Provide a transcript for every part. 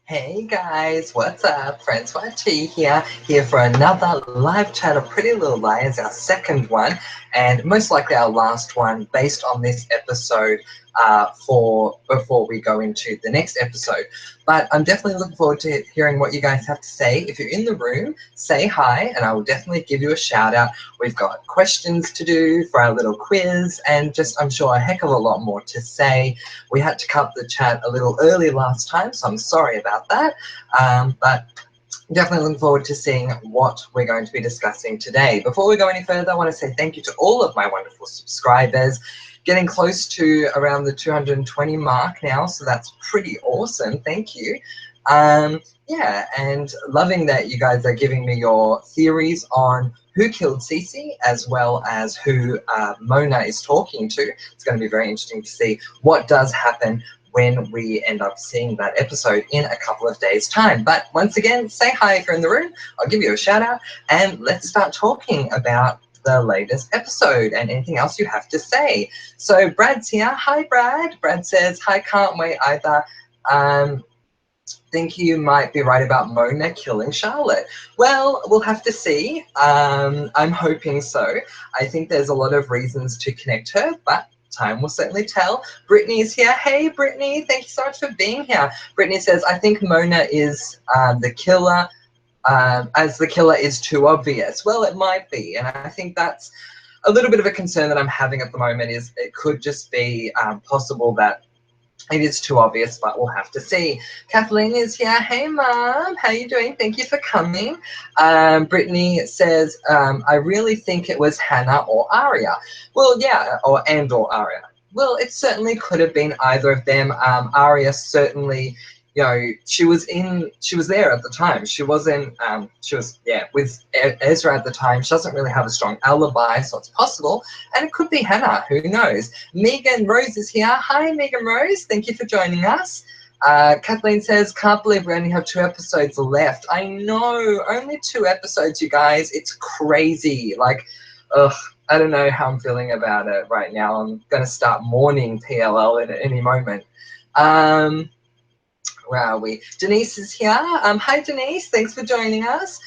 Hey guys, what's up? Francois T here for another live chat of Pretty Little Liars, our second one, and most likely our last one based on this episode for before we go into the next episode. But I'm definitely looking forward to hearing what you guys have to say. If you're in the room, say hi, and I will definitely give you a shout out. We've got questions to do for our little quiz, and just, I'm sure, a heck of a lot more to say. We had to cut the chat a little early last time, so I'm sorry about that. But definitely looking forward to seeing what we're going to be discussing today. Before we go any further, I want to say thank you to all of my wonderful subscribers. Getting close to around the 220 mark now, so that's pretty awesome. Thank you. Yeah, and loving that you guys are giving me your theories on who killed Cece, as well as who Mona is talking to. It's going to be very interesting to see what does happen when we end up seeing that episode in a couple of days' time. But once again, say hi if you're in the room. I'll give you a shout out, and let's start talking about the latest episode and anything else you have to say. So Brad's here. Hi, Brad. Brad says, hi, can't wait either. Think you might be right about Mona killing Charlotte. Well, we'll have to see. I'm hoping so. I think there's a lot of reasons to connect her, but time will certainly tell. Brittany's here. Hey, Brittany, thank you so much for being here. Brittany says, I think Mona is the killer, as the killer is too obvious. Well, it might be, and I think that's a little bit of a concern that I'm having at the moment. Is it could just be possible that it is too obvious, but we'll have to see. Kathleen is here. Hey, Mom. How you doing? Thank you for coming. Brittany says, I really think it was Hannah or Aria. Well, yeah, or Aria. Well, it certainly could have been either of them. Aria certainly, you know, she was there at the time. She wasn't, with Ezra at the time. She doesn't really have a strong alibi, so it's possible. And it could be Hannah, who knows? Megan Rose is here. Hi, Megan Rose. Thank you for joining us. Kathleen says, can't believe we only have 2 episodes left. I know, only 2 episodes, you guys. It's crazy. Like, ugh, I don't know how I'm feeling about it right now. I'm going to start mourning PLL at any moment. Where are we? Denise is here. Hi, Denise. Thanks for joining us.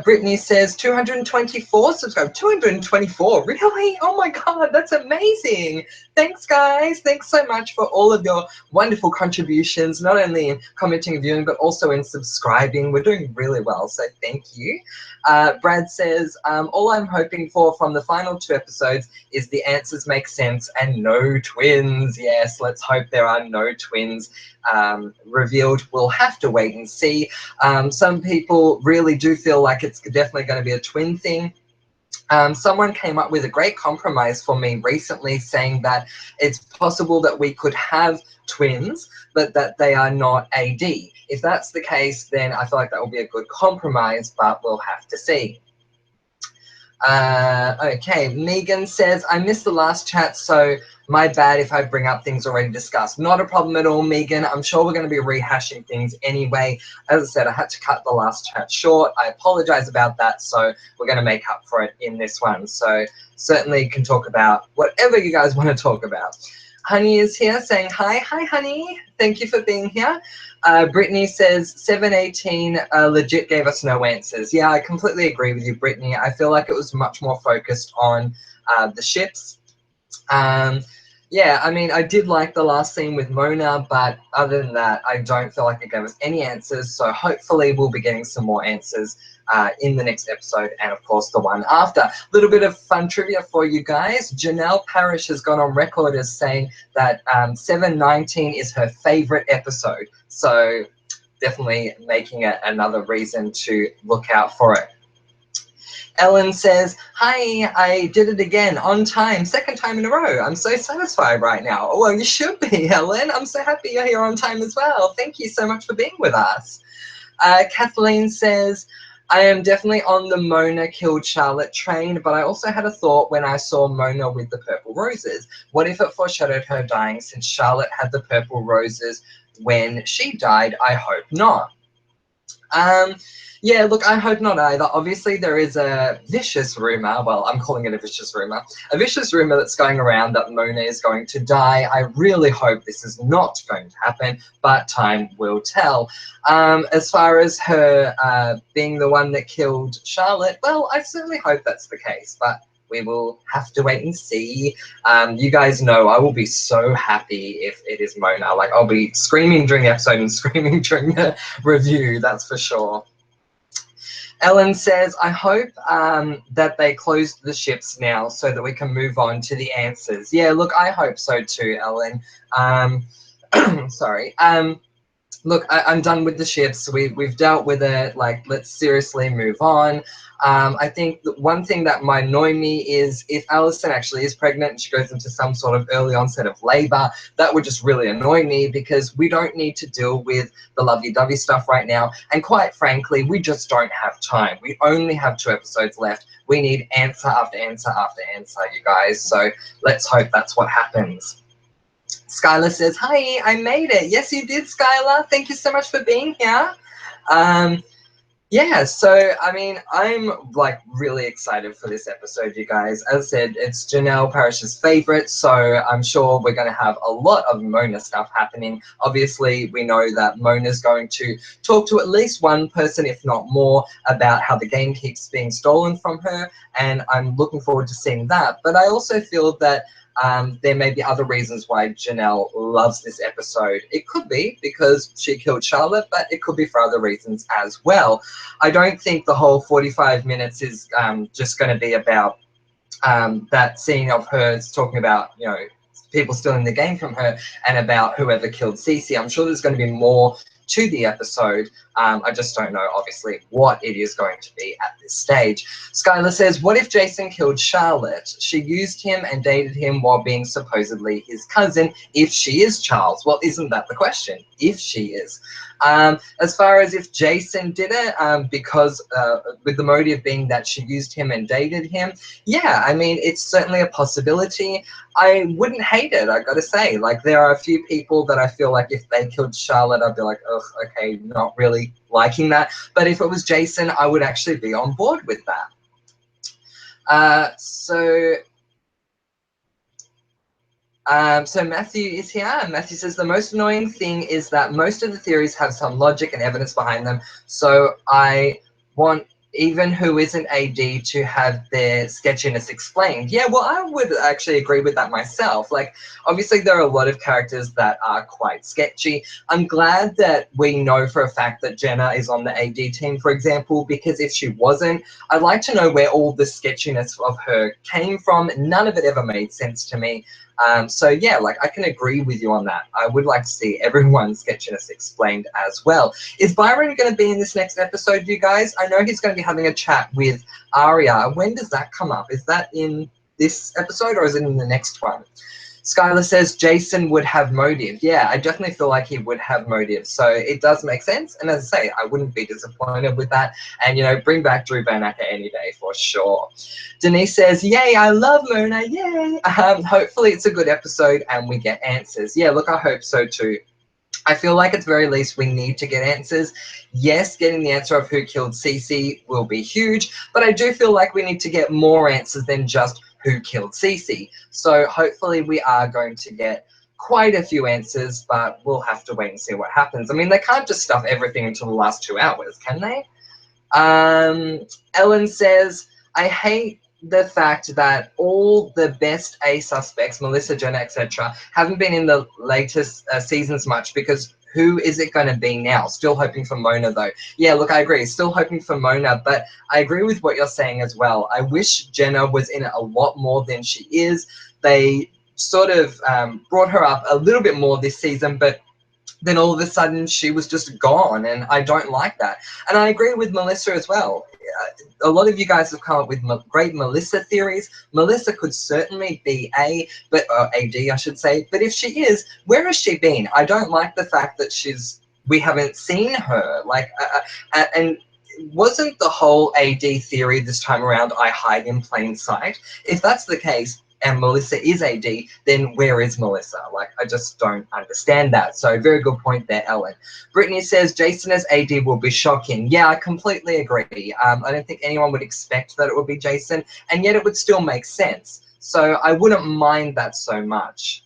Brittany says 224 subscribers. 224? Really? Oh my God, that's amazing. Thanks, guys. Thanks so much for all of your wonderful contributions, not only in commenting and viewing, but also in subscribing. We're doing really well, so thank you. Brad says, all I'm hoping for from the final 2 episodes is the answers make sense and no twins. Yes, let's hope there are no twins revealed. We'll have to wait and see. Some people really do feel like it's definitely going to be a twin thing. Someone came up with a great compromise for me recently, saying that it's possible that we could have twins, but that they are not AD. If that's the case, then I feel like that will be a good compromise, but we'll have to see. Okay, Megan says, I missed the last chat, so my bad if I bring up things already discussed. Not a problem at all, Megan. I'm sure we're going to be rehashing things anyway. As I said, I had to cut the last chat short. I apologize about that, so we're going to make up for it in this one. So certainly can talk about whatever you guys want to talk about. Honey is here saying hi. Hi, Honey. Thank you for being here. Brittany says 718 legit gave us no answers. Yeah, I completely agree with you, Brittany. I feel like it was much more focused on the ships. Yeah, I mean, I did like the last scene with Mona, but other than that, I don't feel like it gave us any answers. So hopefully we'll be getting some more answers in the next episode, and of course the one after. A little bit of fun trivia for you guys. Janelle Parrish has gone on record as saying that 719 is her favorite episode. So definitely making it another reason to look out for it. Ellen says, hi, I did it again on time, 2nd time in a row. I'm so satisfied right now. Well, you should be, Ellen. I'm so happy you're here on time as well. Thank you so much for being with us. Kathleen says, I am definitely on the Mona killed Charlotte train, but I also had a thought when I saw Mona with the purple roses. What if it foreshadowed her dying since Charlotte had the purple roses when she died? I hope not. Yeah, look, I hope not either. Obviously, there is a vicious rumor. Well, I'm calling it a vicious rumor. A vicious rumor that's going around that Mona is going to die. I really hope this is not going to happen, but time will tell. As far as her being the one that killed Charlotte, well, I certainly hope that's the case, but we will have to wait and see. You guys know I will be so happy if it is Mona. Like, I'll be screaming during the episode and screaming during the review, that's for sure. Ellen says, I hope that they closed the ships now so that we can move on to the answers. Yeah, look, I hope so too, Ellen. Sorry. Look, I'm done with the ships. We've dealt with it. Like, let's seriously move on. I think that one thing that might annoy me is if Alison actually is pregnant and she goes into some sort of early onset of labor, that would just really annoy me because we don't need to deal with the lovey-dovey stuff right now. And quite frankly, we just don't have time. We only have 2 episodes left. We need answer after answer after answer, you guys. So let's hope that's what happens. Skylar says, hi, I made it. Yes, you did, Skylar. Thank you so much for being here. Yeah, so, I mean, I'm, like, really excited for this episode, you guys. As I said, it's Janelle Parrish's favorite, so I'm sure we're going to have a lot of Mona stuff happening. Obviously, we know that Mona's going to talk to at least one person, if not more, about how the game keeps being stolen from her, and I'm looking forward to seeing that. But I also feel that there may be other reasons why Janelle loves this episode. It could be because she killed Charlotte, but it could be for other reasons as well. I don't think the whole 45 minutes is just going to be about that scene of her talking about, you know, people stealing the game from her and about whoever killed Cece. I'm sure there's going to be more to the episode. I just don't know, obviously, what it is going to be at this stage. Skylar says, what if Jason killed Charlotte? She used him and dated him while being supposedly his cousin, if she is Charles. Well, isn't that the question? If she is. As far as if Jason did it, because with the motive being that she used him and dated him, yeah, I mean, it's certainly a possibility. I wouldn't hate it, I gotta say. Like, there are a few people that I feel like if they killed Charlotte, I'd be like, ugh, okay, not really liking that. But if it was Jason, I would actually be on board with that. So Matthew is here, and Matthew says, the most annoying thing is that most of the theories have some logic and evidence behind them, so I want even who isn't AD to have their sketchiness explained. Yeah, well, I would actually agree with that myself. Like, obviously there are a lot of characters that are quite sketchy. I'm glad that we know for a fact that Jenna is on the AD team, for example, because if she wasn't, I'd like to know where all the sketchiness of her came from. None of it ever made sense to me. So yeah, like, I can agree with you on that. I would like to see everyone's sketchiness explained as well. Is Byron going to be in this next episode, you guys? I know he's going to be having a chat with Arya. When does that come up? Is that in this episode or is it in the next one? Skylar says Jason would have motive. Yeah, I definitely feel like he would have motive. So it does make sense. And as I say, I wouldn't be disappointed with that. And, you know, bring back Drew Van Acker any day for sure. Denise says, yay, I love Mona, yay. Hopefully it's a good episode and we get answers. Yeah, look, I hope so too. I feel like at the very least we need to get answers. Yes, getting the answer of who killed Cece will be huge, but I do feel like we need to get more answers than just who killed Cece. So hopefully we are going to get quite a few answers, but we'll have to wait and see what happens. I mean, they can't just stuff everything until the last 2 hours, can they? Ellen says, I hate the fact that all the best A suspects, Melissa, Jenna, etc., haven't been in the latest seasons much because who is it going to be now? Still hoping for Mona, though. Yeah, look, I agree. Still hoping for Mona, but I agree with what you're saying as well. I wish Jenna was in it a lot more than she is. They sort of brought her up a little bit more this season, but then all of a sudden she was just gone, and I don't like that. And I agree with Melissa as well. A lot of you guys have come up with great Melissa theories. Melissa could certainly be AD, I should say. But if she is, where has she been? I don't like the fact that we haven't seen her. Like, and wasn't the whole AD theory this time around, I hide in plain sight? If that's the case, and Melissa is AD, then where is Melissa? Like, I just don't understand that. So very good point there, Ellen. Brittany says Jason as AD will be shocking. Yeah, I completely agree. I don't think anyone would expect that it would be Jason, and yet it would still make sense. So I wouldn't mind that so much.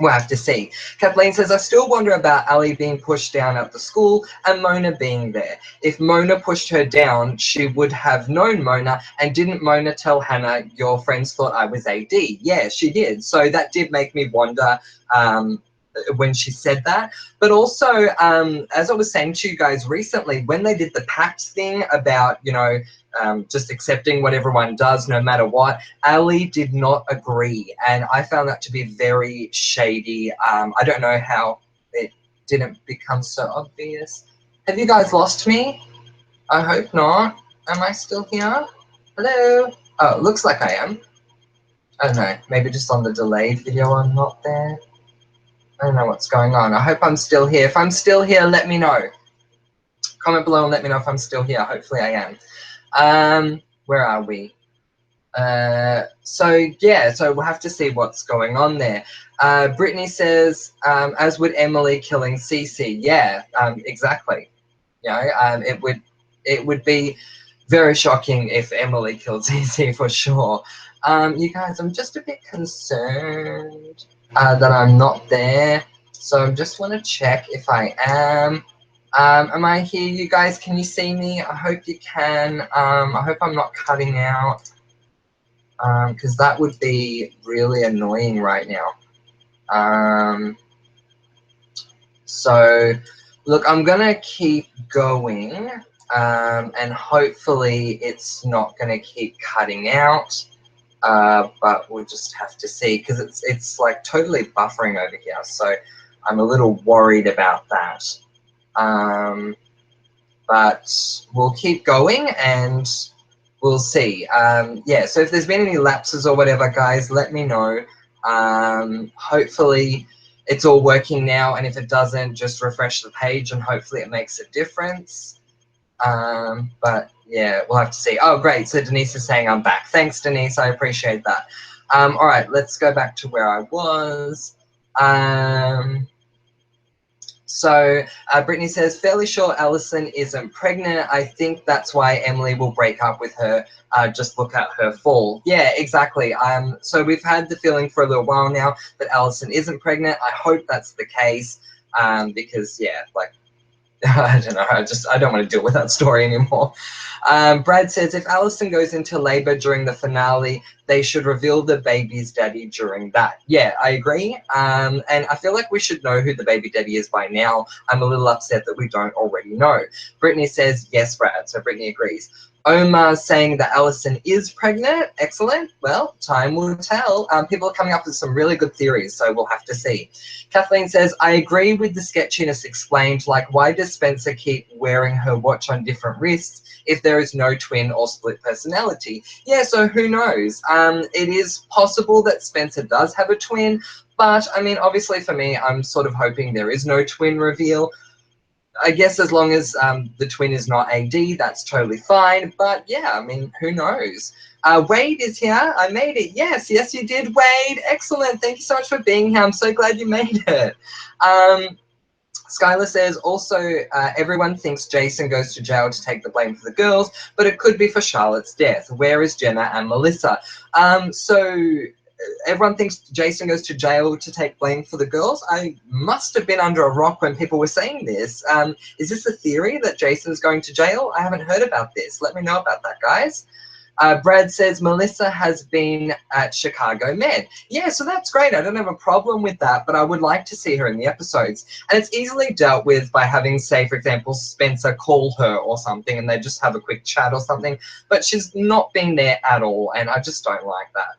We'll have to see. Kathleen says, I still wonder about Ali being pushed down at the school and Mona being there. If Mona pushed her down, she would have known Mona, and didn't Mona tell Hannah, your friends thought I was AD? Yeah, she did. So that did make me wonder when she said that. But also, as I was saying to you guys recently, when they did the pact thing about, you know, just accepting what everyone does no matter what, Ali did not agree, and I found that to be very shady. I don't know how it didn't become so obvious. Have you guys lost me? I hope not. Am I still here? Hello? Oh, it looks like I am. I don't know, maybe just on the delayed video I'm not there. I don't know what's going on. I hope I'm still here. If I'm still here, let me know. Comment below and let me know if I'm still here. Hopefully I am. Where are we? So yeah, so we'll have to see what's going on there. Brittany says, as would Emily killing Cece. Yeah, exactly. You know, it would be very shocking if Emily killed Cece for sure. You guys, I'm just a bit concerned that I'm not there. So I just want to check if I am. Am I here, you guys? Can you see me? I hope you can. I hope I'm not cutting out, because that would be really annoying right now. So, look, I'm going to keep going, and hopefully it's not going to keep cutting out, but we'll just have to see, because it's like totally buffering over here, so I'm a little worried about that. But we'll keep going and we'll see. Yeah, so if there's been any lapses or whatever, guys, let me know. Hopefully it's all working now, and if it doesn't, just refresh the page and hopefully it makes a difference. But yeah, we'll have to see. Oh, great. So Denise is saying I'm back. Thanks, Denise. I appreciate that. All right, let's go back to where I was. So Brittany says, fairly sure Alison isn't pregnant. I think that's why Emily will break up with her. Just look at her fall. Yeah, exactly. So we've had the feeling for a little while now that Alison isn't pregnant. I hope that's the case, because, yeah, like, I don't know. I don't want to deal with that story anymore. Brad says, if Alison goes into labor during the finale, they should reveal the baby's daddy during that. Yeah, I agree. And I feel like we should know who the baby daddy is by now. I'm a little upset that we don't already know. Brittany says, yes, Brad. So Brittany agrees. Omar saying that Alison is pregnant. Excellent. Well, time will tell. People are coming up with some really good theories, so we'll have to see. Kathleen says, I agree with the sketchiness explained. Like, why does Spencer keep wearing her watch on different wrists if there is no twin or split personality? Yeah, so who knows? It is possible that Spencer does have a twin, but, I mean, obviously for me, I'm sort of hoping there is no twin reveal. I guess as long as the twin is not AD, that's totally fine. But yeah, I mean, who knows? Wade is here. I made it. Yes, yes, you did, Wade. Excellent. Thank you so much for being here. I'm so glad you made it. Skylar says, also, everyone thinks Jason goes to jail to take the blame for the girls, but it could be for Charlotte's death. Where is Jenna and Melissa? So everyone thinks Jason goes to jail to take blame for the girls. I must have been under a rock when people were saying this. Is this a theory that Jason's going to jail? I haven't heard about this. Let me know about that, guys. Brad says, Melissa has been at Chicago Med. Yeah, so that's great. I don't have a problem with that, but I would like to see her in the episodes. And it's easily dealt with by having, say, for example, Spencer call her or something, and they just have a quick chat or something. But she's not been there at all, and I just don't like that.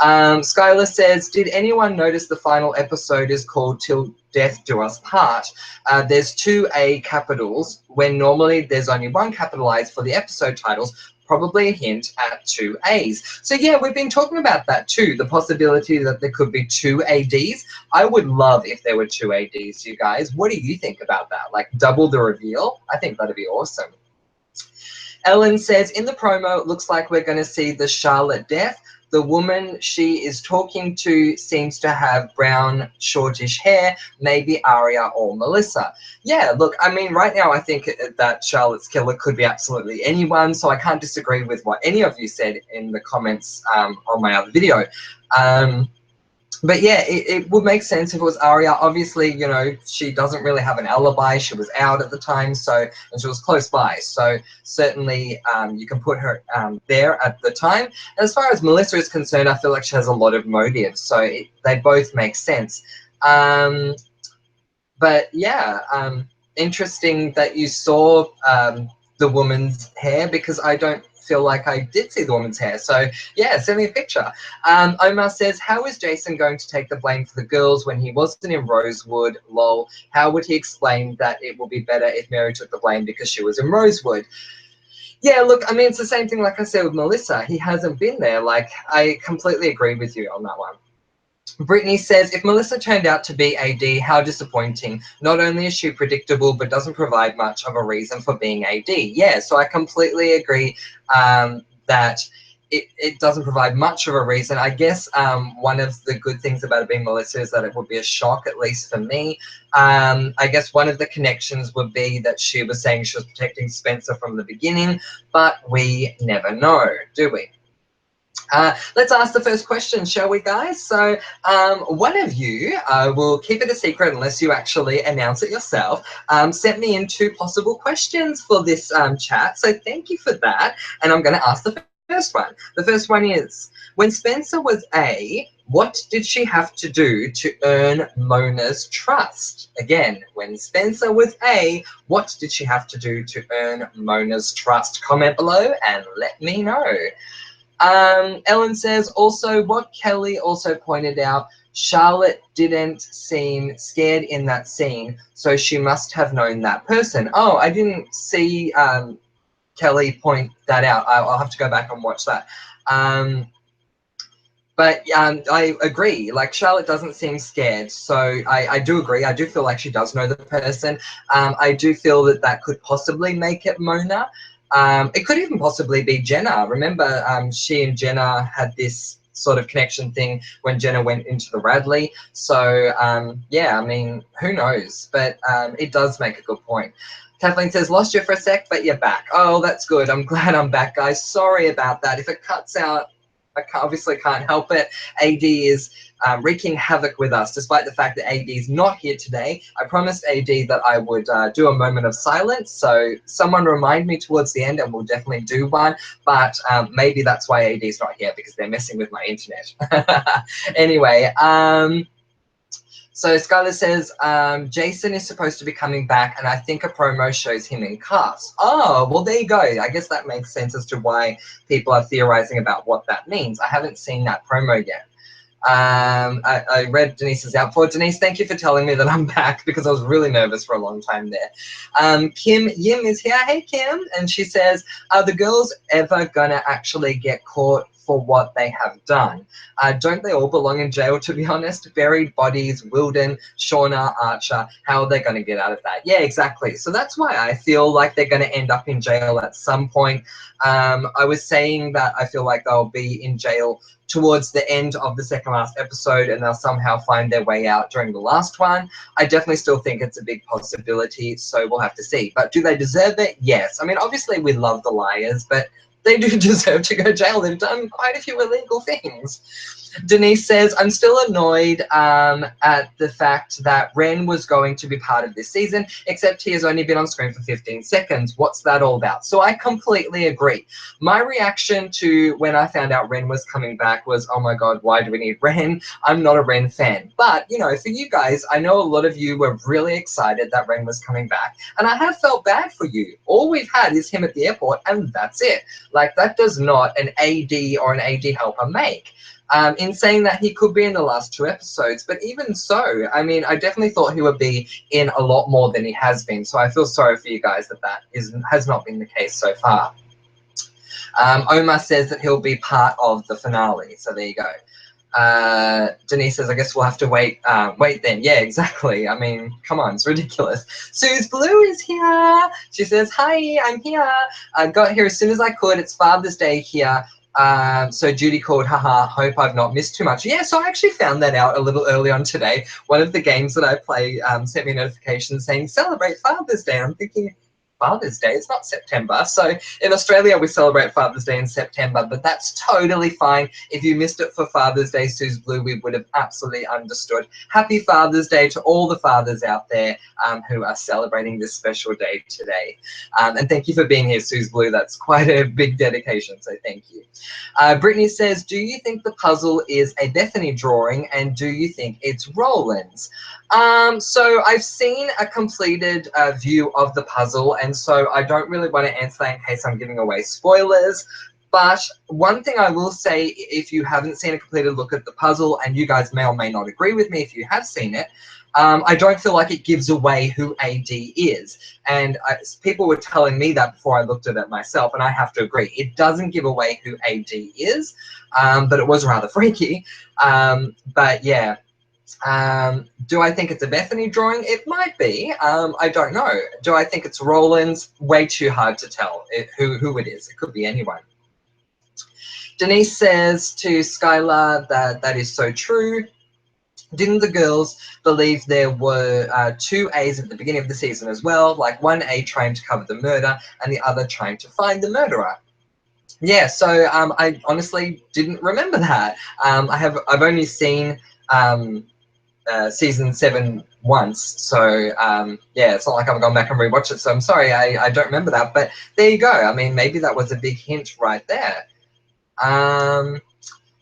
Skylar says, did anyone notice the final episode is called Till Death Do Us Part? There's 2 A capitals when normally there's only 1 capitalized for the episode titles, probably a hint at 2 A's. So yeah, we've been talking about that too, the possibility that there could be 2 ADs. I would love if there were 2 ADs, you guys. What do you think about that? Like double the reveal? I think that'd be awesome. Ellen says, in the promo, it looks like we're going to see the Charlotte death. The woman she is talking to seems to have brown, shortish hair, maybe Aria or Melissa. Yeah, look, I mean, right now I think that Charlotte's killer could be absolutely anyone, so I can't disagree with what any of you said in the comments on my other video. But yeah, it would make sense if it was Aria. Obviously, you know, she doesn't really have an alibi. She was out at the time, so, and she was close by. So certainly you can put her there at the time. And as far as Melissa is concerned, I feel like she has a lot of motives. So they both make sense. But yeah, interesting that you saw the woman's hair, because I don't feel like I did see the woman's hair. So yeah, send me a picture. Omar says, how is Jason going to take the blame for the girls when he wasn't in Rosewood? Lol. How would he explain that it will be better if Mary took the blame because she was in Rosewood? Yeah, look, I mean, it's the same thing like I said with Melissa. He hasn't been there. Like, I completely agree with you on that one. Brittany says, if Melissa turned out to be AD, how disappointing. Not only is she predictable, but doesn't provide much of a reason for being AD. Yeah, so I completely agree that it doesn't provide much of a reason. I guess one of the good things about it being Melissa is that it would be a shock, at least for me. I guess one of the connections would be that she was saying she was protecting Spencer from the beginning, but we never know, do we? Let's ask the first question, shall we, guys? So one of you, will keep it a secret unless you actually announce it yourself, sent me in 2 possible questions for this chat. So thank you for that. And I'm going to ask the first one. The first one is, when Spencer was A, what did she have to do to earn Mona's trust? Again, when Spencer was A, what did she have to do to earn Mona's trust? Comment below and let me know. Ellen says, also what Kelly also pointed out, Charlotte didn't seem scared in that scene, so she must have known that person. Oh, I didn't see Kelly point that out. I'll have to go back and watch that. But I agree, like Charlotte doesn't seem scared, so I do agree. I do feel like she does know the person. I do feel that that could possibly make it Mona. It could even possibly be Jenna. Remember, she and Jenna had this sort of connection thing when Jenna went into the Radley. So yeah, I mean, who knows? But it does make a good point. Kathleen says, lost you for a sec, but you're back. Oh, that's good. I'm glad I'm back, guys. Sorry about that. If it cuts out, I obviously can't help it. AD is wreaking havoc with us, despite the fact that AD is not here today. I promised AD that I would do a moment of silence, so someone remind me towards the end and we'll definitely do one, but maybe that's why AD is not here, because they're messing with my internet. Anyway, so Skylar says, Jason is supposed to be coming back, and I think a promo shows him in cuffs. Oh, well, there you go. I guess that makes sense as to why people are theorizing about what that means. I haven't seen that promo yet. I read Denise's out for. Denise, thank you for telling me that I'm back, because I was really nervous for a long time there. Kim Yim is here. Hey, Kim. And she says, are the girls ever going to actually get caught for what they have done? Don't they all belong in jail, to be honest? Buried bodies, Wilden, Shauna, Archer, how are they going to get out of that? Yeah, exactly. So that's why I feel like they're going to end up in jail at some point. I was saying that I feel like they'll be in jail towards the end of the second last episode, and they'll somehow find their way out during the last one. I definitely still think it's a big possibility, so we'll have to see. But do they deserve it? Yes. I mean, obviously we love the liars, but they do deserve to go to jail. They've done quite a few illegal things. Denise says, I'm still annoyed at the fact that Ren was going to be part of this season, except he has only been on screen for 15 seconds. What's that all about? So I completely agree. My reaction to when I found out Ren was coming back was, oh my God, why do we need Ren? I'm not a Ren fan. But, you know, for you guys, I know a lot of you were really excited that Ren was coming back. And I have felt bad for you. All we've had is him at the airport, and that's it. Like, that does not an AD or an AD helper make. In saying that he could be in the last 2 episodes, but even so, I mean, I definitely thought he would be in a lot more than he has been, so I feel sorry for you guys that has not been the case so far. Omar says that he'll be part of the finale, so there you go. Denise says, I guess we'll have to wait then. Yeah, exactly. I mean, come on, it's ridiculous. Suze Blue is here. She says, hi, I'm here. I got here as soon as I could. It's Father's Day here. So Judy called, haha, hope I've not missed too much. Yeah, so I actually found that out a little early on today. One of the games that I play sent me a notification saying, celebrate Father's Day. And I'm thinking, Father's Day? It's not September. So in Australia, we celebrate Father's Day in September, but that's totally fine. If you missed it for Father's Day, Suze Blue, we would have absolutely understood. Happy Father's Day to all the fathers out there who are celebrating this special day today. And thank you for being here, Suze Blue. That's quite a big dedication, so thank you. Brittany says, do you think the puzzle is a Bethany drawing, and do you think it's Roland's? So I've seen a completed view of the puzzle, and so I don't really want to answer that in case I'm giving away spoilers. But one thing I will say, if you haven't seen a completed look at the puzzle, and you guys may or may not agree with me if you have seen it, I don't feel like it gives away who AD is. And people were telling me that before I looked at it myself, and I have to agree. It doesn't give away who AD is, but it was rather freaky. But yeah. Do I think it's a Bethany drawing? It might be. I don't know. Do I think it's Roland's? Way too hard to tell who it is. It could be anyone. Denise says to Skylar that is so true. Didn't the girls believe there were 2 A's at the beginning of the season as well? Like one A trying to cover the murder and the other trying to find the murderer. Yeah, so I honestly didn't remember that. I've only seen season 7 once, so yeah, it's not like I've gone back and rewatched it, so I'm sorry I don't remember that, but there you go. I mean, maybe that was a big hint right there.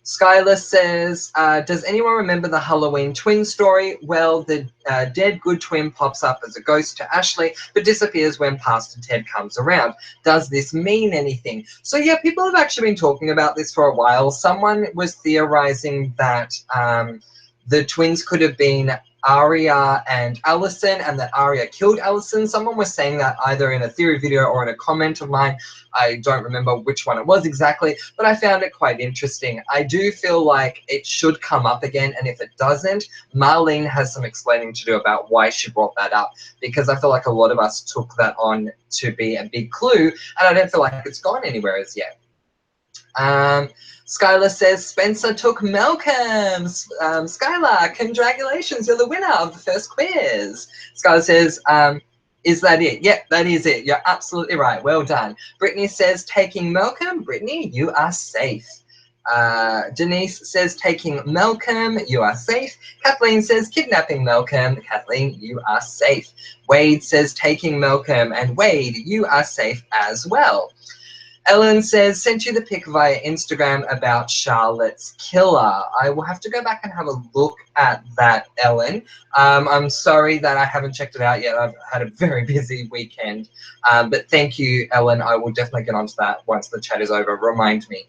Skylar says, does anyone remember the Halloween twin story? Well, the dead good twin pops up as a ghost to Ashley, but disappears when Pastor Ted comes around. Does this mean anything? So yeah, people have actually been talking about this for a while. Someone was theorizing that the twins could have been Aria and Allison, and that Aria killed Allison. Someone was saying that either in a theory video or in a comment of mine. I don't remember which one it was exactly, but I found it quite interesting. I do feel like it should come up again, and if it doesn't, Marlene has some explaining to do about why she brought that up, because I feel like a lot of us took that on to be a big clue, and I don't feel like it's gone anywhere as yet. Skylar says, Spencer took Malcolm. Skylar, congratulations, you're the winner of the first quiz. Skylar says, is that it? Yep, that is it. You're absolutely right. Well done. Brittany says, taking Malcolm. Brittany, you are safe. Denise says, taking Malcolm. You are safe. Kathleen says, kidnapping Malcolm. Kathleen, you are safe. Wade says, taking Malcolm. And Wade, you are safe as well. Ellen says, sent you the pic via Instagram about Charlotte's killer. I will have to go back and have a look at that, Ellen. I'm sorry that I haven't checked it out yet. I've had a very busy weekend. But thank you, Ellen. I will definitely get onto that once the chat is over. Remind me.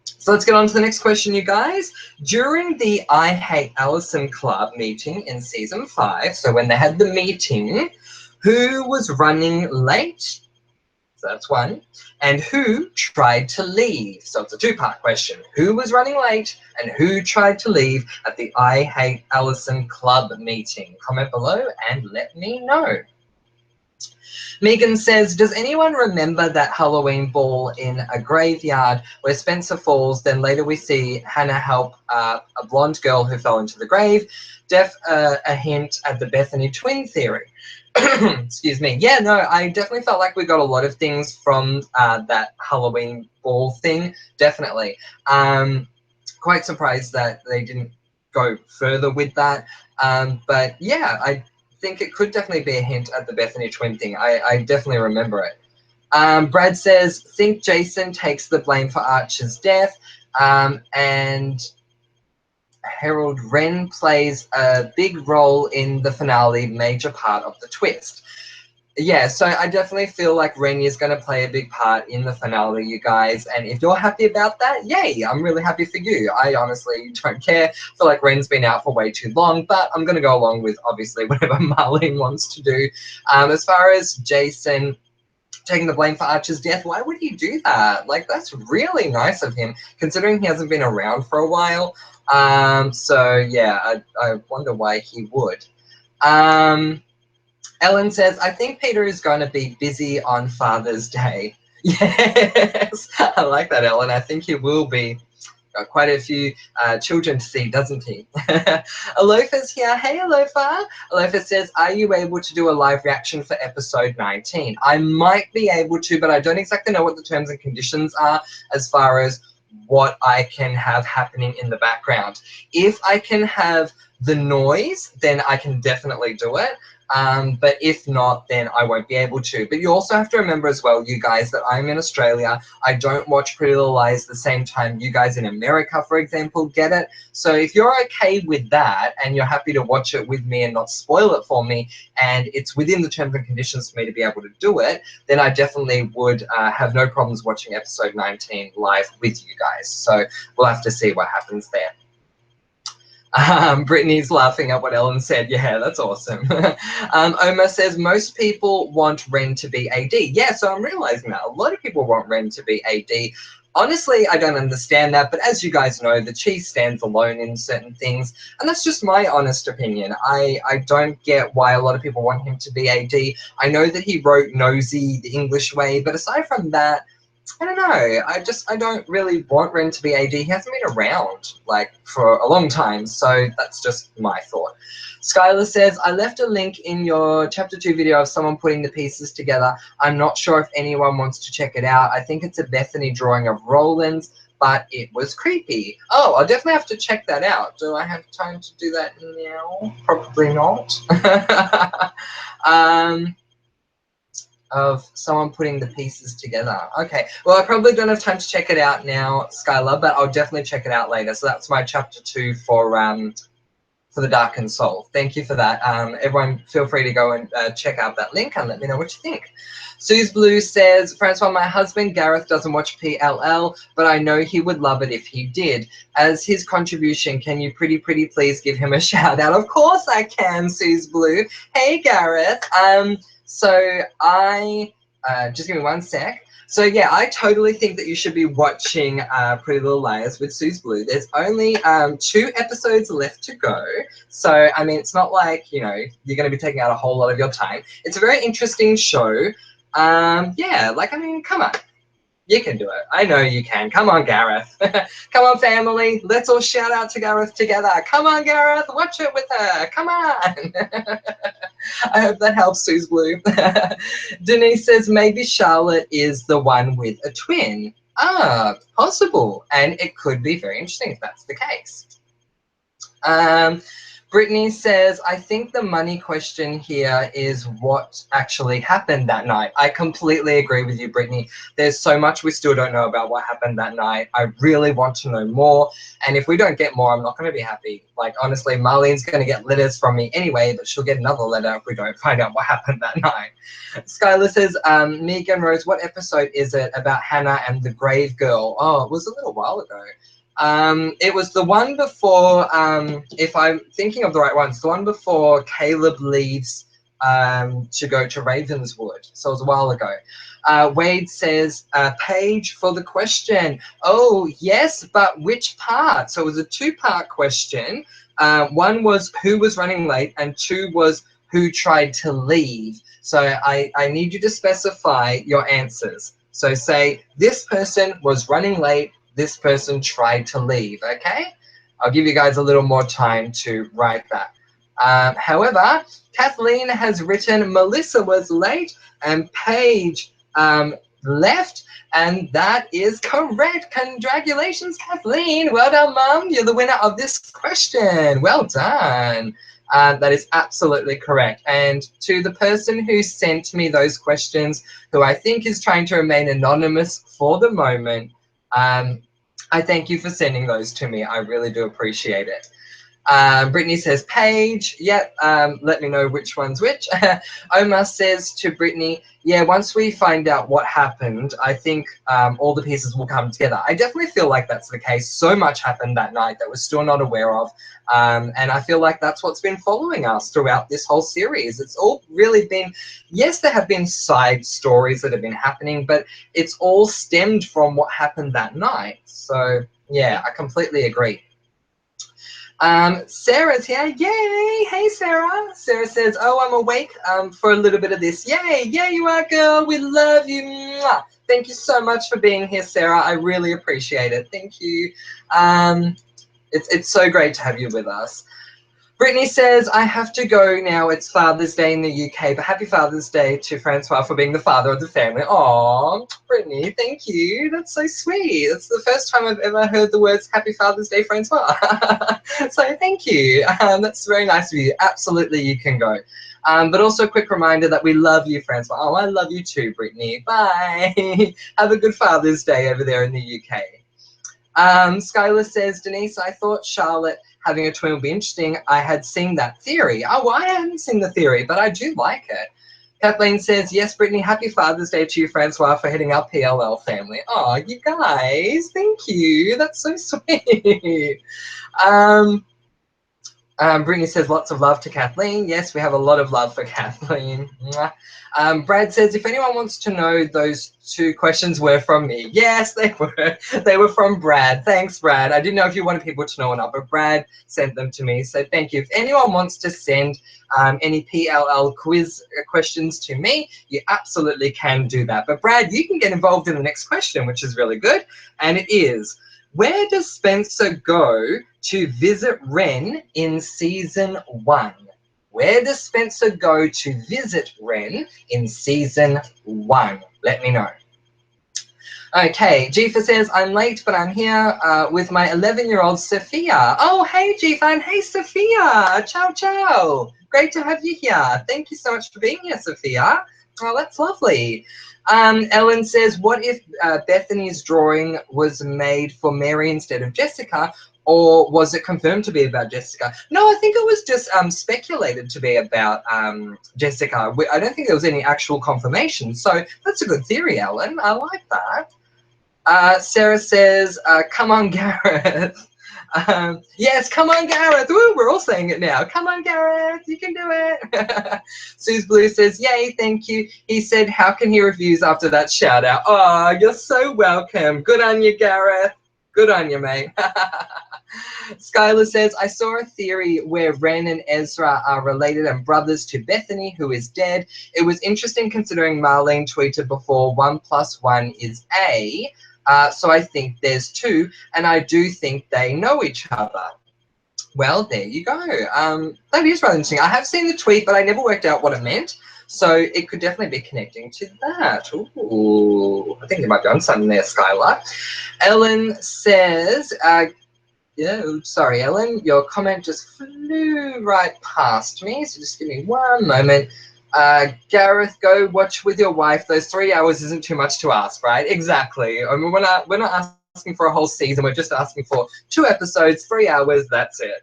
So let's get on to the next question, you guys. During the I Hate Allison Club meeting in season 5, so when they had the meeting, who was running late? So that's one. And who tried to leave? So it's a 2-part question. Who was running late and who tried to leave at the I Hate Allison Club meeting? Comment below and let me know. Megan says, does anyone remember that Halloween ball in a graveyard where Spencer falls, then later we see Hannah help a blonde girl who fell into the grave? A hint at the Bethany twin theory. Excuse me. Yeah, no, I definitely felt like we got a lot of things from that Halloween ball thing. Definitely. Quite surprised that they didn't go further with that. But yeah, I think it could definitely be a hint at the Bethany twin thing. I definitely remember it. Brad says, think Jason takes the blame for Archer's death. And Harold Wren plays a big role in the finale, major part of the twist. Yeah, so I definitely feel like Wren is going to play a big part in the finale, you guys. And if you're happy about that, yay, I'm really happy for you. I honestly don't care. I feel like Wren's been out for way too long, but I'm going to go along with, obviously, whatever Marlene wants to do. As far as Jason taking the blame for Archer's death, why would he do that? Like, that's really nice of him, considering he hasn't been around for a while. So, yeah, I wonder why he would. Ellen says, I think Peter is going to be busy on Father's Day. Yes, I like that, Ellen. I think he will be. Got quite a few children to see, doesn't he? Alofa's here. Hey, Alofa. Alofa says, are you able to do a live reaction for episode 19? I might be able to, but I don't exactly know what the terms and conditions are as far as what I can have happening in the background. If I can have the noise, then I can definitely do it. But if not, then I won't be able to. But you also have to remember as well, you guys, that I'm in Australia. I don't watch Pretty Little Lies the same time you guys in America, for example, get it. So if you're okay with that and you're happy to watch it with me and not spoil it for me, and it's within the terms and conditions for me to be able to do it, then I definitely would have no problems watching episode 19 live with you guys. So we'll have to see what happens there. Brittany's laughing at what Ellen said. Yeah, that's awesome. Omar says, most people want Ren to be AD. Yeah, so I'm realizing that. A lot of people want Ren to be AD. Honestly, I don't understand that, but as you guys know, the cheese stands alone in certain things, and that's just my honest opinion. I don't get why a lot of people want him to be AD. I know that he wrote Nosy the English way, but aside from that, I don't know. I don't really want Ren to be AD. He hasn't been around like for a long time, so that's just my thought. Skylar says, I left a link in your chapter 2 video of someone putting the pieces together. I'm not sure if anyone wants to check it out. I think it's a Bethany drawing of Roland's, but it was creepy. Oh, I'll definitely have to check that out. Do I have time to do that now? Probably not. Of someone putting the pieces together. Okay, well, I probably don't have time to check it out now, Skylar, but I'll definitely check it out later. So that's my chapter 2 for the Darkened Soul. Thank you for that. Everyone, feel free to go and check out that link and let me know what you think. Suze Blue says, Francois, my husband Gareth doesn't watch PLL, but I know he would love it if he did. As his contribution, can you pretty please give him a shout out? Of course I can, Suze Blue. Hey, Gareth. So I, just give me one sec. So yeah, I totally think that you should be watching Pretty Little Liars with Suze Blue. There's only 2 episodes left to go. So, I mean, it's not like, you know, you're going to be taking out a whole lot of your time. It's a very interesting show. Yeah, like, I mean, come on. You can do it. I know you can. Come on, Gareth. Come on, family. Let's all shout out to Gareth together. Come on, Gareth. Watch it with her. Come on. I hope that helps, Suze Blue. Denise says, maybe Charlotte is the one with a twin. Ah, possible. And it could be very interesting if that's the case. Brittany says, I think the money question here is what actually happened that night. I completely agree with you, Brittany. There's so much we still don't know about what happened that night. I really want to know more. And if we don't get more, I'm not going to be happy. Like, honestly, Marlene's going to get letters from me anyway, but she'll get another letter if we don't find out what happened that night. Skylar says, Megan Rose, what episode is it about Hannah and the Grave Girl? Oh, it was a little while ago. It was the one before, if I'm thinking of the right one, it's the one before Caleb leaves to go to Ravenswood. So it was a while ago. Wade says, Paige for the question. Oh, yes, but which part? So it was a 2-part question. One was who was running late, and 2 was who tried to leave. So I need you to specify your answers. So say, this person was running late, this person tried to leave, okay? I'll give you guys a little more time to write that. However, Kathleen has written Melissa was late and Paige left, and that is correct. Congratulations, Kathleen. Well done, Mum. You're the winner of this question. Well done. That is absolutely correct. And to the person who sent me those questions, who I think is trying to remain anonymous for the moment, I thank you for sending those to me. I really do appreciate it. Brittany says, Paige, yep, let me know which one's which. Omar says to Brittany, yeah, once we find out what happened, I think all the pieces will come together. I definitely feel like that's the case. So much happened that night that we're still not aware of. And I feel like that's what's been following us throughout this whole series. It's all really been, yes, there have been side stories that have been happening, but it's all stemmed from what happened that night. So, yeah, I completely agree. Sarah's here. Yay! Hey, Sarah. Sarah says, oh, I'm awake for a little bit of this. Yay! Yeah, you are, girl. We love you. Mwah. Thank you so much for being here, Sarah. I really appreciate it. Thank you. It's so great to have you with us. Brittany says, I have to go now. It's Father's Day in the UK, but happy Father's Day to Francois for being the father of the family. Aw, Brittany, thank you. That's so sweet. That's the first time I've ever heard the words Happy Father's Day, Francois. So thank you. That's very nice of you. Absolutely, you can go. But also a quick reminder that we love you, Francois. Oh, I love you too, Brittany. Bye. Have a good Father's Day over there in the UK. Skylar says, Denise, I thought Charlotte having a twin would be interesting. I had seen that theory. Oh, well, I hadn't seen the theory, but I do like it. Kathleen says, yes, Brittany, happy Father's Day to you, Francois, for heading our PLL family. Oh, you guys, thank you. That's so sweet. Brittany says, lots of love to Kathleen. Yes, we have a lot of love for Kathleen. Brad says, if anyone wants to know, those two questions were from me. Yes, they were. They were from Brad. Thanks, Brad. I didn't know if you wanted people to know or not, but Brad sent them to me. So thank you. If anyone wants to send any PLL quiz questions to me, you absolutely can do that. But Brad, you can get involved in the next question, which is really good. And it is, where does Spencer go to visit Ren in season 1? Where does Spencer go to visit Ren in season 1? Let me know. Okay, Jifa says, I'm late, but I'm here with my 11-year-old Sophia. Oh, hey, Jifa, and hey, Sophia. Ciao, ciao. Great to have you here. Thank you so much for being here, Sophia. Oh, that's lovely. Ellen says, what if Bethany's drawing was made for Mary instead of Jessica, or was it confirmed to be about Jessica? No, I think it was just speculated to be about Jessica. I don't think there was any actual confirmation. So that's a good theory, Ellen. I like that. Sarah says, come on, Gareth. Yes, come on, Gareth. Woo, we're all saying it now. Come on, Gareth. You can do it. Suze Blue says, yay, thank you. He said, how can he refuse after that shout out? Oh, you're so welcome. Good on you, Gareth. Good on you, mate. Skylar says, I saw a theory where Ren and Ezra are related and brothers to Bethany, who is dead. It was interesting considering Marlene tweeted before 1 + 1 is A. So I think there's 2, and I do think they know each other. Well, there you go. That is rather interesting. I have seen the tweet, but I never worked out what it meant. So it could definitely be connecting to that. Ooh, I think you might be on something there, Skylar. Ellen says, yeah, sorry, Ellen, your comment just flew right past me. So just give me one moment. Gareth, go watch with your wife. Those 3 hours isn't too much to ask, right? Exactly. I mean, we're not asking for a whole season. We're just asking for 2 episodes, 3 hours. That's it.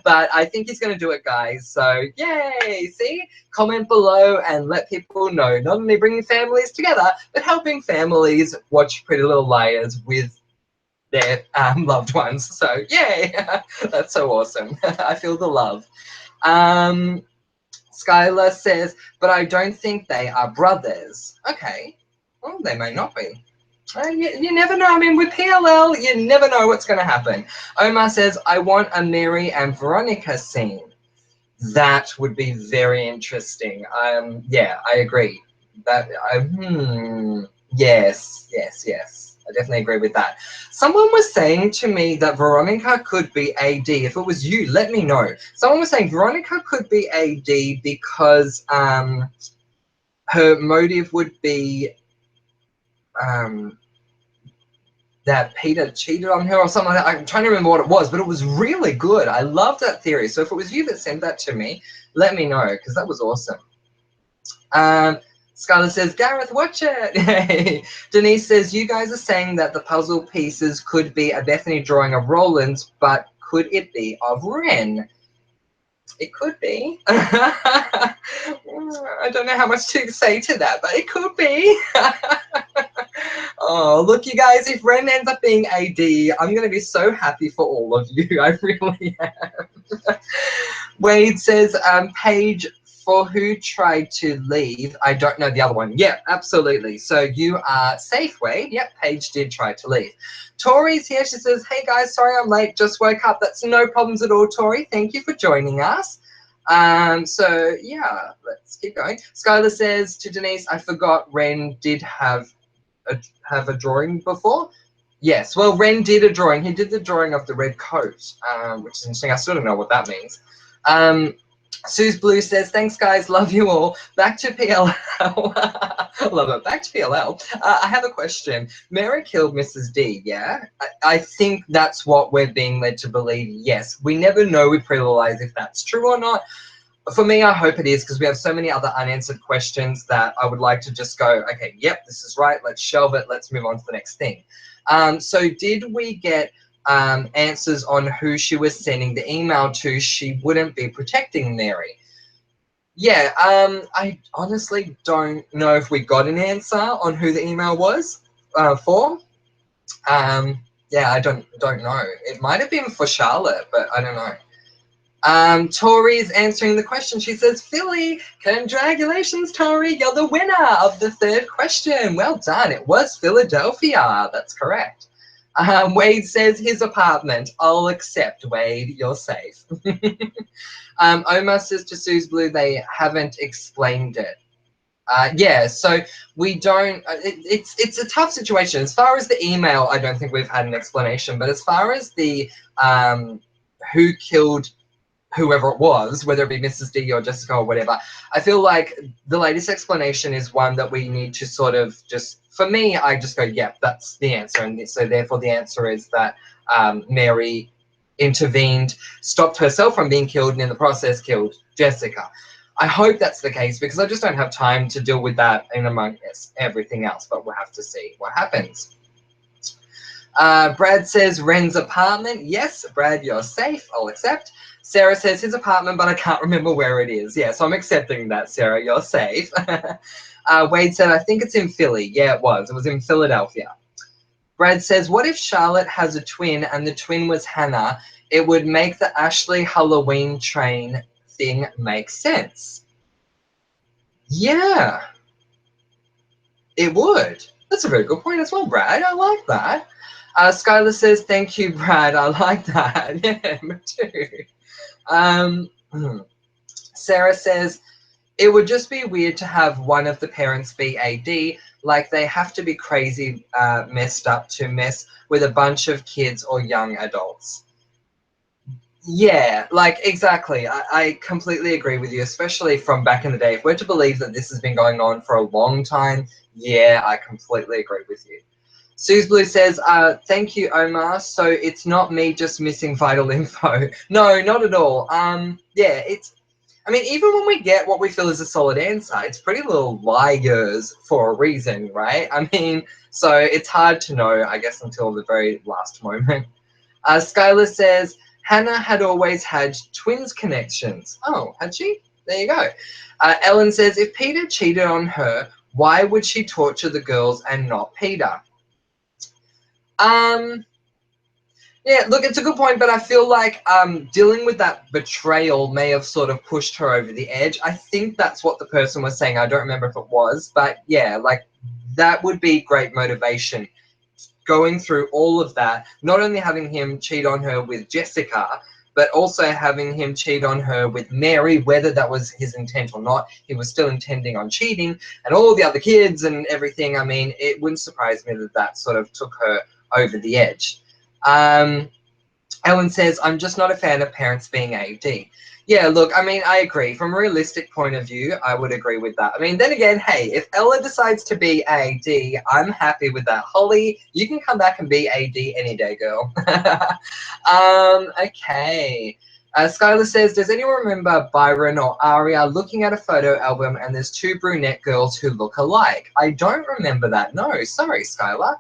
But I think he's going to do it, guys. So yay! See, comment below and let people know. Not only bringing families together, but helping families watch Pretty Little Liars with their loved ones. So yay! That's so awesome. I feel the love. Skylar says, but I don't think they are brothers. Okay. Well, they may not be. You never know. I mean, with PLL, you never know what's going to happen. Omar says, I want a Mary and Veronica scene. That would be very interesting. Yeah, I agree. Yes. I definitely agree with that. Someone was saying to me that Veronica could be AD. If it was you, let me know. Someone was saying Veronica could be AD because her motive would be that Peter cheated on her or something like that. I'm trying to remember what it was, but it was really good. I loved that theory. So if it was you that sent that to me, let me know, because that was awesome. Scarlett says, Gareth, watch it. Denise says, you guys are saying that the puzzle pieces could be a Bethany drawing of Roland's, but could it be of Ren? It could be. I don't know how much to say to that, but it could be. Oh, look, you guys, if Ren ends up being AD, I'm going to be so happy for all of you. I really am. Wade says, page for who tried to leave, I don't know the other one. Yeah, absolutely. So you are safe, Wade. Yep, Paige did try to leave. Tori's here. She says, hey guys, sorry I'm late. Just woke up. That's no problems at all, Tori. Thank you for joining us. So yeah, let's keep going. Skylar says to Denise, I forgot Ren did have a drawing before. Yes, well, Ren did a drawing. He did the drawing of the red coat, which is interesting. I still don't know what that means. Suze Blue says, thanks, guys. Love you all. Back to PLL. Love it. Back to PLL. I have a question. Mary killed Mrs. D, yeah? I think that's what we're being led to believe, yes. We never know with Pretty Little Lies if that's true or not. For me, I hope it is, because we have so many other unanswered questions that I would like to just go, okay, yep, this is right. Let's shelve it. Let's move on to the next thing. So did we get answers on who she was sending the email to? She wouldn't be protecting Mary. Yeah, I honestly don't know if we got an answer on who the email was for. Yeah, I don't know. It might have been for Charlotte, but I don't know. Tori's answering the question. She says, Philly, congratulations, Tori. You're the winner of the third question. Well done. It was Philadelphia. That's correct. Wade says his apartment. I'll accept, Wade. You're safe. Omar says to Suze Blue, they haven't explained it. Yeah, so we don't, it's a tough situation. As far as the email, I don't think we've had an explanation, but as far as the who killed whoever it was, whether it be Mrs. D or Jessica or whatever, I feel like the latest explanation is one that we need to sort of just, for me, I just go, yep, that's the answer. And so therefore the answer is that Mary intervened, stopped herself from being killed, and in the process killed Jessica. I hope that's the case, because I just don't have time to deal with that in among everything else, but we'll have to see what happens. Brad says Ren's apartment. Yes, Brad, you're safe. I'll accept. Sarah says his apartment, but I can't remember where it is. Yeah, so I'm accepting that, Sarah. You're safe. Wade said, I think it's in Philly. Yeah, it was. It was in Philadelphia. Brad says, what if Charlotte has a twin and the twin was Hannah? It would make the Ashley Halloween train thing make sense. Yeah, it would. That's a very good point as well, Brad. I like that. Skylar says, thank you, Brad. I like that. Yeah, me too. Sarah says, it would just be weird to have one of the parents be AD, like they have to be crazy messed up to mess with a bunch of kids or young adults. Yeah, like exactly. I completely agree with you, especially from back in the day. If we're to believe that this has been going on for a long time, yeah, I completely agree with you. Suze Blue says, thank you, Omar. So it's not me just missing vital info. No, not at all. Yeah, I mean, even when we get what we feel is a solid answer, it's Pretty Little Liars for a reason, right? I mean, so it's hard to know, I guess, until the very last moment. Skylar says, Hannah had always had twins connections. Oh, had she? There you go. Ellen says, if Peter cheated on her, why would she torture the girls and not Peter? Yeah, look, it's a good point, but I feel like dealing with that betrayal may have sort of pushed her over the edge. I think that's what the person was saying. I don't remember if it was, but yeah, like that would be great motivation. Going through all of that, not only having him cheat on her with Jessica, but also having him cheat on her with Mary, whether that was his intent or not, he was still intending on cheating, and all the other kids and everything. I mean, it wouldn't surprise me that that sort of took her over the edge. Ellen says, I'm just not a fan of parents being AD. Yeah, look, I mean, I agree. From a realistic point of view, I would agree with that. I mean, then again, hey, if Ella decides to be AD, I'm happy with that. Holly, you can come back and be AD any day, girl. Okay. Skylar says, does anyone remember Byron or Aria looking at a photo album and there's two brunette girls who look alike? I don't remember that. No, sorry, Skylar.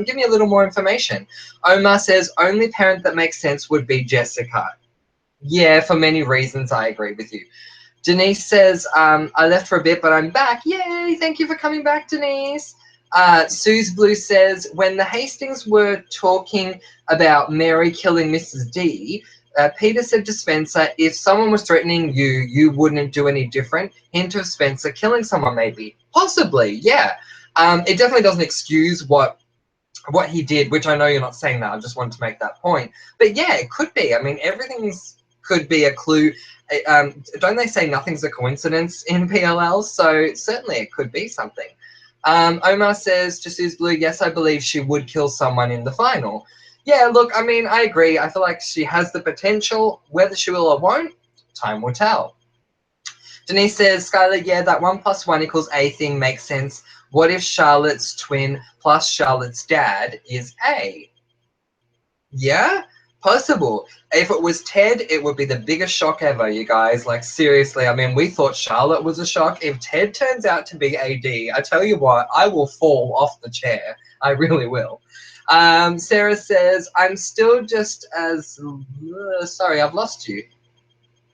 Give me a little more information. Omar says, only parent that makes sense would be Jessica. Yeah, for many reasons, I agree with you. Denise says, I left for a bit, but I'm back. Yay, thank you for coming back, Denise. Suze Blue says, when the Hastings were talking about Mary killing Mrs. D, Peter said to Spencer, if someone was threatening you, you wouldn't do any different. Hint of Spencer killing someone, maybe. Possibly, yeah. It definitely doesn't excuse what he did, which I know you're not saying that. I just wanted to make that point. But yeah, it could be. I mean, everything's could be a clue. Don't they say nothing's a coincidence in PLL? So certainly it could be something. Omar says to Suze Blue, yes, I believe she would kill someone in the final. Yeah, look, I mean, I agree. I feel like she has the potential. Whether she will or won't, time will tell. Denise says, Skylar, yeah, that 1 + 1 = A thing makes sense. What if Charlotte's twin plus Charlotte's dad is A? Yeah, possible. If it was Ted, it would be the biggest shock ever, you guys. Like, seriously, I mean, we thought Charlotte was a shock. If Ted turns out to be AD, I tell you what, I will fall off the chair. I really will. Sarah says, I'm still just as... sorry, I've lost you.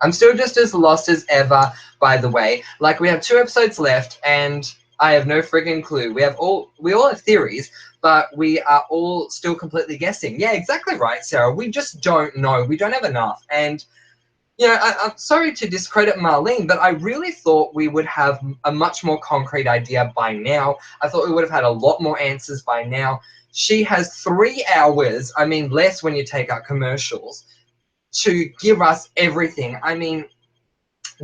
I'm still just as lost as ever, by the way. Like, we have 2 episodes left, and I have no friggin' clue. We all have theories, but we are all still completely guessing. Yeah, exactly right, Sarah. We just don't know. We don't have enough. And, you know, I'm sorry to discredit Marlene, but I really thought we would have a much more concrete idea by now. I thought we would have had a lot more answers by now. She has 3 hours, I mean, less when you take out commercials, to give us everything. I mean,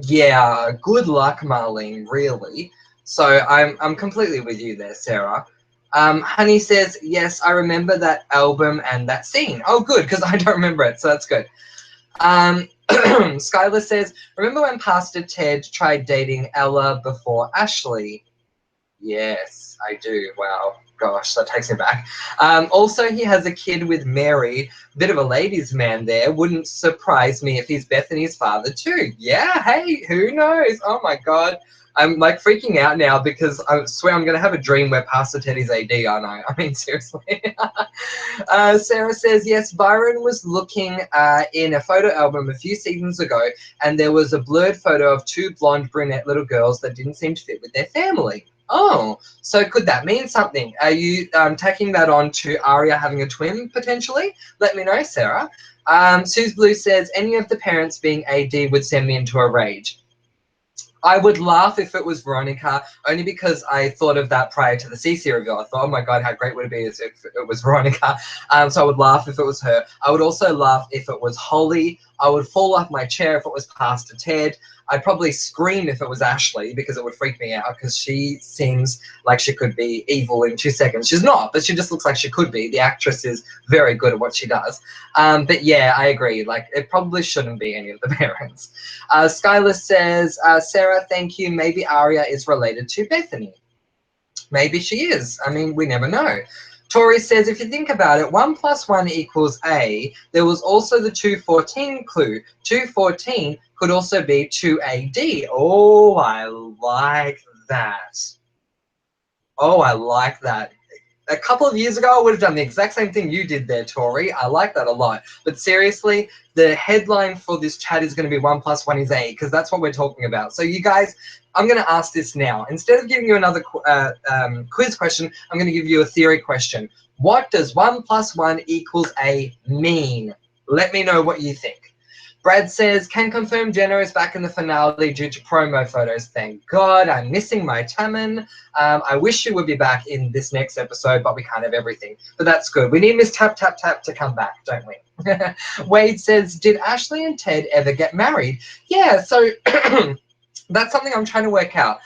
yeah, good luck, Marlene, really. So I'm completely with you there, Sarah. Honey says, yes, I remember that album and that scene. Oh, good, because I don't remember it, so that's good. Skylar says, remember when Pastor Ted tried dating Ella before Ashley? Yes, I do. Wow. Gosh, that takes me back. Also, he has a kid with Mary. Bit of a ladies' man there. Wouldn't surprise me if he's Bethany's father too. Yeah, hey, who knows? Oh my God. I'm like freaking out now because I swear I'm going to have a dream where Pastor Teddy's AD, aren't I? I mean, seriously. Sarah says, yes, Byron was looking in a photo album a few seasons ago, and there was a blurred photo of 2 blonde brunette little girls that didn't seem to fit with their family. Oh, so could that mean something? Are you tacking that on to Aria having a twin, potentially? Let me know, Sarah. Suze Blue says, any of the parents being AD would send me into a rage. I would laugh if it was Veronica, only because I thought of that prior to the CC reveal. I thought, oh my God, how great would it be if it was Veronica? So I would laugh if it was her. I would also laugh if it was Holly. I would fall off my chair if it was Pastor Ted. I'd probably scream if it was Ashley because it would freak me out because she seems like she could be evil in 2 seconds. She's not, but she just looks like she could be. The actress is very good at what she does. But yeah, I agree. Like, it probably shouldn't be any of the parents. Skylar says, Sarah, thank you. Maybe Aria is related to Bethany. Maybe she is. I mean, we never know. Tori says, if you think about it, 1 + 1 = A. There was also the 214 clue. 214 could also be 2AD. Oh, I like that. Oh, I like that. A couple of years ago, I would have done the exact same thing you did there, Tori. I like that a lot. But seriously, the headline for this chat is going to be 1 + 1 = A, because that's what we're talking about. So you guys, I'm going to ask this now. Instead of giving you another quiz question, I'm going to give you a theory question. What does 1 + 1 = A mean? Let me know what you think. Brad says, can confirm Jenna is back in the finale due to promo photos. Thank God. I'm missing my Tammin. I wish she would be back in this next episode, but we can't have everything. But that's good. We need Miss Tap Tap Tap to come back, don't we? Wade says, did Ashley and Ted ever get married? Yeah, so that's something I'm trying to work out.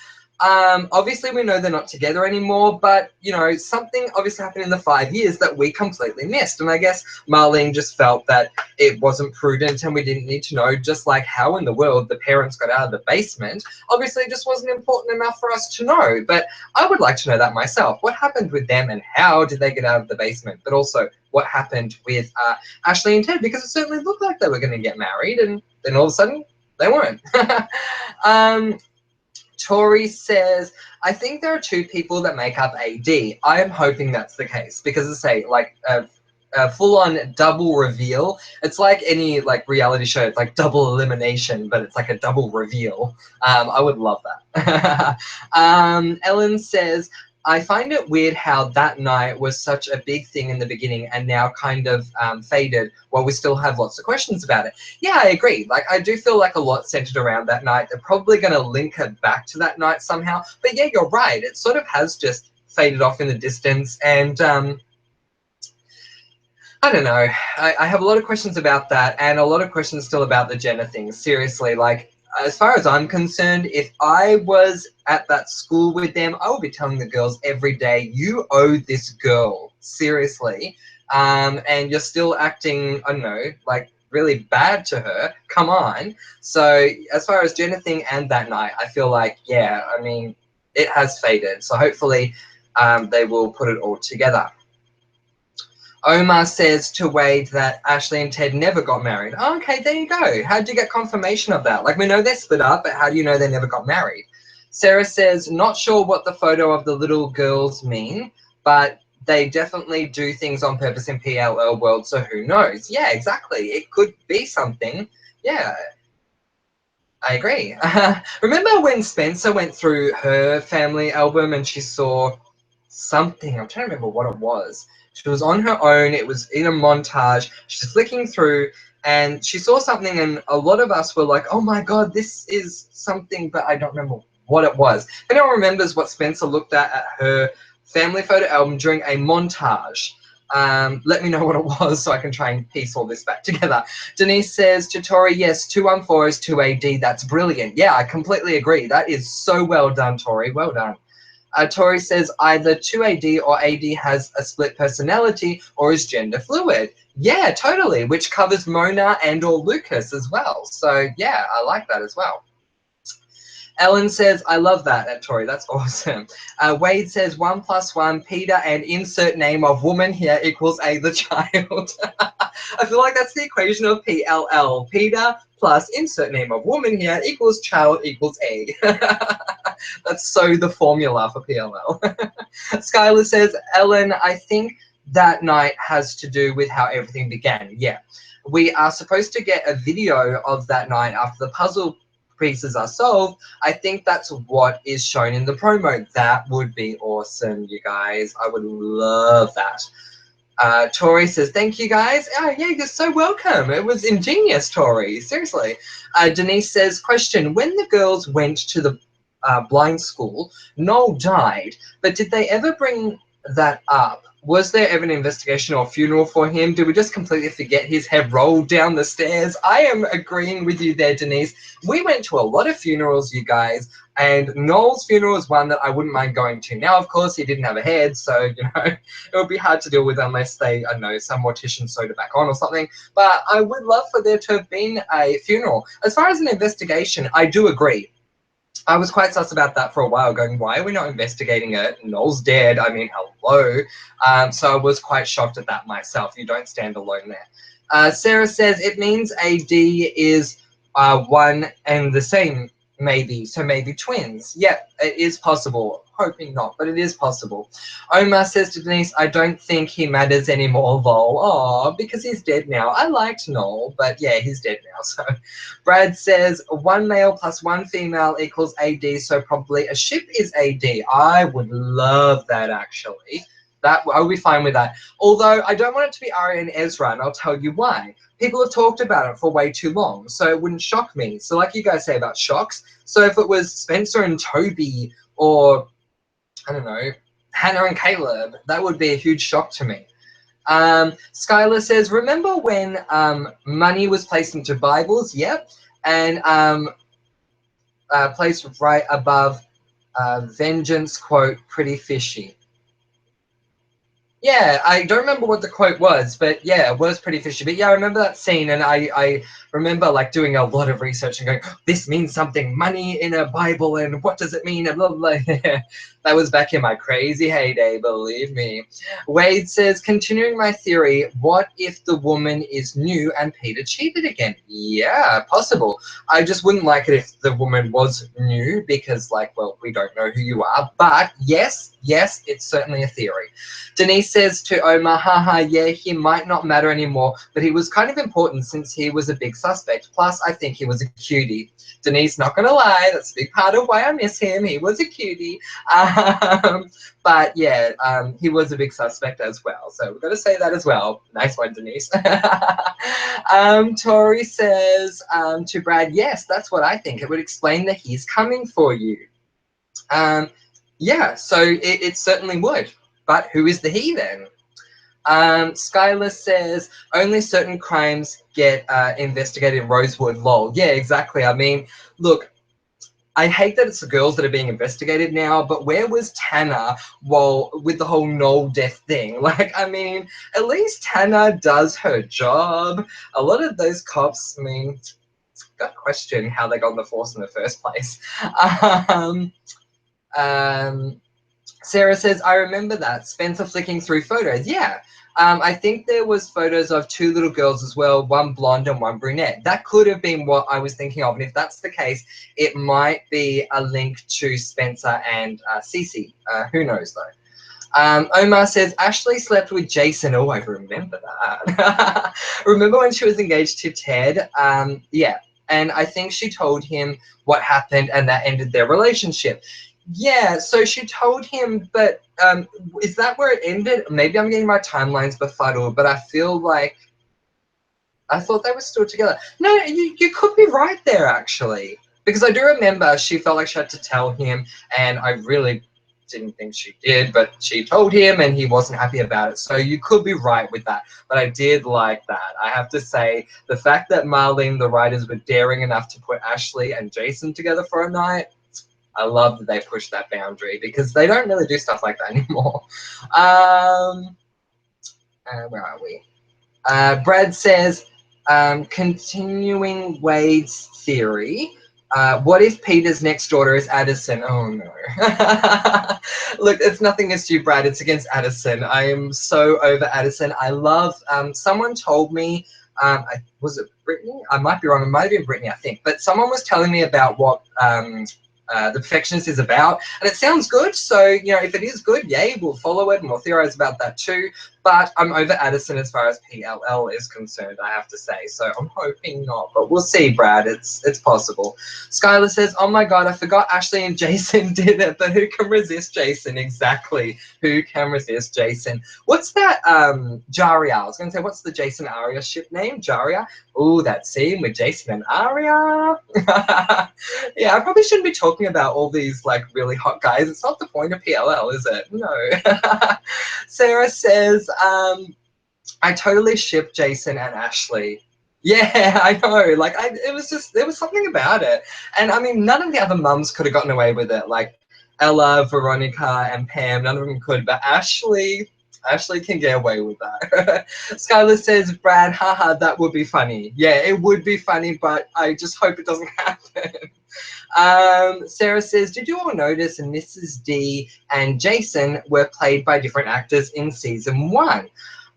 Obviously, we know they're not together anymore, but, you know, something obviously happened in the 5 years that we completely missed. And I guess Marlene just felt that it wasn't prudent and we didn't need to know, just like how in the world the parents got out of the basement. Obviously, it just wasn't important enough for us to know. But I would like to know that myself. What happened with them and how did they get out of the basement? But also, what happened with Ashley and Ted? Because it certainly looked like they were going to get married, and then all of a sudden, they weren't. Tori says, I think there are 2 people that make up AD. I am hoping that's the case because, as I say, like a full-on double reveal. It's like any like reality show. It's like double elimination, but it's like a double reveal. I would love that. Ellen says, I find it weird how that night was such a big thing in the beginning and now kind of faded while we still have lots of questions about it. Yeah, I agree. Like, I do feel like a lot centered around that night. They're probably going to link it back to that night somehow. But yeah, you're right. It sort of has just faded off in the distance. And I don't know. I have a lot of questions about that and a lot of questions still about the gender thing. Seriously, like, as far as I'm concerned, if I was at that school with them, I would be telling the girls every day, you owe this girl, seriously. And you're still acting, I don't know, like really bad to her. Come on. So as far as gender thing and that night, I feel like, yeah, I mean, it has faded. So hopefully they will put it all together. Omar says to Wade that Ashley and Ted never got married. Oh, okay, there you go. How'd you get confirmation of that? Like, we know they're split up, but how do you know they never got married? Sarah says, not sure what the photo of the little girls mean, but they definitely do things on purpose in PLL world, so who knows? Yeah, exactly. It could be something. Yeah, I agree. Remember when Spencer went through her family album and she saw something? I'm trying to remember what it was. She was on her own. It was in a montage. She's flicking through and she saw something and a lot of us were like, oh my God, this is something, but I don't remember what it was. If anyone remembers what Spencer looked at her family photo album during a montage, let me know what it was so I can try and piece all this back together. Denise says to Tori, yes, 214 is 2AD. That's brilliant. Yeah, I completely agree. That is so well done, Tori. Well done. Tori says either 2AD or AD has a split personality or is gender fluid. Yeah, totally, which covers Mona and or Lucas as well. So yeah, I like that as well. Ellen says, I love that at Tori. That's awesome. Wade says 1 + 1, Peter, and insert name of woman here equals A, the child. I feel like that's the equation of PLL. Peter plus insert name of woman here equals child equals A. That's so the formula for PLL. Skylar says, Ellen, I think that night has to do with how everything began. Yeah. We are supposed to get a video of that night after the puzzle pieces are solved. I think that's what is shown in the promo. That would be awesome, you guys. I would love that. Tori says, thank you guys. Oh, yeah, you're so welcome. It was ingenious, Tori. Seriously. Denise says, question, when the girls went to the blind school, Noel died, but did they ever bring that up? Was there ever an investigation or funeral for him? Did we just completely forget his head rolled down the stairs? I am agreeing with you there, Denise. We went to a lot of funerals, you guys, and Noel's funeral is one that I wouldn't mind going to. Now, of course, he didn't have a head, so, you know, it would be hard to deal with unless they, I don't know, some mortician sewed it back on or something. But I would love for there to have been a funeral. As far as an investigation, I do agree. I was quite sus about that for a while, going, why are we not investigating it? Noel's dead. I mean, hello. So I was quite shocked at that myself. You don't stand alone there. Sarah says it means AD is one and the same, maybe. So maybe twins. Yeah, it is possible. Hoping not, but it is possible. Omar says to Denise, I don't think he matters anymore, lol. Aw, because he's dead now. I liked Noel, but yeah, he's dead now, so. Brad says 1 male + 1 female equals AD, so probably a ship is AD. I would love that, actually. That I would be fine with that. Although I don't want it to be Arya and Ezra, and I'll tell you why. People have talked about it for way too long, so it wouldn't shock me. So like you guys say about shocks, so if it was Spencer and Toby or, I don't know, Hannah and Caleb, that would be a huge shock to me. Skylar says, remember when money was placed into Bibles? Yep. And placed right above vengeance, quote, pretty fishy. Yeah, I don't remember what the quote was, but yeah, it was pretty fishy. But yeah, I remember that scene, and I remember like doing a lot of research and going, this means something, money in a Bible, and what does it mean, and blah, blah, blah. That was back in my crazy heyday, believe me. Wade says, continuing my theory, what if the woman is new and Peter cheated again? Yeah, possible. I just wouldn't like it if the woman was new because, like, well, we don't know who you are. But yes, it's certainly a theory. Denise says to Omar, haha, yeah, he might not matter anymore, but he was kind of important since he was a big suspect. Plus, I think he was a cutie. Denise, not going to lie, that's a big part of why I miss him. He was a cutie. But yeah, he was a big suspect as well. So we've got to say that as well. Nice one, Denise. Tori says to Brad, yes, that's what I think. It would explain that he's coming for you. Yeah, so it certainly would. But who is the he then? Skylar says only certain crimes get investigated in Rosewood. Lol. Yeah, exactly. I mean, look, I hate that it's the girls that are being investigated now, but where was Tanner with the whole Noel death thing? Like, I mean, at least Tanner does her job. A lot of those cops, I mean, got to question how they got on the force in the first place. Sarah says, I remember that. Spencer flicking through photos. Yeah. I think there was photos of two little girls as well, one blonde and one brunette. That could have been what I was thinking of. And if that's the case, it might be a link to Spencer and Cece. Who knows, though? Omar says, Ashley slept with Jason. Oh, I remember that. Remember when she was engaged to Ted? Yeah. And I think she told him what happened and that ended their relationship. Yeah, so she told him, but is that where it ended? Maybe I'm getting my timelines befuddled, but I feel like I thought they were still together. No, you could be right there, actually. Because I do remember she felt like she had to tell him, and I really didn't think she did, but she told him, and he wasn't happy about it. So you could be right with that, but I did like that. I have to say, the fact that Marlene, the writers, were daring enough to put Ashley and Jason together for a night, I love that they pushed that boundary because they don't really do stuff like that anymore. Where are we? Brad says, continuing Wade's theory, what if Peter's next daughter is Addison? Oh, no. Look, it's nothing against you, Brad. It's against Addison. I am so over Addison. I love, someone told me, was it Brittany? I might be wrong. It might have been Brittany, I think. But someone was telling me about what The Perfectionist is about, and it sounds good. So, you know, if it is good, yay, we'll follow it and we'll theorize about that too. But I'm over Addison as far as PLL is concerned, I have to say. So I'm hoping not, but we'll see, Brad. It's possible. Skylar says, oh my God, I forgot Ashley and Jason did it, but who can resist Jason? Exactly. Who can resist Jason? What's that, Jaria? I was going to say, what's the Jason Aria ship name? Jaria? Ooh, that scene with Jason and Aria. Yeah, I probably shouldn't be talking about all these, like, really hot guys. It's not the point of PLL, is it? No. Sarah says, I totally ship Jason and Ashley. Yeah, I know. Like, it was just, there was something about it. And I mean, none of the other mums could have gotten away with it. Like Ella, Veronica, and Pam, none of them could. But Ashley can get away with that. Skylar says, Brad, haha, that would be funny. Yeah, it would be funny, but I just hope it doesn't happen. Sarah says, did you all notice Mrs. D and Jason were played by different actors in season 1?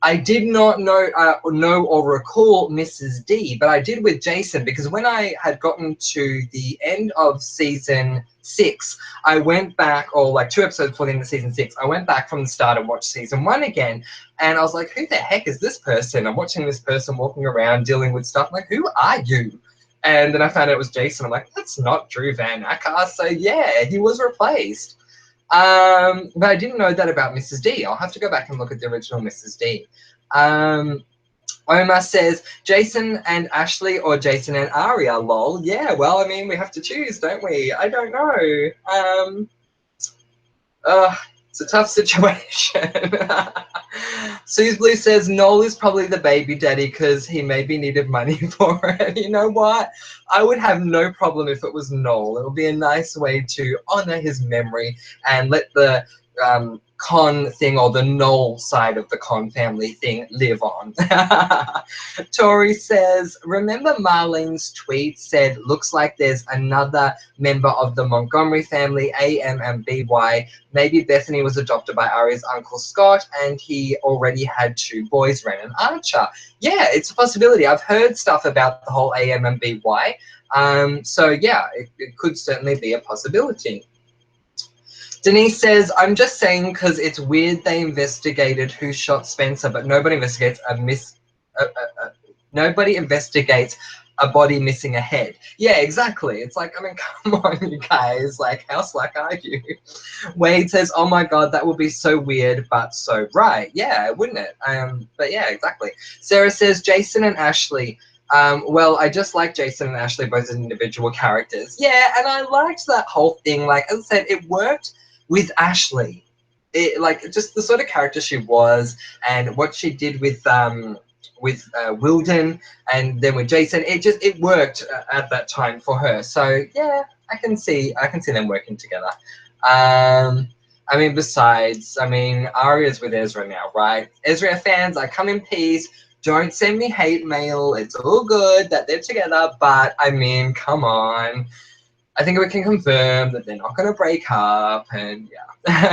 I did not know or recall Mrs. D, but I did with Jason, because when I had gotten to the end of season 6, I went back, or like 2 episodes before the end of season 6, I went back from the start and watched season 1 again, and I was like, who the heck is this person? I'm watching this person walking around dealing with stuff. I'm like, who are you? And then I found out it was Jason. I'm like, that's not Drew Van Acker. So yeah, he was replaced. But I didn't know that about Mrs. D. I'll have to go back and look at the original Mrs. D. Omar says, Jason and Ashley or Jason and Aria, lol. Yeah, well, I mean, we have to choose, don't we? I don't know. It's a tough situation. Suze Blue says, Noel is probably the baby daddy because he maybe needed money for it. You know what? I would have no problem if it was Noel. It would be a nice way to honor his memory and let the Con thing, or the Noel side of the Con family thing, live on. Tori says, remember Marlene's tweet said, looks like there's another member of the Montgomery family, AM and BY. Maybe Bethany was adopted by Aria's uncle Scott and he already had 2 boys, Ren and Archer. Yeah, it's a possibility. I've heard stuff about the whole AM and BY. So yeah, it could certainly be a possibility. Denise says, I'm just saying because it's weird they investigated who shot Spencer, but nobody investigates a body missing a head. Yeah, exactly. It's like, I mean, come on, you guys. Like, how slack are you? Wade says, oh my God, that would be so weird, but so right. Yeah, wouldn't it? But yeah, exactly. Sarah says, Jason and Ashley. Well, I just like Jason and Ashley both as individual characters. Yeah, and I liked that whole thing. Like, as I said, it worked with Ashley. It, like, just the sort of character she was and what she did with Wilden and then with Jason, it worked at that time for her. So yeah, I can see them working together. I mean, besides, I mean, Arya's with Ezra now, right? Ezra fans, I come in peace. Don't send me hate mail. It's all good that they're together, but I mean, come on. I think we can confirm that they're not going to break up, and yeah.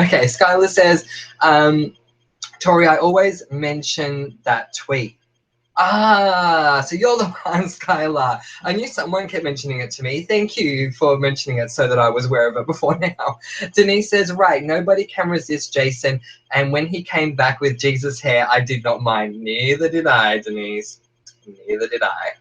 Okay, Skylar says, Tori, I always mention that tweet. Ah, so you're the one, Skylar. I knew someone kept mentioning it to me. Thank you for mentioning it so that I was aware of it before now. Denise says, right, nobody can resist Jason. And when he came back with Jesus' hair, I did not mind. Neither did I, Denise. Neither did I.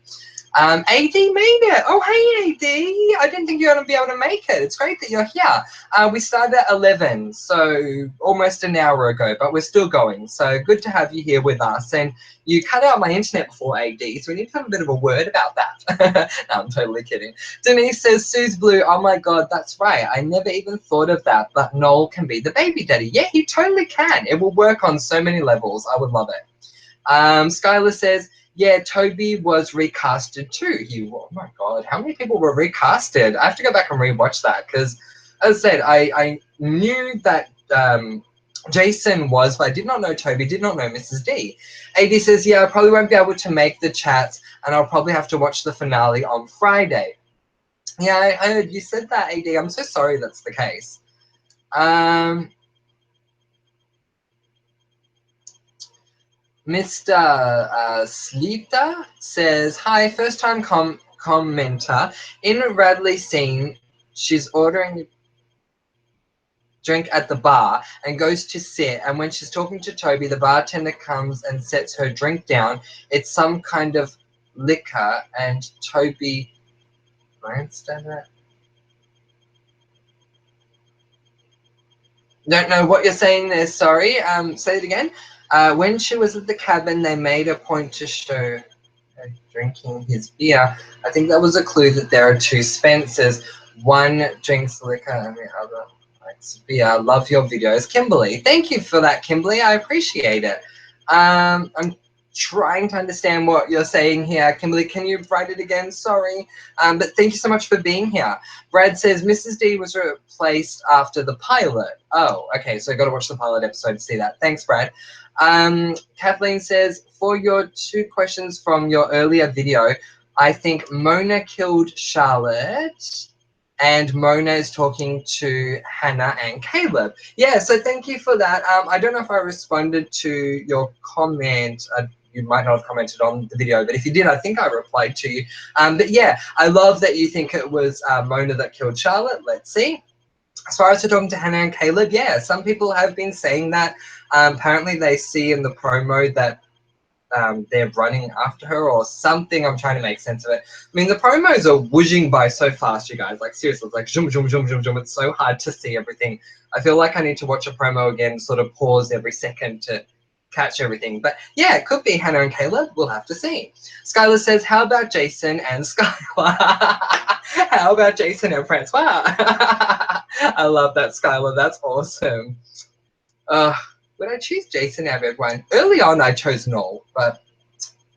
AD made it. Oh, hey, AD. I didn't think you were going to be able to make it. It's great that you're here. We started at 11, so almost an hour ago, but we're still going. So good to have you here with us. And you cut out my internet before, AD, so we need to have a bit of a word about that. No, I'm totally kidding. Denise says, Sue's Blue, oh my God, that's right. I never even thought of that, but Noel can be the baby daddy. Yeah, he totally can. It will work on so many levels. I would love it. Skylar says, yeah, Toby was recasted too. Oh my God, how many people were recasted? I have to go back and rewatch that because, as I said, I knew that Jason was, but I did not know Toby, did not know Mrs. D. AD says, yeah, I probably won't be able to make the chats and I'll probably have to watch the finale on Friday. Yeah, I heard you said that, AD. I'm so sorry that's the case. Mr. Sleeta says, hi, first time commenter. In Radley's scene, she's ordering drink at the bar and goes to sit, and when she's talking to Toby, the bartender comes and sets her drink down. It's some kind of liquor, and Toby glanced at it. Don't know what you're saying there, sorry. Say it again. When she was at the cabin, they made a point to show her drinking his beer. I think that was a clue that there are two Spencers. One drinks liquor and the other likes beer. Love your videos. Kimberly, thank you for that, Kimberly. I appreciate it. I'm trying to understand what you're saying here. Kimberly, can you write it again? Sorry. But thank you so much for being here. Brad says, Mrs. D was replaced after the pilot. Oh, okay, so I got to watch the pilot episode to see that. Thanks, Brad. Kathleen says, for your two questions from your earlier video, I think Mona killed Charlotte and Mona is talking to Hannah and Caleb. Yeah, so thank you for that. I don't know if I responded to your comment. You might not have commented on the video, but if you did, I think I replied to you. But yeah, I love that you think it was Mona that killed Charlotte. Let's see. As far as talking to Hannah and Caleb, yeah, some people have been saying that. Apparently they see in the promo that they're running after her or something. I'm trying to make sense of it. I mean, the promos are whooshing by so fast, you guys. Like, seriously, it's like zoom, zoom, zoom, zoom, zoom. It's so hard to see everything. I feel like I need to watch a promo again, sort of pause every second to catch everything. But yeah, it could be Hannah and Caleb. We'll have to see. Skylar says, how about Jason and Skylar? How about Jason and Francois? I love that, Skylar. That's awesome. Would I choose Jason out of everyone? Early on, I chose Noel, but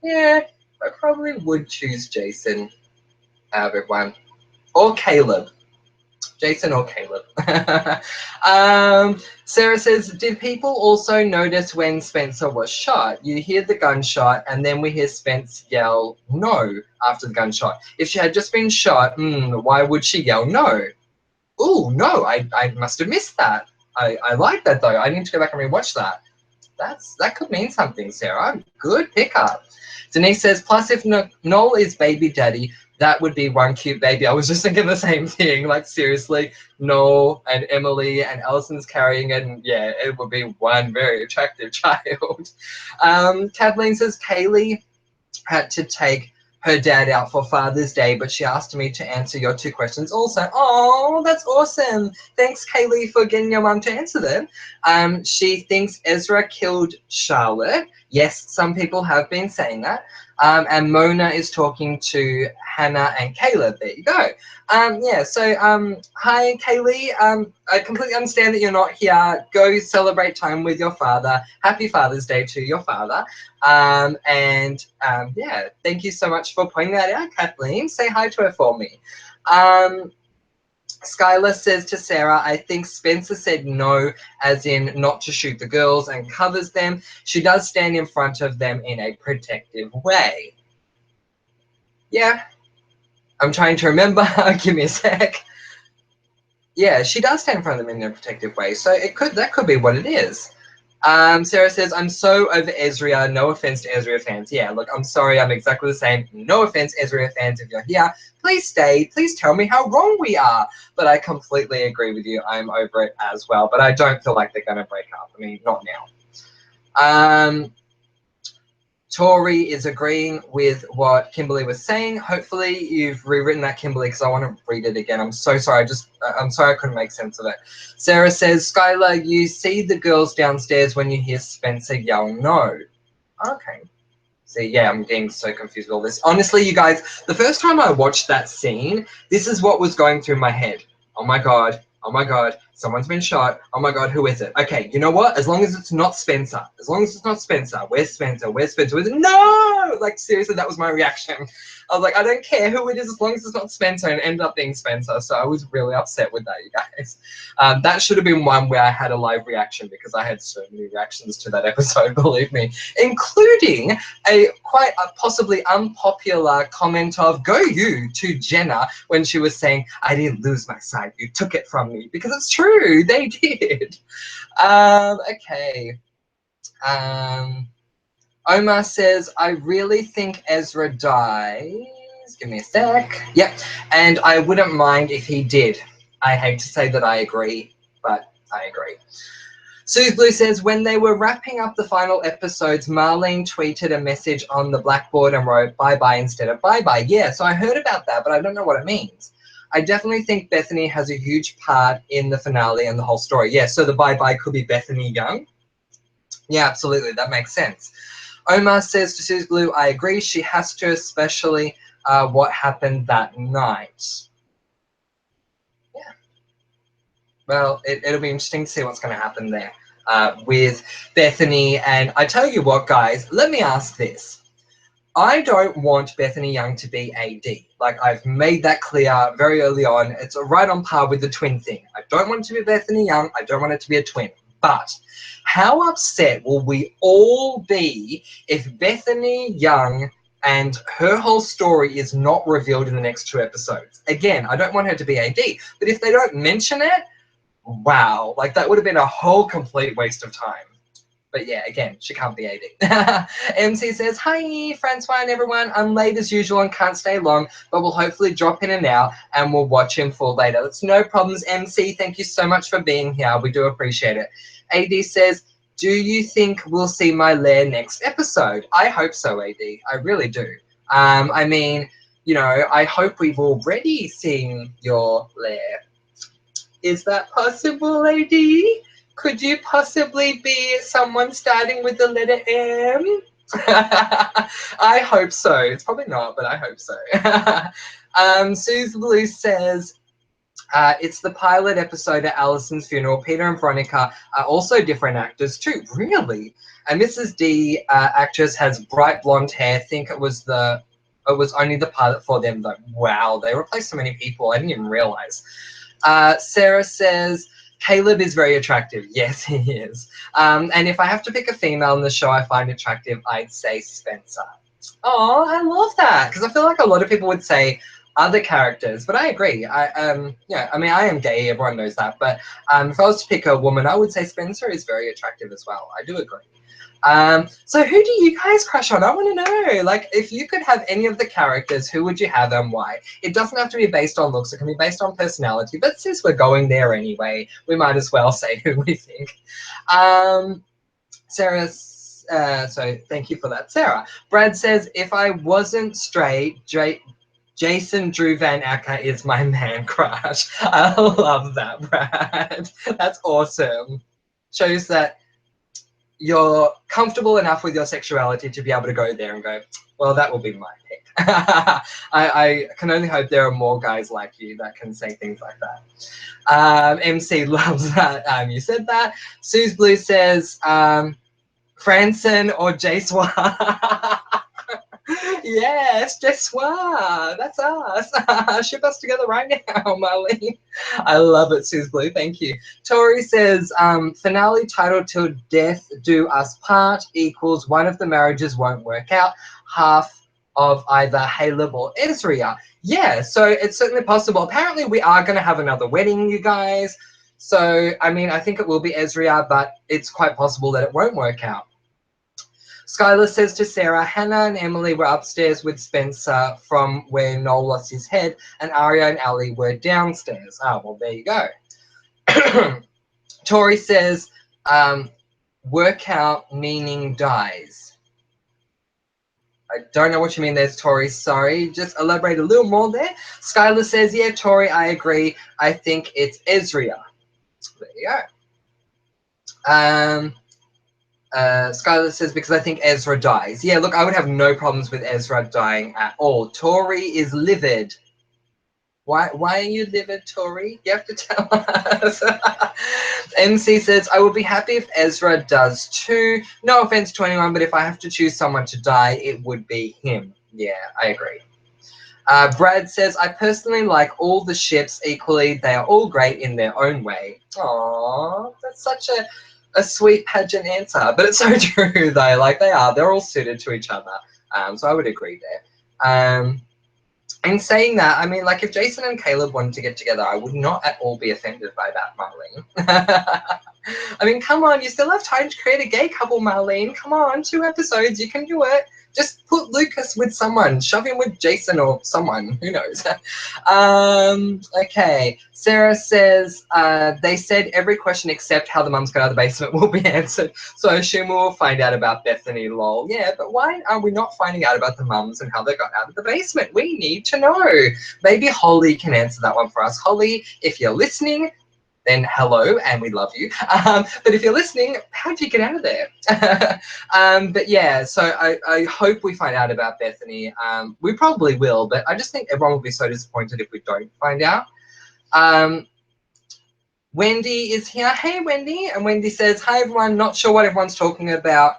yeah, I probably would choose Jason out of everyone. Or Caleb. Jason or Caleb. Sarah says, did people also notice when Spencer was shot? You hear the gunshot and then we hear Spence yell no after the gunshot. If she had just been shot, why would she yell no? Oh, no, I must have missed that. I like that though. I need to go back and rewatch that. That could mean something, Sarah. Good pickup. Denise says, plus if Noel is baby daddy, that would be one cute baby. I was just thinking the same thing. Like, seriously, Noel and Emily and Allison's carrying it, and yeah, it would be one very attractive child. Kathleen says, Kaylee had to take her dad out for Father's Day, but she asked me to answer your 2 questions also. Oh, that's awesome. Thanks, Kaylee, for getting your mum to answer them. She thinks Ezra killed Charlotte. Yes, some people have been saying that. And Mona is talking to Hannah and Caleb. There you go. Yeah, so hi, Kaylee. I completely understand that you're not here. Go celebrate time with your father. Happy Father's Day to your father. Yeah, thank you so much for pointing that out, Kathleen. Say hi to her for me. Skylar says to Sarah, I think Spencer said no, as in not to shoot the girls, and covers them. She does stand in front of them in a protective way. Yeah, I'm trying to remember. Give me a sec. Yeah, she does stand in front of them in a protective way, so that could be what it is. Sarah says, I'm so over Ezra. No offense to Ezra fans. Yeah, look, I'm sorry. I'm exactly the same. No offense, Ezra fans. If you're here, please stay. Please tell me how wrong we are. But I completely agree with you. I'm over it as well. But I don't feel like they're going to break up. I mean, not now. Tori is agreeing with what Kimberly was saying. Hopefully you've rewritten that, Kimberly, because I want to read it again. I'm so sorry. I'm sorry I couldn't make sense of it. Sarah says, Skylar, you see the girls downstairs when you hear Spencer yell no. Okay. See, yeah, I'm getting so confused with all this. Honestly, you guys, the first time I watched that scene, this is what was going through my head. Oh my God. Oh my God, someone's been shot. Oh my God, who is it? Okay, you know what? As long as it's not Spencer. As long as it's not Spencer. Where's Spencer? Where's Spencer? Where's it? No! Like, seriously, that was my reaction. I was like, I don't care who it is as long as it's not Spencer, and it ended up being Spencer. So I was really upset with that, you guys. That should have been one where I had a live reaction, because I had so many reactions to that episode, believe me, including a possibly unpopular comment of "Go you" to Jenna when she was saying, I didn't lose my sight, you took it from me, because it's true, they did. Okay. Omar says, I really think Ezra dies. Give me a sec. Yep. And I wouldn't mind if he did. I hate to say that I agree, but I agree. Sue Blue says, when they were wrapping up the final episodes, Marlene tweeted a message on the blackboard and wrote bye-bye instead of bye-bye. Yeah, so I heard about that, but I don't know what it means. I definitely think Bethany has a huge part in the finale and the whole story. Yeah, so the bye-bye could be Bethany Young. Yeah, absolutely. That makes sense. Omar says to Suze Blue, I agree. She has to, especially what happened that night. Yeah. Well, it'll be interesting to see what's going to happen there with Bethany. And I tell you what, guys, let me ask this. I don't want Bethany Young to be AD. Like, I've made that clear very early on. It's right on par with the twin thing. I don't want it to be Bethany Young. I don't want it to be a twin. But how upset will we all be if Bethany Young and her whole story is not revealed in the next 2 episodes? Again, I don't want her to be AD. But if they don't mention it, wow. Like, that would have been a whole complete waste of time. But yeah, again, she can't be AD. MC says, hi, Francois and everyone. I'm late as usual and can't stay long, but we'll hopefully drop in and out and we'll watch in full later. That's no problems, MC. Thank you so much for being here. We do appreciate it. AD says, do you think we'll see my lair next episode? I hope so, AD. I really do. I mean, you know, I hope we've already seen your lair. Is that possible, AD? Could you possibly be someone starting with the letter M? I hope so. It's probably not, but I hope so. Suze Blue says, it's the pilot episode at Allison's funeral. Peter and Veronica are also different actors too. Really? And Mrs. D, actress, has bright blonde hair. Think it was only the pilot for them though. Wow, they replaced so many people. I didn't even realize. Sarah says, Caleb is very attractive. Yes, he is. And if I have to pick a female in the show I find attractive, I'd say Spencer. Oh, I love that, because I feel like a lot of people would say other characters, but I agree. Yeah, I mean, I am gay, everyone knows that, but if I was to pick a woman, I would say Spencer is very attractive as well. I do agree. So who do you guys crush on? I want to know. Like, if you could have any of the characters, who would you have and why? It doesn't have to be based on looks. It can be based on personality. But since we're going there anyway, we might as well say who we think. Sarah So thank you for that, Sarah. Brad says, if I wasn't straight, Jason Drew Van Acker is my man crush. I love that, Brad. That's awesome. Shows that you're comfortable enough with your sexuality to be able to go there and go, well, that will be my pick. I can only hope there are more guys like you that can say things like that. MC loves that. You said that. Suze Blue says, Franson or Jayswa. Yes, Jayswa. That's us. Ship us together right now, Marlene. I love it, Suze Blue. Thank you. Tori says, finale title till death do us part equals one of the marriages won't work out. Half of either Caleb or Ezria. Yeah, so it's certainly possible. Apparently we are going to have another wedding, you guys. So, I mean, I think it will be Ezria, but it's quite possible that it won't work out. Skylar says to Sarah, Hannah and Emily were upstairs with Spencer from where Noel lost his head, and Arya and Ali were downstairs. Oh, well, there you go. Tori says, workout meaning dies. I don't know what you mean there's Tori, sorry. Just elaborate a little more there. Skylar says, yeah, Tori, I agree. I think it's Ezria. There you go. Skylar says, because I think Ezra dies. Yeah, look, I would have no problems with Ezra dying at all. Tori is livid. Why are you livid, Tori? You have to tell us. MC says, I would be happy if Ezra does too. No offense to anyone, but if I have to choose someone to die, it would be him. Yeah, I agree. Brad says, I personally like all the ships equally. They are all great in their own way. Aww, that's such a sweet pageant answer. But it's so true, though. Like, they're all suited to each other. So I would agree there. In saying that, I mean, like, if Jason and Caleb wanted to get together, I would not at all be offended by that, Marlene. I mean, come on, you still have time to create a gay couple, Marlene. Come on, 2 episodes, you can do it. Just put Lucas with someone, shove him with Jason or someone, who knows. Okay, Sarah says, they said every question except how the mums got out of the basement will be answered, so I assume we'll find out about Bethany, lol. Yeah, but why are we not finding out about the mums and how they got out of the basement? We need to know. Maybe Holly can answer that one for us. Holly, if you're listening, then hello, and we love you. But if you're listening, how'd you get out of there? But yeah, so I hope we find out about Bethany. We probably will, but I just think everyone will be so disappointed if we don't find out. Wendy is here. Hey, Wendy. And Wendy says, hi, everyone. Not sure what everyone's talking about,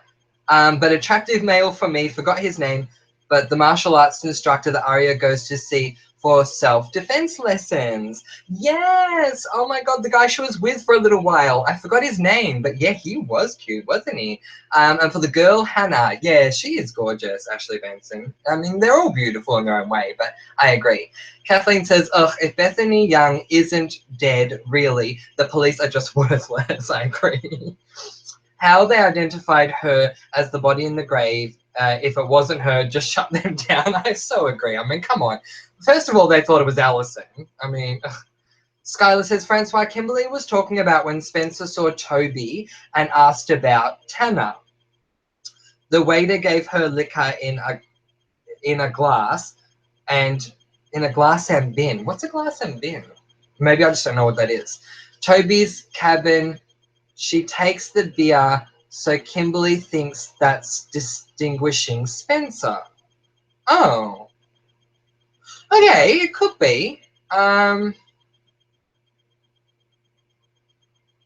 but attractive male for me, forgot his name, but the martial arts instructor that Arya goes to see for self-defense lessons. Yes. Oh, my God. The guy she was with for a little while. I forgot his name, but yeah, he was cute, wasn't he? And for the girl, Hannah. Yeah, she is gorgeous, Ashley Benson. I mean, they're all beautiful in their own way, but I agree. Kathleen says, ugh, if Bethany Young isn't dead, really, the police are just worthless. I agree. How they identified her as the body in the grave, if it wasn't her, just shut them down. I so agree. I mean, come on. First of all, they thought it was Allison. I mean, ugh. Skylar says, Francois, Kimberly was talking about when Spencer saw Toby and asked about Tanner. The waiter gave her liquor in a glass and bin. What's a glass and bin? Maybe I just don't know what that is. Toby's cabin, she takes the beer, so Kimberly thinks that's distinguishing Spencer. Oh. Okay, it could be.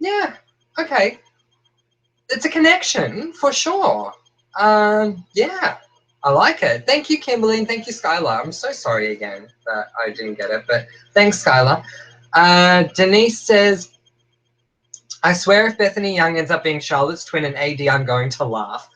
Yeah, okay. It's a connection, for sure. Yeah, I like it. Thank you, Kimberly, and thank you, Skylar. I'm so sorry again that I didn't get it, but thanks, Skylar. Denise says, I swear if Bethany Young ends up being Charlotte's twin and AD, I'm going to laugh.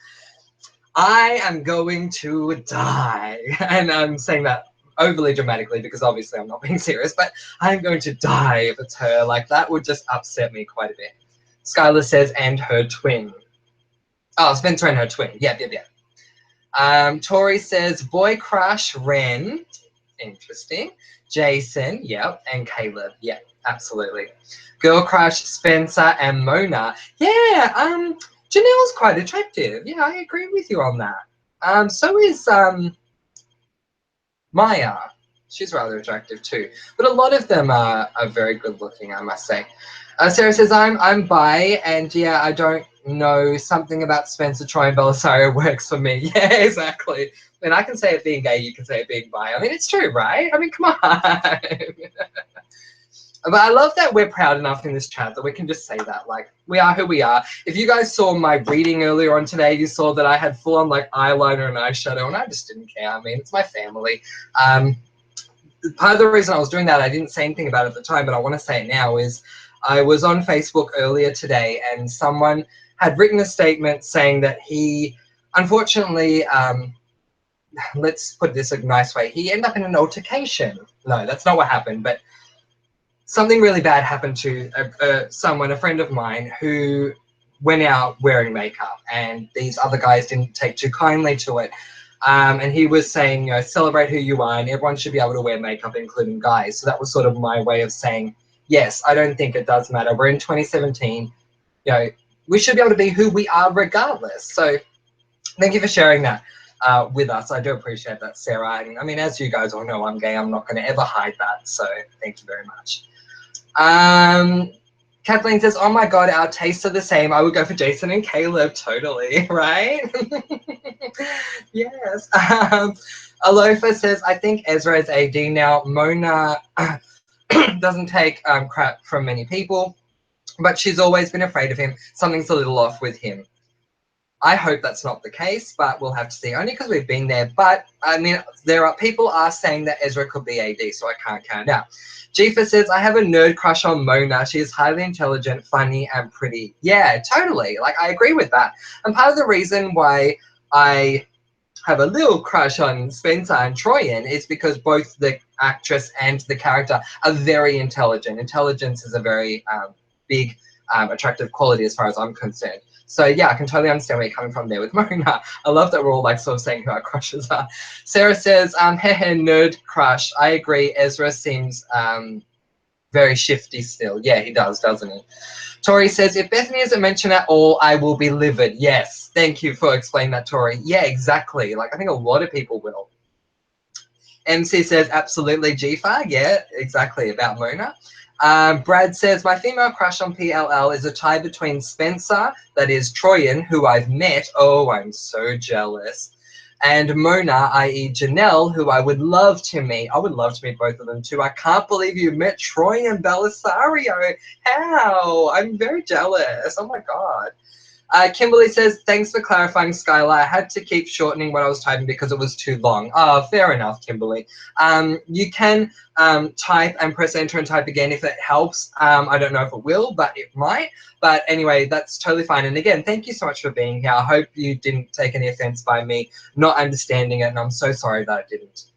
I am going to die. And I'm saying that overly dramatically because obviously I'm not being serious, but I'm going to die if it's her. Like, that would just upset me quite a bit. Skylar says, and her twin. Oh, Spencer and her twin. Yeah. Tori says, boy crush Ren. Interesting. Jason, yep. And Caleb, yep, absolutely. Girl crush Spencer and Mona. Yeah, Janelle's quite attractive. Yeah, I agree with you on that. So is Maya. She's rather attractive too. But a lot of them are very good looking, I must say. Sarah says, I'm bi, and yeah, I don't know, something about Spencer Troy and Belisario works for me. Yeah, exactly. And I can say it being gay, you can say it being bi. I mean, it's true, right? I mean, come on. But I love that we're proud enough in this chat that we can just say that, like, we are who we are. If you guys saw my reading earlier on today, you saw that I had full on like eyeliner and eyeshadow, and I just didn't care. I mean, it's my family. Part of the reason I was doing that, I didn't say anything about it at the time, but I want to say it now, is I was on Facebook earlier today and someone had written a statement saying that he, unfortunately, let's put this a nice way, he ended up in an altercation. No, that's not what happened, but something really bad happened to someone, a friend of mine, who went out wearing makeup, and these other guys didn't take too kindly to it. And he was saying, you know, celebrate who you are, and everyone should be able to wear makeup, including guys. So that was sort of my way of saying, yes, I don't think it does matter. We're in 2017. You know, we should be able to be who we are regardless. So thank you for sharing that with us. I do appreciate that, Sarah. And I mean, as you guys all know, I'm gay. I'm not going to ever hide that. So thank you very much. Kathleen says, oh my god, our tastes are the same. I would go for Jason and Caleb, totally, right? Yes. Alofa says, I think Ezra is AD now. Mona doesn't take crap from many people, but she's always been afraid of him. Something's a little off with him. I hope that's not the case, but we'll have to see, only because we've been there. But I mean, people are saying that Ezra could be AD, so I can't count out. Jifa says, I have a nerd crush on Mona. She is highly intelligent, funny, and pretty. Yeah, totally. Like, I agree with that. And part of the reason why I have a little crush on Spencer and Troyan is because both the actress and the character are very intelligent. Intelligence is a very big, attractive quality as far as I'm concerned. So yeah, I can totally understand where you're coming from there with Mona. I love that we're all like sort of saying who our crushes are. Sarah says, hehe, nerd crush. I agree. Ezra seems very shifty still. Yeah, he does, doesn't he? Tori says, if Bethany isn't mentioned at all, I will be livid. Yes, thank you for explaining that, Tori. Yeah, exactly. Like, I think a lot of people will. MC says, absolutely, G5. Yeah, exactly, about Mona. Brad says, my female crush on PLL is a tie between Spencer, that is Troyan, who I've met. Oh, I'm so jealous. And Mona, i.e. Janelle, who I would love to meet. I would love to meet both of them too. I can't believe you met Troy and Belisario. How? I'm very jealous. Oh my God. Kimberly says, thanks for clarifying, Skylar. I had to keep shortening what I was typing because it was too long. Oh, fair enough, Kimberly. You can type and press enter and type again if it helps. I don't know if it will, but it might. But anyway, that's totally fine. And again, thank you so much for being here. I hope you didn't take any offense by me not understanding it, and I'm so sorry that I didn't.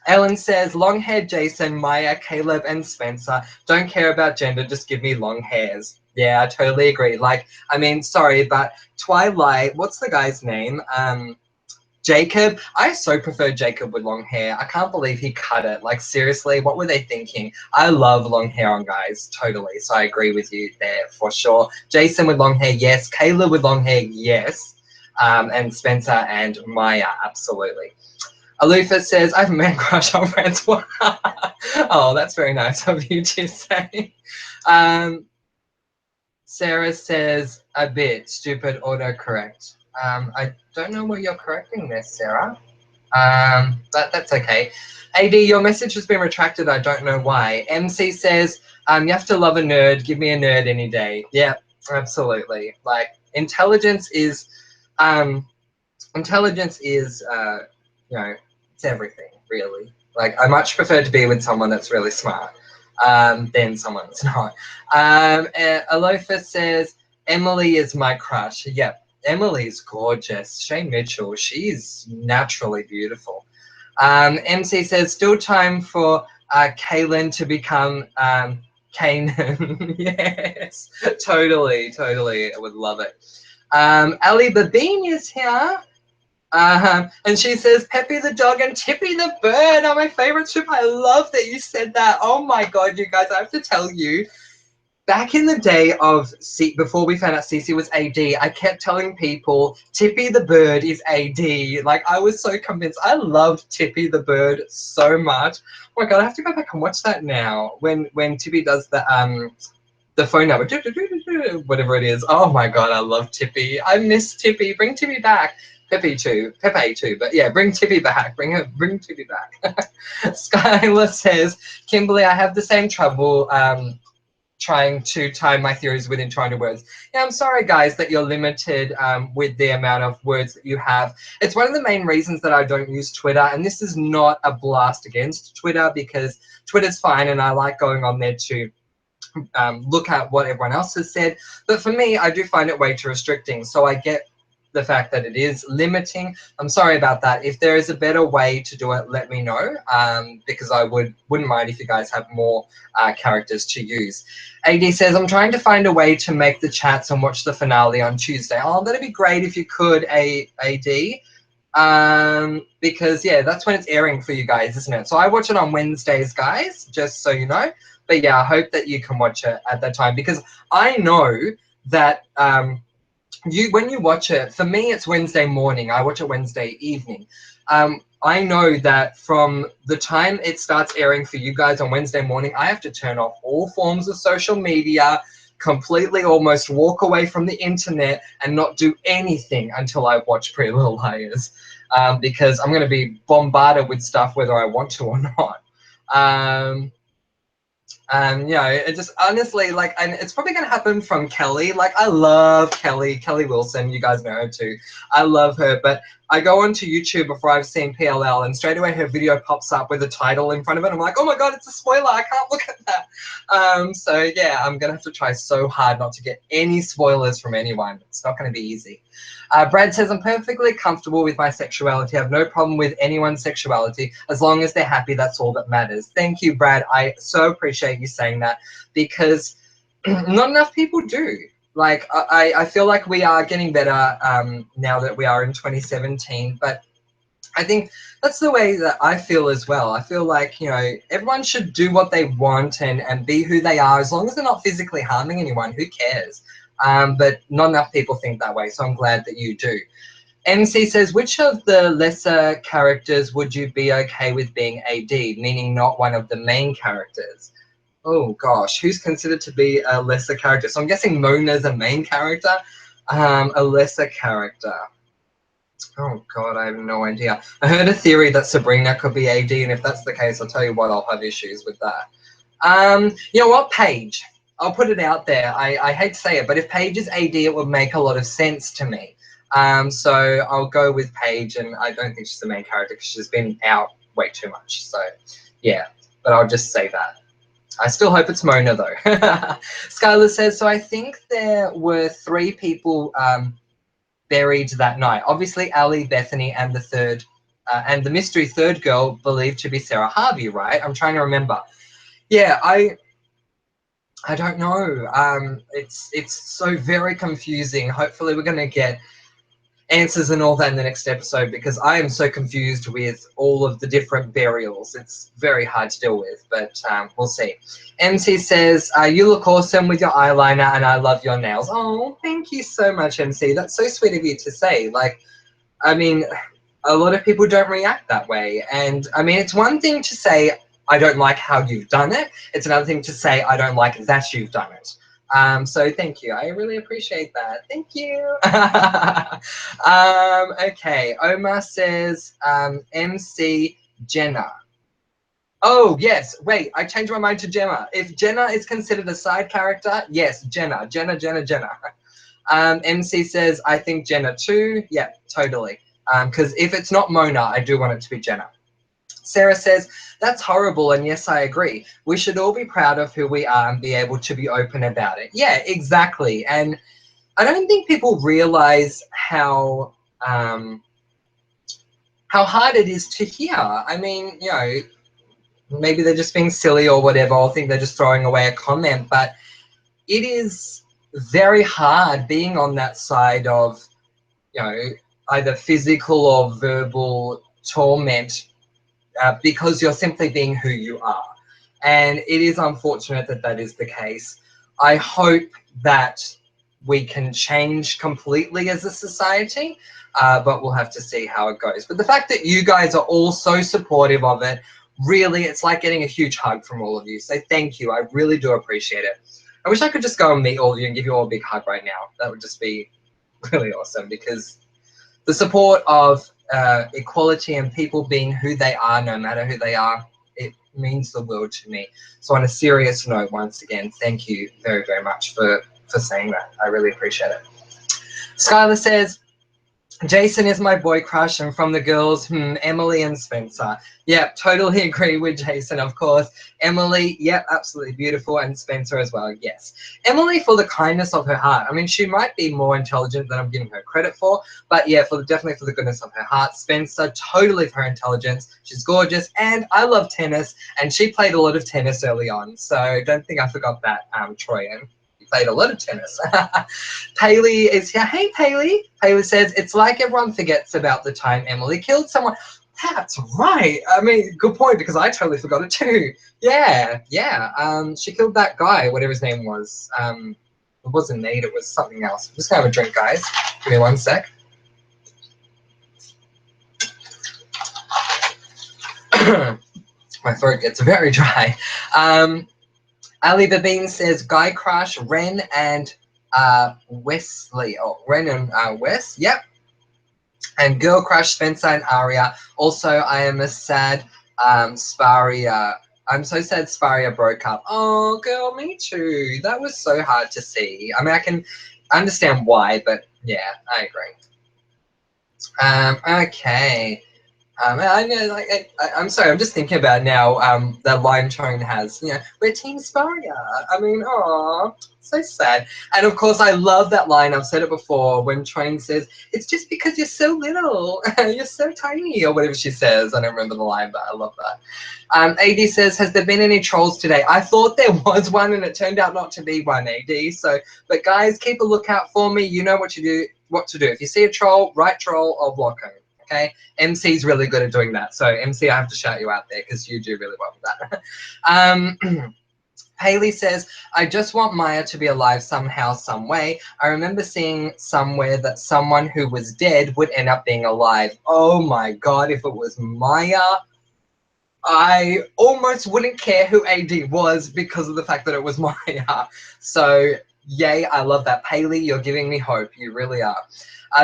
Ellen says, long hair Jason, Maya, Caleb, and Spencer. Don't care about gender, just give me long hairs. Yeah, I totally agree. Like, I mean, sorry, but Twilight, what's the guy's name? Jacob. I so prefer Jacob with long hair. I can't believe he cut it. Like, seriously, what were they thinking? I love long hair on guys, totally. So I agree with you there for sure. Jason with long hair, yes. Caleb with long hair, yes. And Spencer and Maya, absolutely. Alufa says, I have a man crush on Francois. Oh, that's very nice of you to say. Sarah says, a bit stupid autocorrect. I don't know what you're correcting there, Sarah. But that's okay. AD, your message has been retracted. I don't know why. MC says, you have to love a nerd. Give me a nerd any day. Yeah, absolutely. Like, intelligence is, you know, it's everything, really. Like, I much prefer to be with someone that's really smart than someone that's not. Alofa says, Emily is my crush. Yep, Emily's gorgeous. Shay Mitchell, she's naturally beautiful. MC says, still time for Kaylin to become Kanan. Yes, totally, totally. I would love it. Ali Babine is here. And she says, Peppy the dog and Tippy the bird are my favorite ship. I love that you said that. Oh my God, you guys, I have to tell you, back in the day of before we found out Cece was AD, I kept telling people Tippy the bird is AD. Like, I was so convinced. I loved Tippy the bird so much. Oh my god, I have to go back and watch that now. When Tippy does the phone number, whatever it is. Oh my god, I love Tippy. I miss Tippy. Bring Tippy back. Pepe too, but yeah, bring Tippy back. Bring Tippy back. Skylar says, Kimberly, I have the same trouble trying to tie my theories within 200 words. Yeah, I'm sorry, guys, that you're limited with the amount of words that you have. It's one of the main reasons that I don't use Twitter, and this is not a blast against Twitter, because Twitter's fine, and I like going on there to look at what everyone else has said. But for me, I do find it way too restricting. So I get the fact that it is limiting. I'm sorry about that. If there is a better way to do it, let me know, because I wouldn't mind if you guys have more characters to use. AD says, I'm trying to find a way to make the chats and watch the finale on Tuesday. Oh, that'd be great if you could, AD. Because yeah, that's when it's airing for you guys, isn't it? So I watch it on Wednesdays, guys, just so you know. But yeah, I hope that you can watch it at that time, because I know that when you watch it, for me it's Wednesday morning. I watch it Wednesday evening. I know that from the time it starts airing for you guys on Wednesday morning, I have to turn off all forms of social media, completely almost walk away from the internet and not do anything until I watch Pretty Little Liars, because I'm going to be bombarded with stuff whether I want to or not. You know, it just honestly, like, and it's probably going to happen from Kelly. Like, I love Kelly Wilson. You guys know her too. I love her, but I go onto YouTube before I've seen PLL, and straight away her video pops up with a title in front of it. I'm like, oh my god, it's a spoiler. I can't look at that. So yeah, I'm going to have to try so hard not to get any spoilers from anyone. It's not going to be easy. Brad says, I'm perfectly comfortable with my sexuality. I have no problem with anyone's sexuality. As long as they're happy, that's all that matters. Thank you, Brad. I so appreciate you saying that, because not enough people do. Like, I feel like we are getting better now that we are in 2017, but I think that's the way that I feel as well. I feel like, you know, everyone should do what they want and be who they are, as long as they're not physically harming anyone. Who cares? But not enough people think that way, so I'm glad that you do. MC says, which of the lesser characters would you be okay with being AD, meaning not one of the main characters? Oh gosh, who's considered to be a lesser character? So I'm guessing Mona's a main character, a lesser character. Oh god, I have no idea. I heard a theory that Sabrina could be AD, and if that's the case, I'll tell you what, I'll have issues with that. You know what, Paige? I'll put it out there. I hate to say it, but if Paige is AD, it would make a lot of sense to me. So I'll go with Paige, and I don't think she's the main character because she's been out way too much. So yeah, but I'll just say that. I still hope it's Mona though. Skylar says, so I think there were 3 people buried that night. Obviously, Ali, Bethany, and the third, and the mystery third girl believed to be Sarah Harvey, right? I'm trying to remember. Yeah, I don't know. It's so very confusing. Hopefully, we're going to get answers and all that in the next episode, because I am so confused with all of the different burials. It's very hard to deal with, but we'll see. MC says, you look awesome with your eyeliner and I love your nails. Oh, thank you so much, MC. That's so sweet of you to say. Like, I mean, a lot of people don't react that way. And I mean, it's one thing to say, I don't like how you've done it. It's another thing to say, I don't like that you've done it. So thank you. I really appreciate that. Thank you. Okay. Omar says, MC Jenna. Oh, yes. Wait, I changed my mind to Gemma. If Jenna is considered a side character, yes, Jenna. MC says, I think Jenna too. Yeah, totally. Because if it's not Mona, I do want it to be Jenna. Sarah says, that's horrible, and yes, I agree. We should all be proud of who we are and be able to be open about it. Yeah, exactly. And I don't think people realize how hard it is to hear. I mean, you know, maybe they're just being silly or whatever, or think they're just throwing away a comment, but it is very hard being on that side of, you know, either physical or verbal torment, because you're simply being who you are. And it is unfortunate that that is the case. I hope that we can change completely as a society, but we'll have to see how it goes. But the fact that you guys are all so supportive of it, really, it's like getting a huge hug from all of you. So thank you. I really do appreciate it. I wish I could just go and meet all of you and give you all a big hug right now. That would just be really awesome, because the support of equality and people being who they are, no matter who they are, it means the world to me. So on a serious note, once again, thank you very, very much for saying that. I really appreciate it. Skylar says, Jason is my boy crush, and from the girls, Emily and Spencer. Yep, totally agree with Jason, of course. Emily, yep, absolutely beautiful, and Spencer as well, yes. Emily for the kindness of her heart. I mean, she might be more intelligent than I'm giving her credit for, but yeah, definitely for the goodness of her heart. Spencer, totally for her intelligence. She's gorgeous, and I love tennis, and she played a lot of tennis early on, so don't think I forgot that, Troyan. Played a lot of tennis. Paley is here. Hey, Paley. Paley says, it's like everyone forgets about the time Emily killed someone. That's right. I mean, good point, because I totally forgot it too. Yeah. She killed that guy, whatever his name was. It wasn't Nate, it was something else. I'm just going to have a drink, guys. Give me one sec. My throat gets very dry. Ali Babine says, Guy Crush, Ren and Wesley. Oh, Ren and Wes. Yep. And Girl Crush, Spencer and Aria. Also, I am a sad Sparia. I'm so sad Sparia broke up. Oh, girl, me too. That was so hard to see. I mean, I can understand why, but yeah, I agree. Okay. I know, like, I'm sorry, I'm just thinking about now, that line Tone has, we're Team Sparia. I mean, oh, so sad. And of course, I love that line, I've said it before, when Tone says, it's just because you're so little, you're so tiny, or whatever she says. I don't remember the line, but I love that. AD says, has there been any trolls today? I thought there was one, and it turned out not to be one, AD. So, but guys, keep a lookout for me. You know what to do. If you see a troll, write troll or block him. Okay, MC's really good at doing that. So MC, I have to shout you out there because you do really well with that. Haley says, I just want Maya to be alive somehow, some way. I remember seeing somewhere that someone who was dead would end up being alive. Oh my God, if it was Maya, I almost wouldn't care who AD was because of the fact that it was Maya. So yay, I love that. Haley, you're giving me hope. You really are.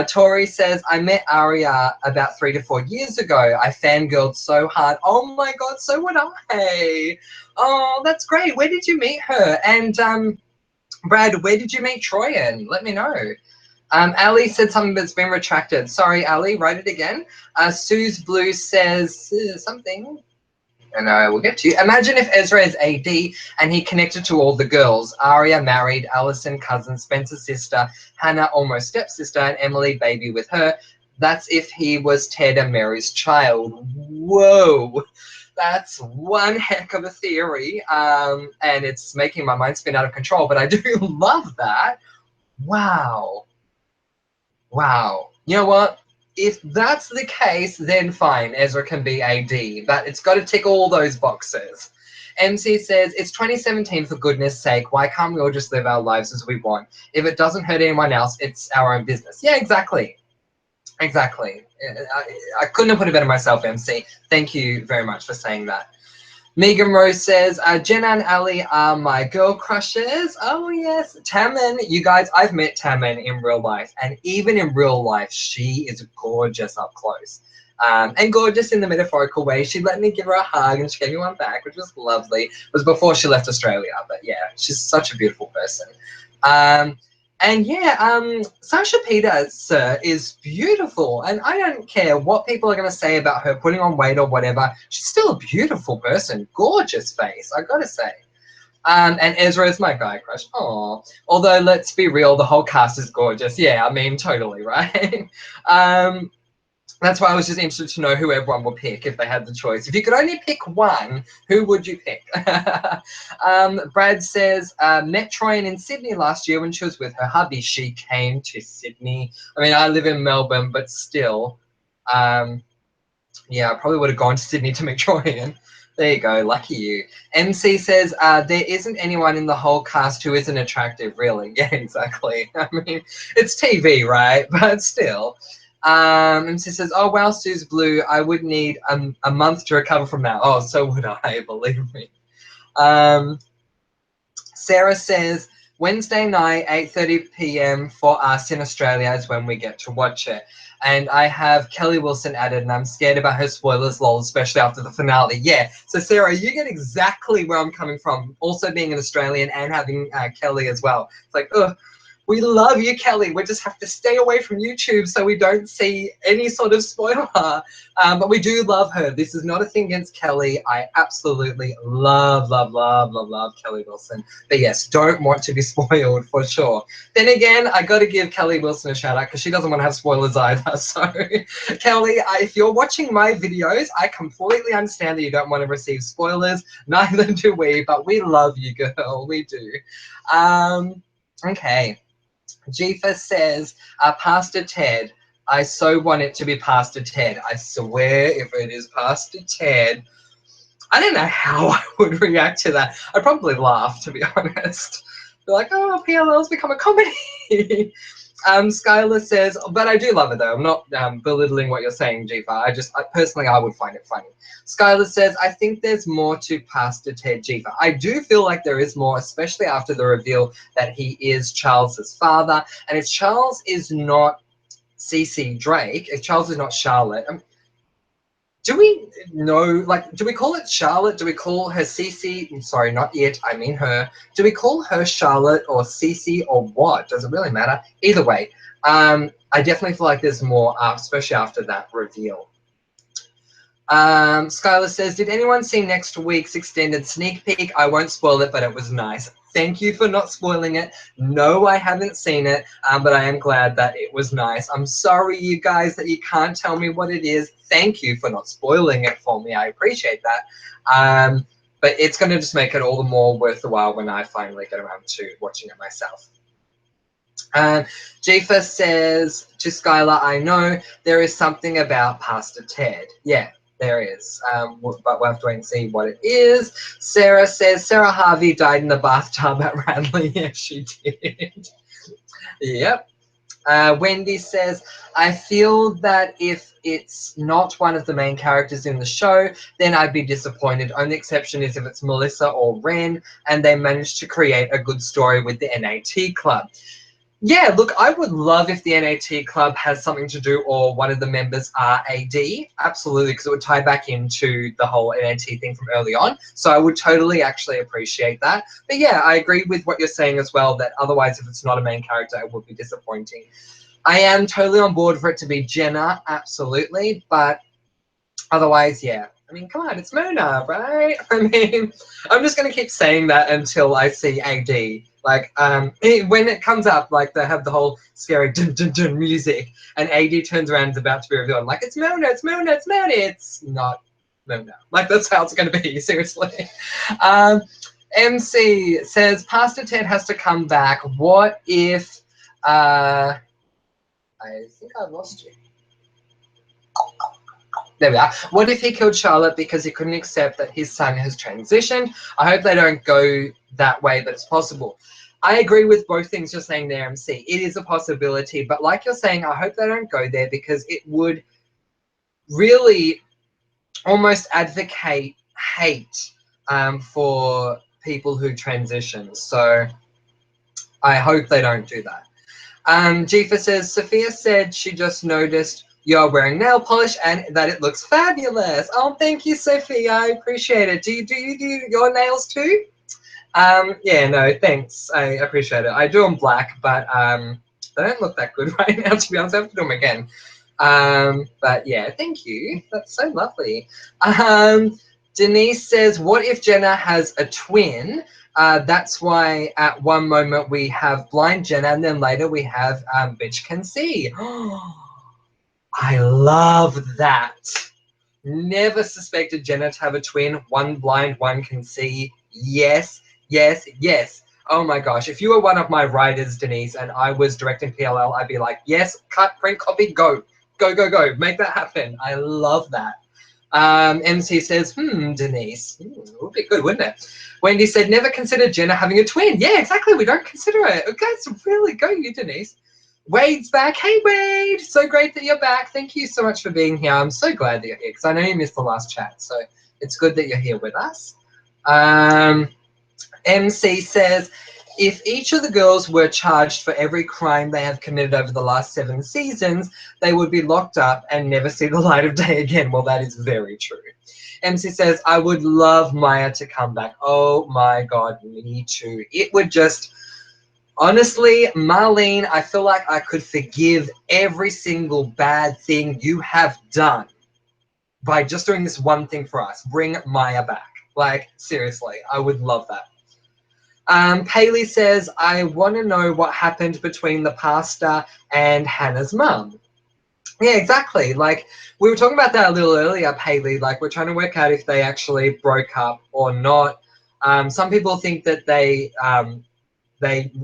Tori says, I met Aria about 3 to 4 years ago. I fangirled so hard. Oh my God, so would I. Oh, that's great. Where did you meet her? And Brad, where did you meet Troyan? Let me know. Ali said something that's been retracted. Sorry, Ali, write it again. Suze Blue says something. And I will get to you. Imagine if Ezra is AD and he connected to all the girls. Aria married, Allison cousin, Spencer's sister, Hannah almost stepsister, and Emily baby with her. That's if he was Ted and Mary's child. Whoa. That's one heck of a theory. And it's making my mind spin out of control, but I do love that. Wow. Wow. You know what? If that's the case, then fine, Ezra can be AD, but it's got to tick all those boxes. MC says, it's 2017 for goodness sake. Why can't we all just live our lives as we want? If it doesn't hurt anyone else, it's our own business. Yeah, exactly. Exactly. I couldn't have put it better myself, MC. Thank you very much for saying that. Megan Rose says, Jenna and Ali are my girl crushes. Oh, yes. Tammin, you guys, I've met Tammin in real life. And even in real life, she is gorgeous up close. And gorgeous in the metaphorical way. She let me give her a hug and she gave me one back, which was lovely. It was before she left Australia. But yeah, she's such a beautiful person. And yeah, Sasha Peters is beautiful. And I don't care what people are going to say about her putting on weight or whatever. She's still a beautiful person. Gorgeous face, I got to say. And Ezra is my guy crush. Aww. Although, let's be real, the whole cast is gorgeous. Yeah, I mean, totally, right? That's why I was just interested to know who everyone would pick if they had the choice. If you could only pick one, who would you pick? Brad says, met Troyan in Sydney last year when she was with her hubby. She came to Sydney. I mean, I live in Melbourne, but still. Yeah, I probably would have gone to Sydney to meet Troyan. There you go, lucky you. MC says, there isn't anyone in the whole cast who isn't attractive, really. Yeah, exactly. I mean, it's TV, right? But still. MC says, oh, wow, Sue's blue. I would need a month to recover from that. Oh, so would I, believe me. Sarah says, Wednesday night, 8:30 p.m. for us in Australia is when we get to watch it. And I have Kelly Wilson added, and I'm scared about her spoilers, lol, especially after the finale. Yeah, so Sarah, you get exactly where I'm coming from, also being an Australian and having Kelly as well. It's like, ugh. We love you, Kelly. We just have to stay away from YouTube so we don't see any sort of spoiler. But we do love her. This is not a thing against Kelly. I absolutely love Kelly Wilson. But yes, don't want to be spoiled for sure. Then again, I got to give Kelly Wilson a shout out because she doesn't want to have spoilers either. So, Kelly, if you're watching my videos, I completely understand that you don't want to receive spoilers. Neither do we, but we love you, girl. We do. Okay. Jifa says, Pastor Ted, I so want it to be Pastor Ted. I swear if it is Pastor Ted, I don't know how I would react to that. I'd probably laugh, to be honest. Be like, oh, PLL's become a comedy. Skylar says, but I do love it though. I'm not belittling what you're saying, Jifa. Personally, I would find it funny. Skylar says, I think there's more to Pastor Ted Jifa. I do feel like there is more, especially after the reveal that he is Charles's father. And if Charles is not CC Drake, if Charles is not Charlotte, do we know, like, do we call it Charlotte? Do we call her CC? Sorry, not it, I mean her. Do we call her Charlotte or CC or what? Does it really matter? Either way, I definitely feel like there's more, especially after that reveal. Skylar says, did anyone see next week's extended sneak peek? I won't spoil it, but it was nice. Thank you for not spoiling it. No, I haven't seen it, but I am glad that it was nice. I'm sorry, you guys, that you can't tell me what it is. Thank you for not spoiling it for me. I appreciate that. But it's going to just make it all the more worth the while when I finally get around to watching it myself. Jifa says to Skylar, I know there is something about Pastor Ted. Yeah. There is, but we'll have to wait and see what it is. Sarah says, Sarah Harvey died in the bathtub at Radley. Yes, she did. Yep. Wendy says, I feel that if it's not one of the main characters in the show, then I'd be disappointed. Only exception is if it's Melissa or Ren, and they managed to create a good story with the NAT club. Yeah, look, I would love if the NAT club has something to do, or one of the members are AD. Absolutely, because it would tie back into the whole NAT thing from early on. So I would totally actually appreciate that. But yeah, I agree with what you're saying as well, that otherwise if it's not a main character, it would be disappointing. I am totally on board for it to be Jenna, absolutely. But otherwise, yeah. I mean, come on, it's Mona, right? I mean, I'm just going to keep saying that until I see AD. Like, when it comes up, like, they have the whole scary dun dun dun music, and AD turns around and is about to be revealed. I'm like, it's Mona, it's Mona, it's Mona. It's not Mona. Like, that's how it's going to be, seriously. MC says, Pastor Ted has to come back. What if, I think I lost you. There we are. What if he killed Charlotte because he couldn't accept that his son has transitioned? I hope they don't go that way, but it's possible. I agree with both things you're saying there, MC. It is a possibility, but like you're saying, I hope they don't go there because it would really almost advocate hate for people who transition. So I hope they don't do that. Jifa says, Sophia said she just noticed you're wearing nail polish and that it looks fabulous. Oh, thank you, Sophia. I appreciate it. Do you do your nails too? Yeah, no, thanks. I appreciate it. I do them black, but they don't look that good right now, to be honest. I have to do them again. But yeah, thank you. That's so lovely. Denise says, what if Jenna has a twin? That's why at one moment we have blind Jenna and then later we have bitch can see. I love that. Never suspected Jenna to have a twin. One blind, one can see. Yes, yes, yes. Oh my gosh. If you were one of my writers, Denise, and I was directing PLL, I'd be like, yes, cut, print, copy, go. Go, go, go. Make that happen. I love that. MC says, Denise. It would be good, wouldn't it? Wendy said, never considered Jenna having a twin. Yeah, exactly. We don't consider it. Okay, it's really go, you, Denise. Wade's back. Hey, Wade. So great that you're back. Thank you so much for being here. I'm so glad that you're here because I know you missed the last chat. So it's good that you're here with us. MC says, if each of the girls were charged for every crime they have committed over the last 7 seasons, they would be locked up and never see the light of day again. Well, that is very true. MC says, I would love Maya to come back. Oh my God, me too. It would just, honestly, Marlene, I feel like I could forgive every single bad thing you have done by just doing this one thing for us. Bring Maya back. Like, seriously, I would love that. Paley says, I want to know what happened between the pastor and Hannah's mum. Yeah, exactly. Like, we were talking about that a little earlier, Paley. Like, we're trying to work out if they actually broke up or not. Some people think that they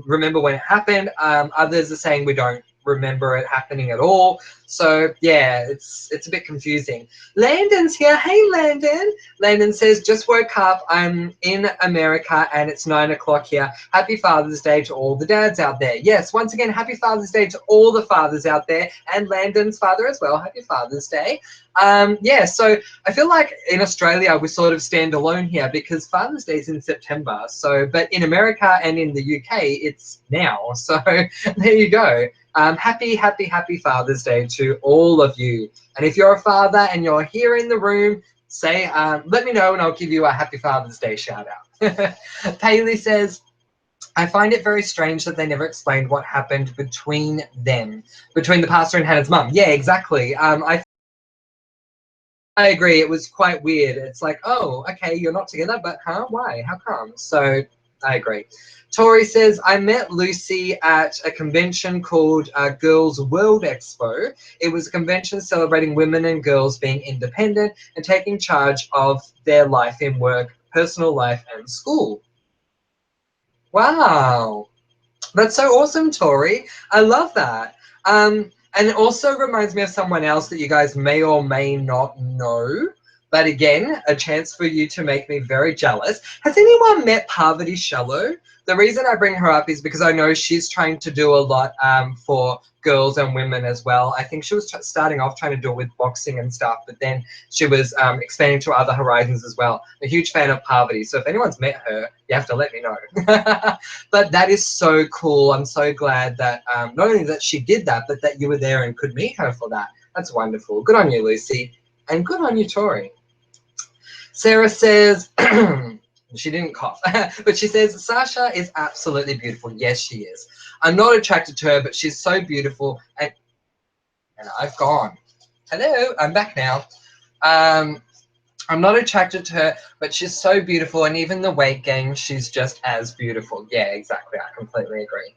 remember when it happened. Others are saying we don't remember it happening at all. So yeah, it's a bit confusing. Landon's here. Hey, Landon. Landon says, just woke up. I'm in America and it's 9 o'clock here. Happy Father's Day to all the dads out there. Yes, once again, happy Father's Day to all the fathers out there and Landon's father as well. Happy Father's Day. Yeah, so I feel like in Australia we sort of stand alone here because Father's Day is in September. So, but in America and in the UK, it's now. So there you go. Happy Father's Day to all of you. And if you're a father and you're here in the room, say, let me know and I'll give you a Happy Father's Day shout out. Paley says, I find it very strange that they never explained what happened between them, between the pastor and Hannah's mum. Yeah, exactly. I agree. It was quite weird. It's like, oh, okay, you're not together, but huh? Why? How come? So I agree. Tori says, I met Lucy at a convention called Girls World Expo. It was a convention celebrating women and girls being independent and taking charge of their life in work, personal life, and school. Wow. That's so awesome, Tori. I love that. And it also reminds me of someone else that you guys may or may not know. But again, a chance for you to make me very jealous. Has anyone met Parvati Shallow? The reason I bring her up is because I know she's trying to do a lot for girls and women as well. I think she was starting off trying to do it with boxing and stuff, but then she was expanding to other horizons as well. I'm a huge fan of Parvati, so if anyone's met her, you have to let me know. But that is so cool. I'm so glad that not only that she did that, but that you were there and could meet her for that. That's wonderful. Good on you, Lucy. And good on you, Tori. Sarah says, she didn't cough, but she says, Sasha is absolutely beautiful. Yes, she is. I'm not attracted to her, but she's so beautiful. And I've gone. Hello, I'm back now. I'm not attracted to her, but she's so beautiful. And even the weight gain, she's just as beautiful. Yeah, exactly. I completely agree.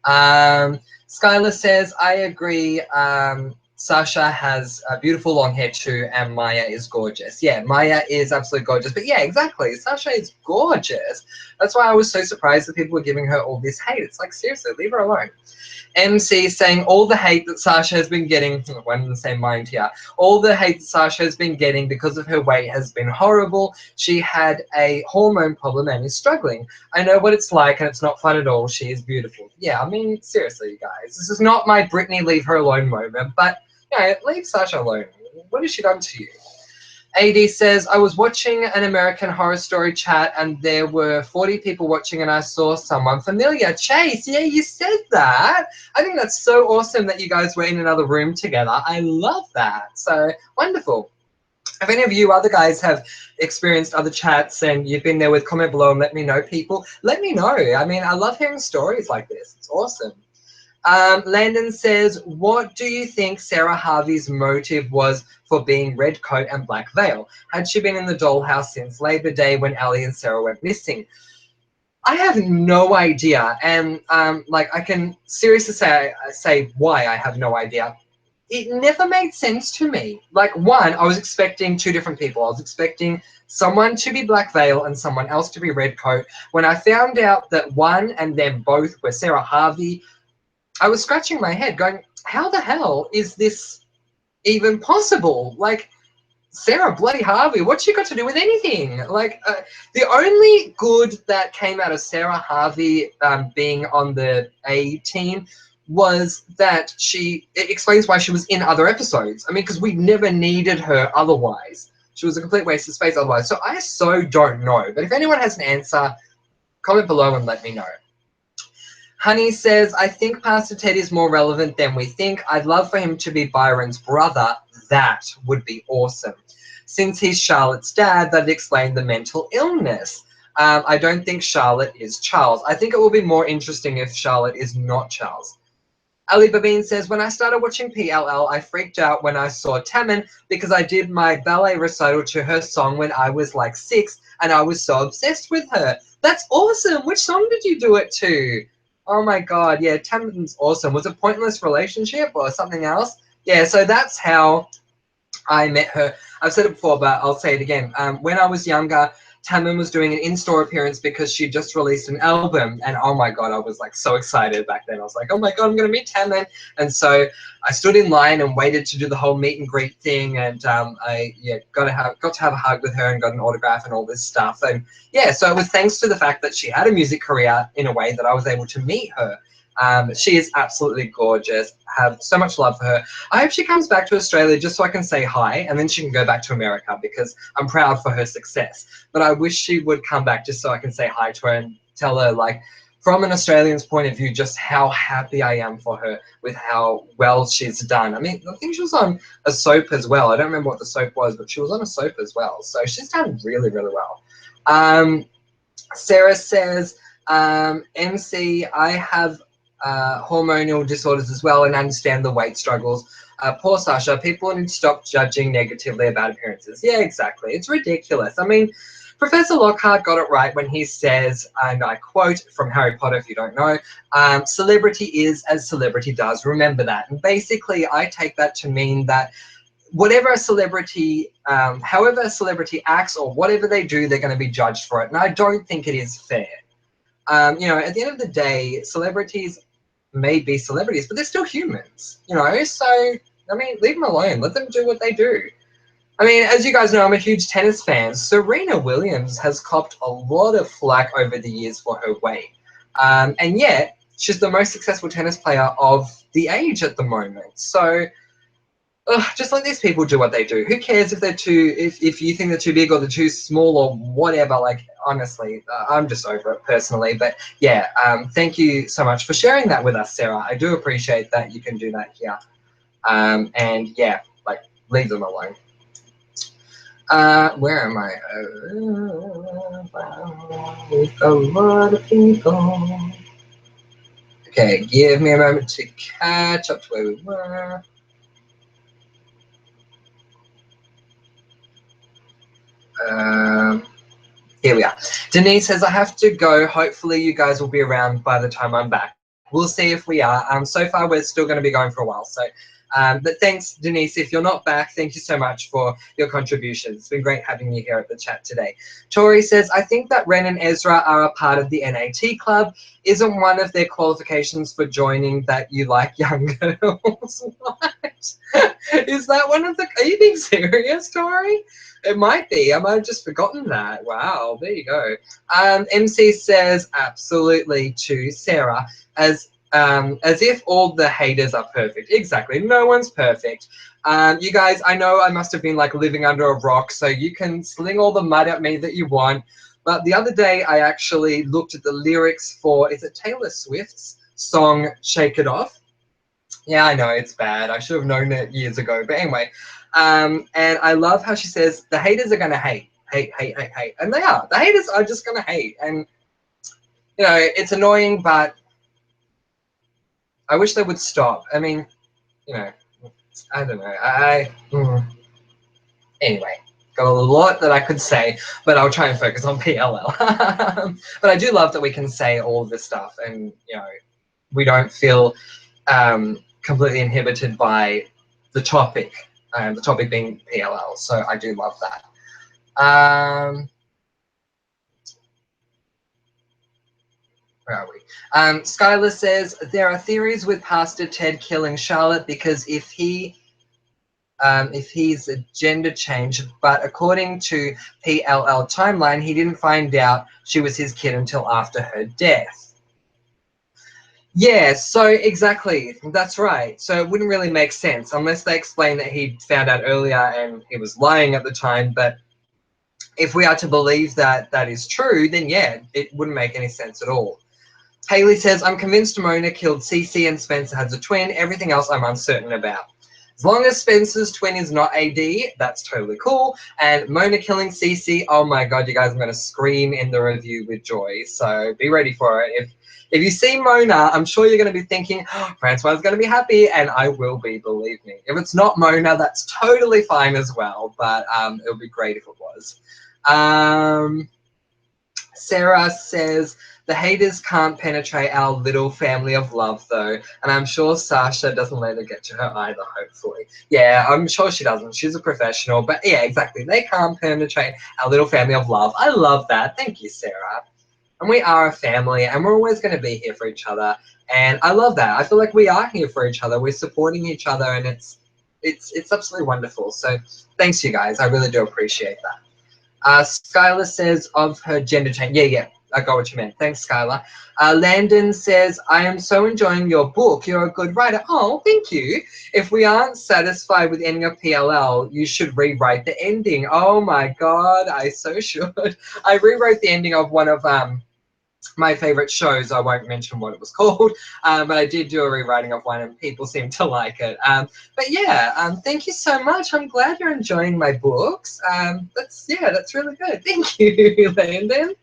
Skylar says, I agree. Sasha has beautiful long hair too, and Maya is gorgeous. Yeah, Maya is absolutely gorgeous. But yeah, exactly. Sasha is gorgeous. That's why I was so surprised that people were giving her all this hate. It's like, seriously, leave her alone. MC saying all the hate that Sasha has been getting, we're in the same mind here, all the hate that Sasha has been getting because of her weight has been horrible. She had a hormone problem and is struggling. I know what it's like and it's not fun at all. She is beautiful. Yeah, I mean, seriously, you guys. This is not my Britney leave her alone moment, but, you know, leave Sasha alone. What has she done to you? AD says, I was watching an American Horror Story chat and there were 40 people watching and I saw someone familiar. Chase, yeah, you said that. I think that's so awesome that you guys were in another room together. I love that. So wonderful. If any of you other guys have experienced other chats and you've been there with, comment below and let me know, people. Let me know. I mean, I love hearing stories like this. It's awesome. Landon says, what do you think Sarah Harvey's motive was for being red coat and black veil? Had she been in the dollhouse since Labor Day when Ali and Sarah went missing? I have no idea. And like, I can seriously say why I have no idea. It never made sense to me. Like, one, I was expecting two different people. I was expecting someone to be black veil and someone else to be red coat. When I found out that one and then both were Sarah Harvey, I was scratching my head going, how the hell is this even possible? Like, Sarah bloody Harvey, what's she got to do with anything? Like, the only good that came out of Sarah Harvey being on the A team was that it explains why she was in other episodes. I mean, because we never needed her otherwise. She was a complete waste of space otherwise. So I so don't know. But if anyone has an answer, comment below and let me know. Honey says, I think Pastor Ted is more relevant than we think. I'd love for him to be Byron's brother. That would be awesome. Since he's Charlotte's dad, that'd explain the mental illness. I don't think Charlotte is Charles. I think it will be more interesting if Charlotte is not Charles. Ali Babine says, when I started watching PLL, I freaked out when I saw Tammin because I did my ballet recital to her song when I was like 6 and I was so obsessed with her. That's awesome. Which song did you do it to? Oh my God. Yeah, Tammin's awesome. Was it Pointless Relationship or something else? Yeah, so that's how I met her. I've said it before, but I'll say it again. When I was younger, Tammin was doing an in-store appearance because she just released an album, and oh my God, I was like so excited back then. I was like, oh my God, I'm gonna meet Tammin, and so I stood in line and waited to do the whole meet and greet thing, and I got to have a hug with her and got an autograph and all this stuff, and yeah, so it was thanks to the fact that she had a music career in a way that I was able to meet her. She is absolutely gorgeous. Have so much love for her. I hope she comes back to Australia just so I can say hi, and then she can go back to America because I'm proud for her success. But I wish she would come back just so I can say hi to her and tell her, like, from an Australian's point of view, just how happy I am for her with how well she's done. I mean, I think she was on a soap as well. I don't remember what the soap was, but she was on a soap as well. So she's done really, really well. Sarah says, MC, I have hormonal disorders as well and understand the weight struggles. Poor Sasha, people need to stop judging negatively about appearances. Yeah, exactly. It's ridiculous. I mean, Professor Lockhart got it right when he says, and I quote from Harry Potter if you don't know, celebrity is as celebrity does. Remember that. And basically, I take that to mean that whatever a celebrity, however a celebrity acts or whatever they do, they're going to be judged for it. And I don't think it is fair. You know, at the end of the day, celebrities may be celebrities, but they're still humans, you know? So, I mean, leave them alone. Let them do what they do. I mean, as you guys know, I'm a huge tennis fan. Serena Williams has copped a lot of flack over the years for her weight. And yet, she's the most successful tennis player of the age at the moment. So, just let these people do what they do. Who cares if they're if you think they're too big or they're too small or whatever? Like, honestly, I'm just over it personally. But yeah, thank you so much for sharing that with us, Sarah. I do appreciate that you can do that here. And yeah, like, leave them alone. Where am I? With a lot of people. Okay, give me a moment to catch up to where we were. Here we are. Denise says, I have to go. Hopefully you guys will be around by the time I'm back. We'll see if we are. So far, we're still going to be going for a while. So, but thanks, Denise. If you're not back, thank you so much for your contributions. It's been great having you here at the chat today. Tori says, I think that Ren and Ezra are a part of the NAT club. Isn't one of their qualifications for joining that you like young girls? What? Is that one of the... Are you being serious, Tori? It might be. I might have just forgotten that. Wow, there you go. MC says absolutely to Sarah, as if all the haters are perfect. Exactly. No one's perfect. You guys, I know I must have been like living under a rock, so you can sling all the mud at me that you want. But the other day, I actually looked at the lyrics for, is it Taylor Swift's song Shake It Off? Yeah, I know, it's bad. I should have known it years ago. But anyway, and I love how she says, the haters are going to hate. Hate, hate, hate, hate. And they are. The haters are just going to hate. And, you know, it's annoying, but I wish they would stop. I mean, you know, I don't know. Anyway, got a lot that I could say, but I'll try and focus on PLL. But I do love that we can say all of this stuff and, you know, we don't feel completely inhibited by the topic being PLL. So I do love that. Where are we? Skylar says, there are theories with Pastor Ted killing Charlotte because if he if he's a gender change, but according to PLL timeline, he didn't find out she was his kid until after her death. Yeah, so exactly, that's right. So it wouldn't really make sense unless they explain that he found out earlier and he was lying at the time. But if we are to believe that that is true, then yeah, it wouldn't make any sense at all. Haley says, I'm convinced Mona killed Cece and Spencer has a twin. Everything else I'm uncertain about. As long as Spencer's twin is not AD, that's totally cool. And Mona killing Cece, oh my god, you guys, I'm going to scream in the review with joy. So be ready for it. If you see Mona, I'm sure you're going to be thinking, oh, Francois is going to be happy, and I will be, believe me. If it's not Mona, that's totally fine as well, but it would be great if it was. Sarah says, the haters can't penetrate our little family of love, though. And I'm sure Sasha doesn't let it get to her either, hopefully. Yeah, I'm sure she doesn't. She's a professional. But yeah, exactly. They can't penetrate our little family of love. I love that. Thank you, Sarah. And we are a family, and we're always going to be here for each other. And I love that. I feel like we are here for each other. We're supporting each other, and it's absolutely wonderful. So thanks, you guys. I really do appreciate that. Skylar says of her gender change. Yeah, I got what you meant. Thanks, Skylar. Landon says, I am so enjoying your book. You're a good writer. Oh, thank you. If we aren't satisfied with ending of PLL, you should rewrite the ending. Oh my God, I so should. I rewrote the ending of one of my favorite shows. I won't mention what it was called, but I did do a rewriting of one and people seem to like it. But yeah, thank you so much. I'm glad you're enjoying my books. That's really good. Thank you, Landon.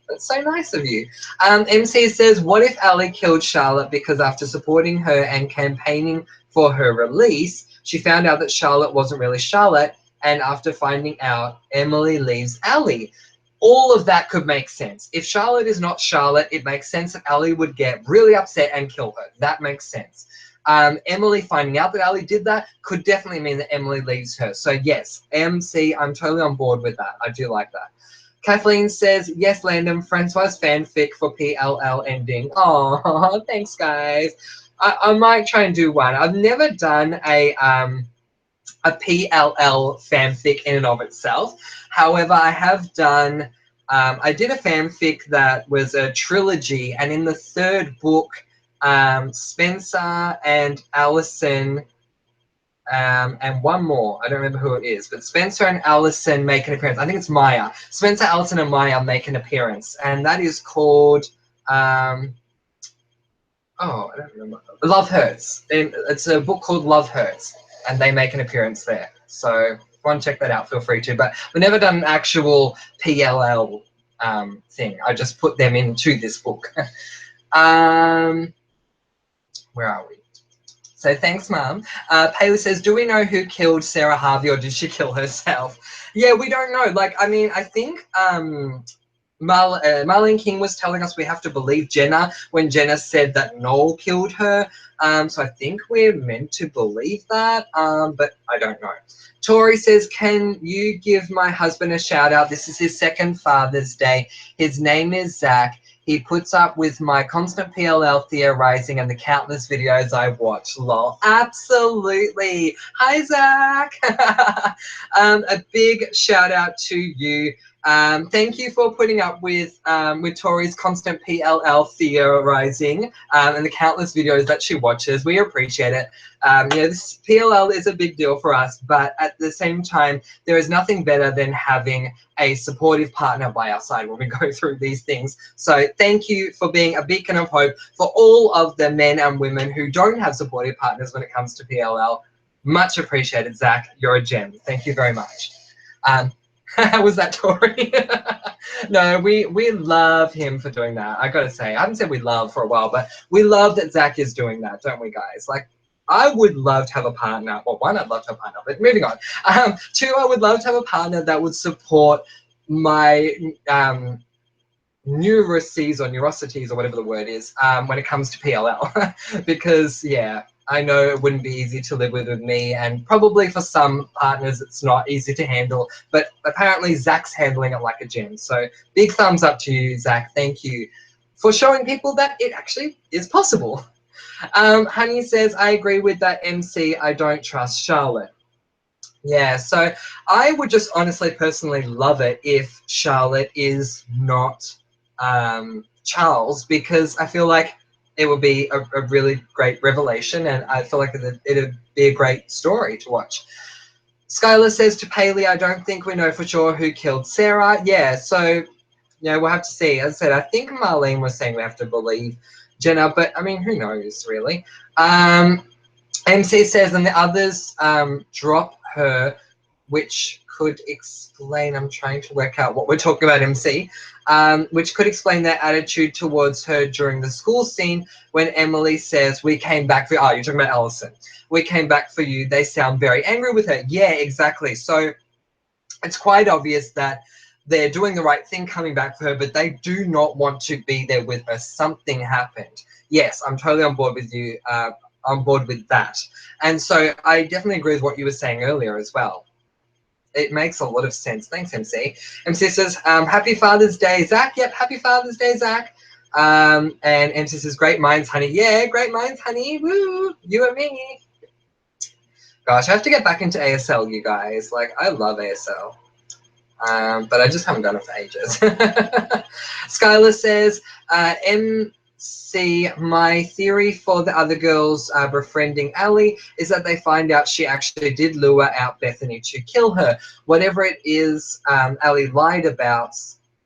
That's so nice of you. MC says, what if Ali killed Charlotte because after supporting her and campaigning for her release, she found out that Charlotte wasn't really Charlotte, and after finding out, Emily leaves Ali? All of that could make sense. If Charlotte is not Charlotte, it makes sense that Ali would get really upset and kill her. That makes sense. Emily finding out that Ali did that could definitely mean that Emily leaves her. So yes, MC, I'm totally on board with that. I do like that. Kathleen says, yes, Landon, Francois fanfic for PLL ending. Oh, thanks, guys. I might try and do one. I've never done a PLL fanfic in and of itself. However, I have done, I did a fanfic that was a trilogy, and in the third book, Spencer and Allison, and one more, I don't remember who it is, but Spencer and Allison make an appearance. I think it's Maya. Spencer, Allison, and Maya make an appearance, and that is called, I don't remember. Love Hurts. It's a book called Love Hurts, and they make an appearance there. So if you want to check that out, feel free to. But we've never done an actual PLL thing. I just put them into this book. Where are we? So thanks, Mum. Paley says, do we know who killed Sarah Harvey, or did she kill herself? Yeah, we don't know. Like, I mean, I think Marlene King was telling us we have to believe Jenna when Jenna said that Noel killed her. So I think we're meant to believe that, but I don't know. Tori says, can you give my husband a shout out? This is his second Father's Day. His name is Zach. He puts up with my constant PLL theorizing and the countless videos I watch. Lol. Absolutely. Hi, Zach. A big shout out to you. Thank you for putting up with Tori's constant PLL theorizing and the countless videos that she watches. We appreciate it. This PLL is a big deal for us, but at the same time, there is nothing better than having a supportive partner by our side when we go through these things. So thank you for being a beacon of hope for all of the men and women who don't have supportive partners when it comes to PLL. Much appreciated, Zach. You're a gem. Thank you very much. How was that, Tori? No, we love him for doing that. I gotta say, I haven't said we love for a while, but we love that Zach is doing that, don't we, guys? Like, I would love to have a partner. Well, one, I'd love to have a partner, but moving on. Two, I would love to have a partner that would support my neuroses or neurosities or whatever the word is when it comes to PLL. Because, yeah, I know it wouldn't be easy to live with me, and probably for some partners it's not easy to handle, but apparently Zach's handling it like a gem. So big thumbs up to you, Zach. Thank you for showing people that it actually is possible. Honey says, I agree with that, MC. I don't trust Charlotte. Yeah, so I would just honestly, personally love it if Charlotte is not Charles, because I feel like it would be a really great revelation, and I feel like it'd be a great story to watch. Skylar says to Paley, I don't think we know for sure who killed Sarah. Yeah, so yeah, we'll have to see. As I said, I think Marlene was saying we have to believe Jenna, but I mean, who knows, really? MC says, and the others drop her, which could explain, I'm trying to work out what we're talking about, MC, which could explain their attitude towards her during the school scene when Emily says, we came back for you. Oh, you're talking about Allison. We came back for you. They sound very angry with her. Yeah, exactly. So it's quite obvious that they're doing the right thing coming back for her, but they do not want to be there with her. Something happened. Yes, I'm totally on board with you, on board with that. And so I definitely agree with what you were saying earlier as well. It makes a lot of sense. Thanks, MC. MC says, happy Father's Day, Zach. Yep, happy Father's Day, Zach. And MC says, great minds, honey. Yeah, great minds, honey. Woo, you and me. Gosh, I have to get back into ASL, you guys. Like, I love ASL. But I just haven't done it for ages. Skylar says, MC, my theory for the other girls befriending Ali is that they find out she actually did lure out Bethany to kill her. Whatever it is, Ali lied about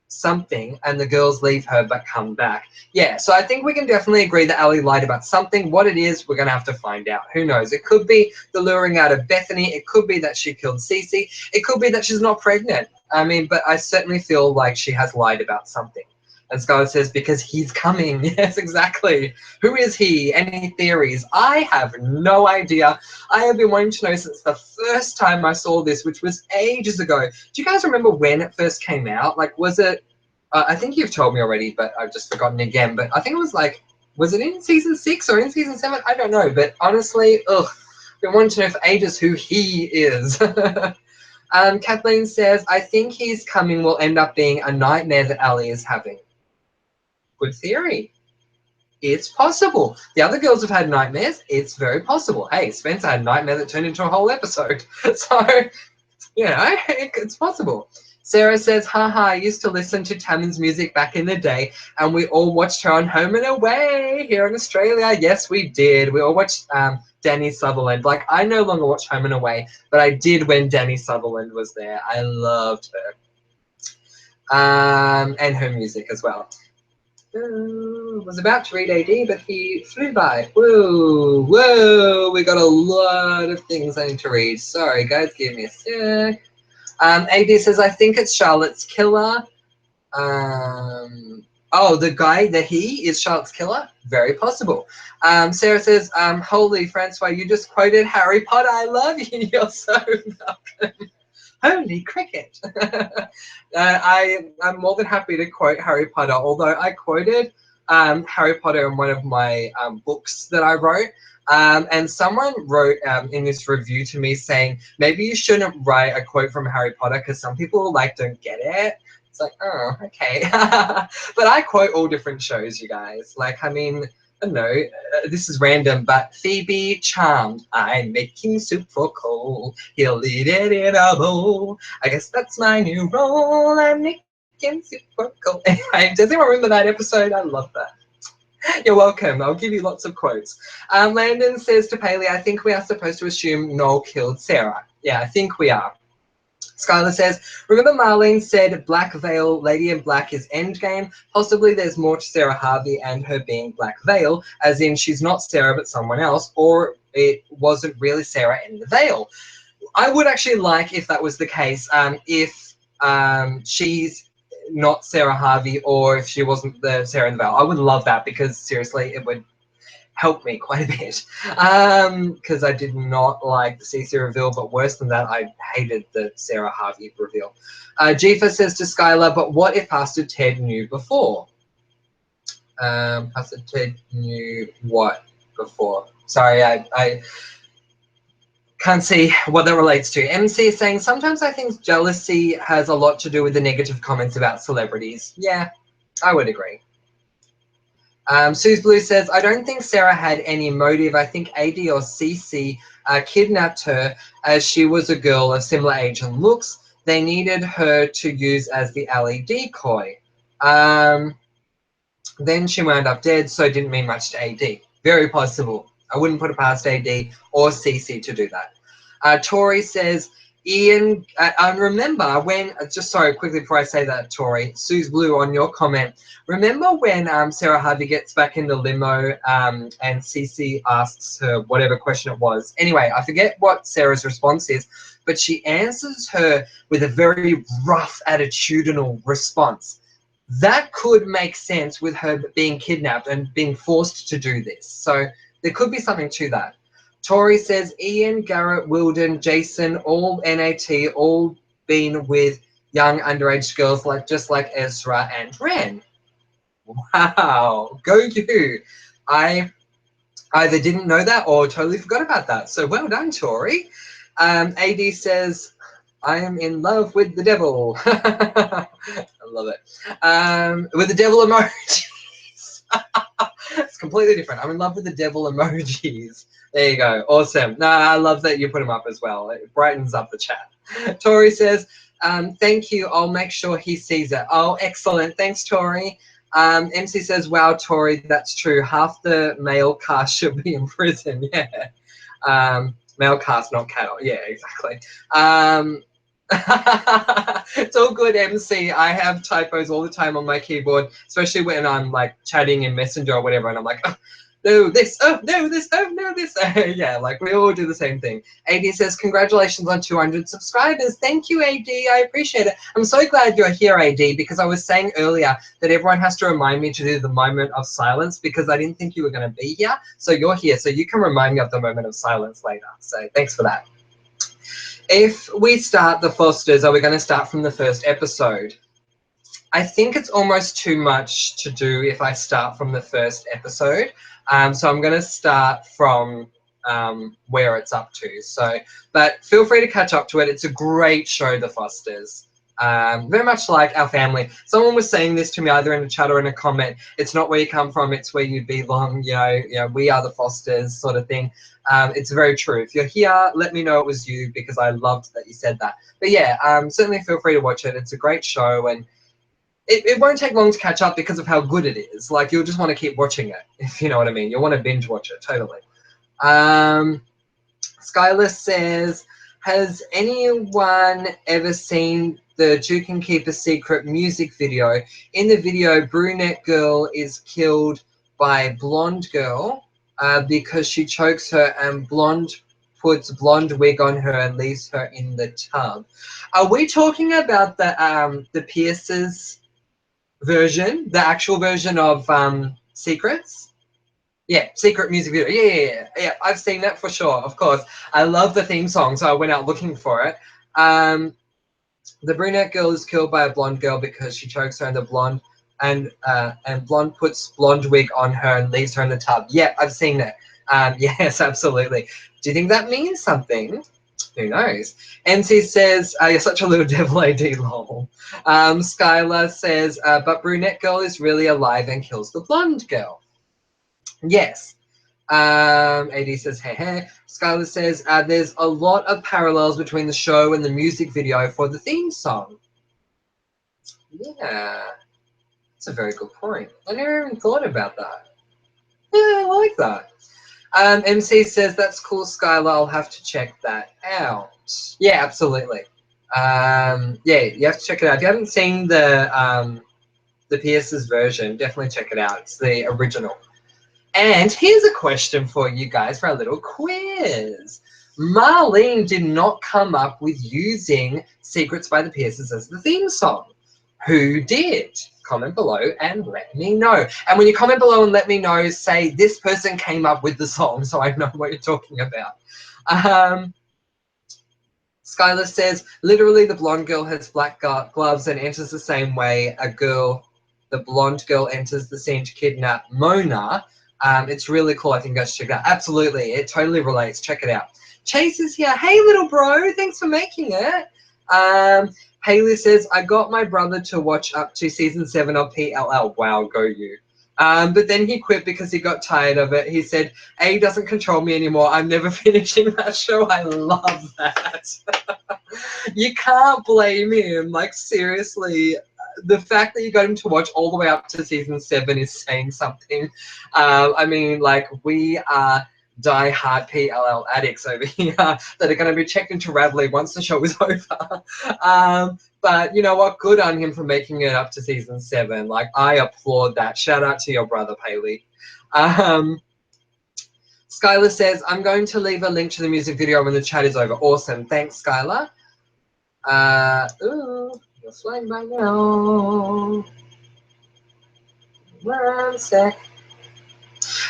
something and the girls leave her but come back. Yeah, so I think we can definitely agree that Ali lied about something. What it is, we're going to have to find out. Who knows? It could be the luring out of Bethany. It could be that she killed Cece. It could be that she's not pregnant. I mean, but I certainly feel like she has lied about something. And Skylar says, because he's coming. Yes, exactly. Who is he? Any theories? I have no idea. I have been wanting to know since the first time I saw this, which was ages ago. Do you guys remember when it first came out? Like, was it, I think you've told me already, but I've just forgotten again. But I think it was like, was it in season 6 or in season 7? I don't know. But honestly, ugh, been wanting to know for ages who he is. Kathleen says, I think he's coming will end up being a nightmare that Ali is having. Good theory. It's possible. The other girls have had nightmares. It's very possible. Hey, Spencer had a nightmare that turned into a whole episode. So, you know, it's possible. Sarah says, haha, I used to listen to Taman's music back in the day, and we all watched her on Home and Away here in Australia. Yes, we did. We all watched Danny Sutherland. Like, I no longer watch Home and Away, but I did when Danny Sutherland was there. I loved her. And her music as well. Was about to read AD, but he flew by. Whoa, whoa, we got a lot of things I need to read. Sorry, guys, give me a sec. AD says, I think it's Charlotte's killer. Oh, the guy, he is Charlotte's killer? Very possible. Sarah says, holy Francois, you just quoted Harry Potter. I love you. You're so welcome. Holy cricket. I'm more than happy to quote Harry Potter, although I quoted Harry Potter in one of my books that I wrote. And someone wrote in this review to me saying, maybe you shouldn't write a quote from Harry Potter because some people like don't get it. It's like, oh, okay. But I quote all different shows, you guys. Like, I mean, I don't know, this is random, but Phoebe Charmed. I'm making soup for Cole. He'll eat it in a bowl. I guess that's my new role. I'm making soup for Cole. Anyway, does anyone remember that episode? I love that. You're welcome. I'll give you lots of quotes. Landon says to Paley, I think we are supposed to assume Noel killed Sarah. Yeah, I think we are. Skylar says, remember Marlene said Black Veil, Lady in Black is Endgame? Possibly there's more to Sarah Harvey and her being Black Veil, as in she's not Sarah but someone else, or it wasn't really Sarah in the veil. I would actually like if that was the case, if she's not Sarah Harvey or if she wasn't the Sarah in the veil. I would love that because seriously it would helped me quite a bit because I did not like the Cece reveal, but worse than that, I hated the Sarah Harvey reveal. Jifa says to Skylar, but what if Pastor Ted knew before? Pastor Ted knew what before? Sorry, I can't see what that relates to. MC is saying, sometimes I think jealousy has a lot to do with the negative comments about celebrities. Yeah, I would agree. Suze Blue says, I don't think Sarah had any motive. I think AD or CC kidnapped her as she was a girl of similar age and looks. They needed her to use as the ally decoy. Then she wound up dead, so it didn't mean much to AD. Very possible. I wouldn't put it past AD or CC to do that. Tori says, Ian, and remember when, just sorry, quickly before I say that, Tori, Suze Blue, on your comment, remember when Sarah Harvey gets back in the limo and CC asks her whatever question it was? Anyway, I forget what Sarah's response is, but she answers her with a very rough, attitudinal response. That could make sense with her being kidnapped and being forced to do this. So there could be something to that. Tori says, Ian, Garrett, Wilden, Jason, all NAT, all been with young underage girls just like Ezra and Ren. Wow, go you. I either didn't know that or totally forgot about that. So well done, Tori. AD says, I am in love with the devil. I love it. With the devil emojis. It's completely different. I'm in love with the devil emojis. There you go. Awesome. No, I love that you put them up as well. It brightens up the chat. Tori says, thank you. I'll make sure he sees it. Oh, excellent. Thanks, Tori. MC says, wow, Tori, that's true. Half the male cast should be in prison. Yeah. Male cast, not cattle. Yeah, exactly. It's all good, MC. I have typos all the time on my keyboard, especially when I'm like chatting in Messenger or whatever, and I'm like, oh, no, this, oh, no, this, oh, no, this. Yeah, like we all do the same thing. AD says, congratulations on 200 subscribers. Thank you, AD. I appreciate it. I'm so glad you're here, AD, because I was saying earlier that everyone has to remind me to do the moment of silence because I didn't think you were going to be here. So you're here, so you can remind me of the moment of silence later. So thanks for that. If we start the Fosters, are we going to start from the first episode? I think it's almost too much to do if I start from the first episode. So I'm going to start from where it's up to. So, but feel free to catch up to it. It's a great show, The Fosters. Very much like Our Family. Someone was saying this to me either in a chat or in a comment. It's not where you come from, it's where you belong. You know, we are the Fosters sort of thing. It's very true. If you're here, let me know it was you because I loved that you said that. But yeah, certainly feel free to watch it. It's a great show and it won't take long to catch up because of how good it is. Like, you'll just want to keep watching it, if you know what I mean. You'll want to binge watch it, totally. Skylar says, has anyone ever seen the Duke and Keep a Secret music video? In the video, brunette girl is killed by blonde girl because she chokes her and blonde puts blonde wig on her and leaves her in the tub. Are we talking about the Pierce's version, the actual version of Secrets? Yeah, Secret music video. Yeah. I've seen that for sure, of course. I love the theme song, so I went out looking for it. The brunette girl is killed by a blonde girl because she chokes her, and the blonde and blonde puts blonde wig on her and leaves her in the tub. Yeah, I've seen it. Yes, absolutely. Do you think that means something? Who knows? MC says, you're such a little devil, AD, lol. Skylar says, but brunette girl is really alive and kills the blonde girl. Yes. AD says, hey. Skylar says, there's a lot of parallels between the show and the music video for the theme song. Yeah. That's a very good point. I never even thought about that. Yeah, I like that. MC says, that's cool, Skylar. I'll have to check that out. Yeah, absolutely. Yeah, you have to check it out. If you haven't seen the Pierce's version, definitely check it out. It's the original. And here's a question for you guys for a little quiz. Marlene did not come up with using Secrets by the Pierces as the theme song. Who did? Comment below and let me know. And when you comment below and let me know, say this person came up with the song so I know what you're talking about. Skylar says, literally the blonde girl has black gloves and enters the same way the blonde girl enters the scene to kidnap Mona. It's really cool. I think you guys should check it out. Absolutely. It totally relates. Check it out. Chase is here. Hey, little bro. Thanks for making it. Haley says, I got my brother to watch up to season 7 of PLL. Wow, go you. But then he quit because he got tired of it. He said, A doesn't control me anymore. I'm never finishing that show. I love that. You can't blame him. Like, seriously, the fact that you got him to watch all the way up to season 7 is saying something. I mean, like, we are die-hard PLL addicts over here that are going to be checked into Radley once the show is over. But you know what? Good on him for making it up to season 7. Like, I applaud that. Shout out to your brother, Paley. Skylar says, I'm going to leave a link to the music video when the chat is over. Awesome. Thanks, Skylar. Ooh, you're flying by now. 1 sec.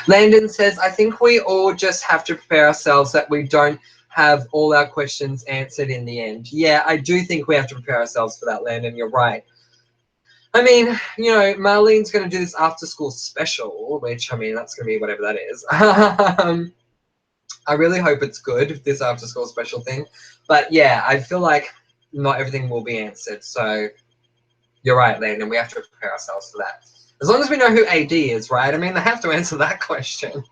Landon says, I think we all just have to prepare ourselves that we don't have all our questions answered in the end. Yeah, I do think we have to prepare ourselves for that, Landon. You're right. I mean, you know, Marlene's going to do this after school special, which, I mean, that's going to be whatever that is. I really hope it's good, this after school special thing. But yeah, I feel like not everything will be answered. So you're right, Landon. We have to prepare ourselves for that. As long as we know who AD is, right? I mean, they have to answer that question.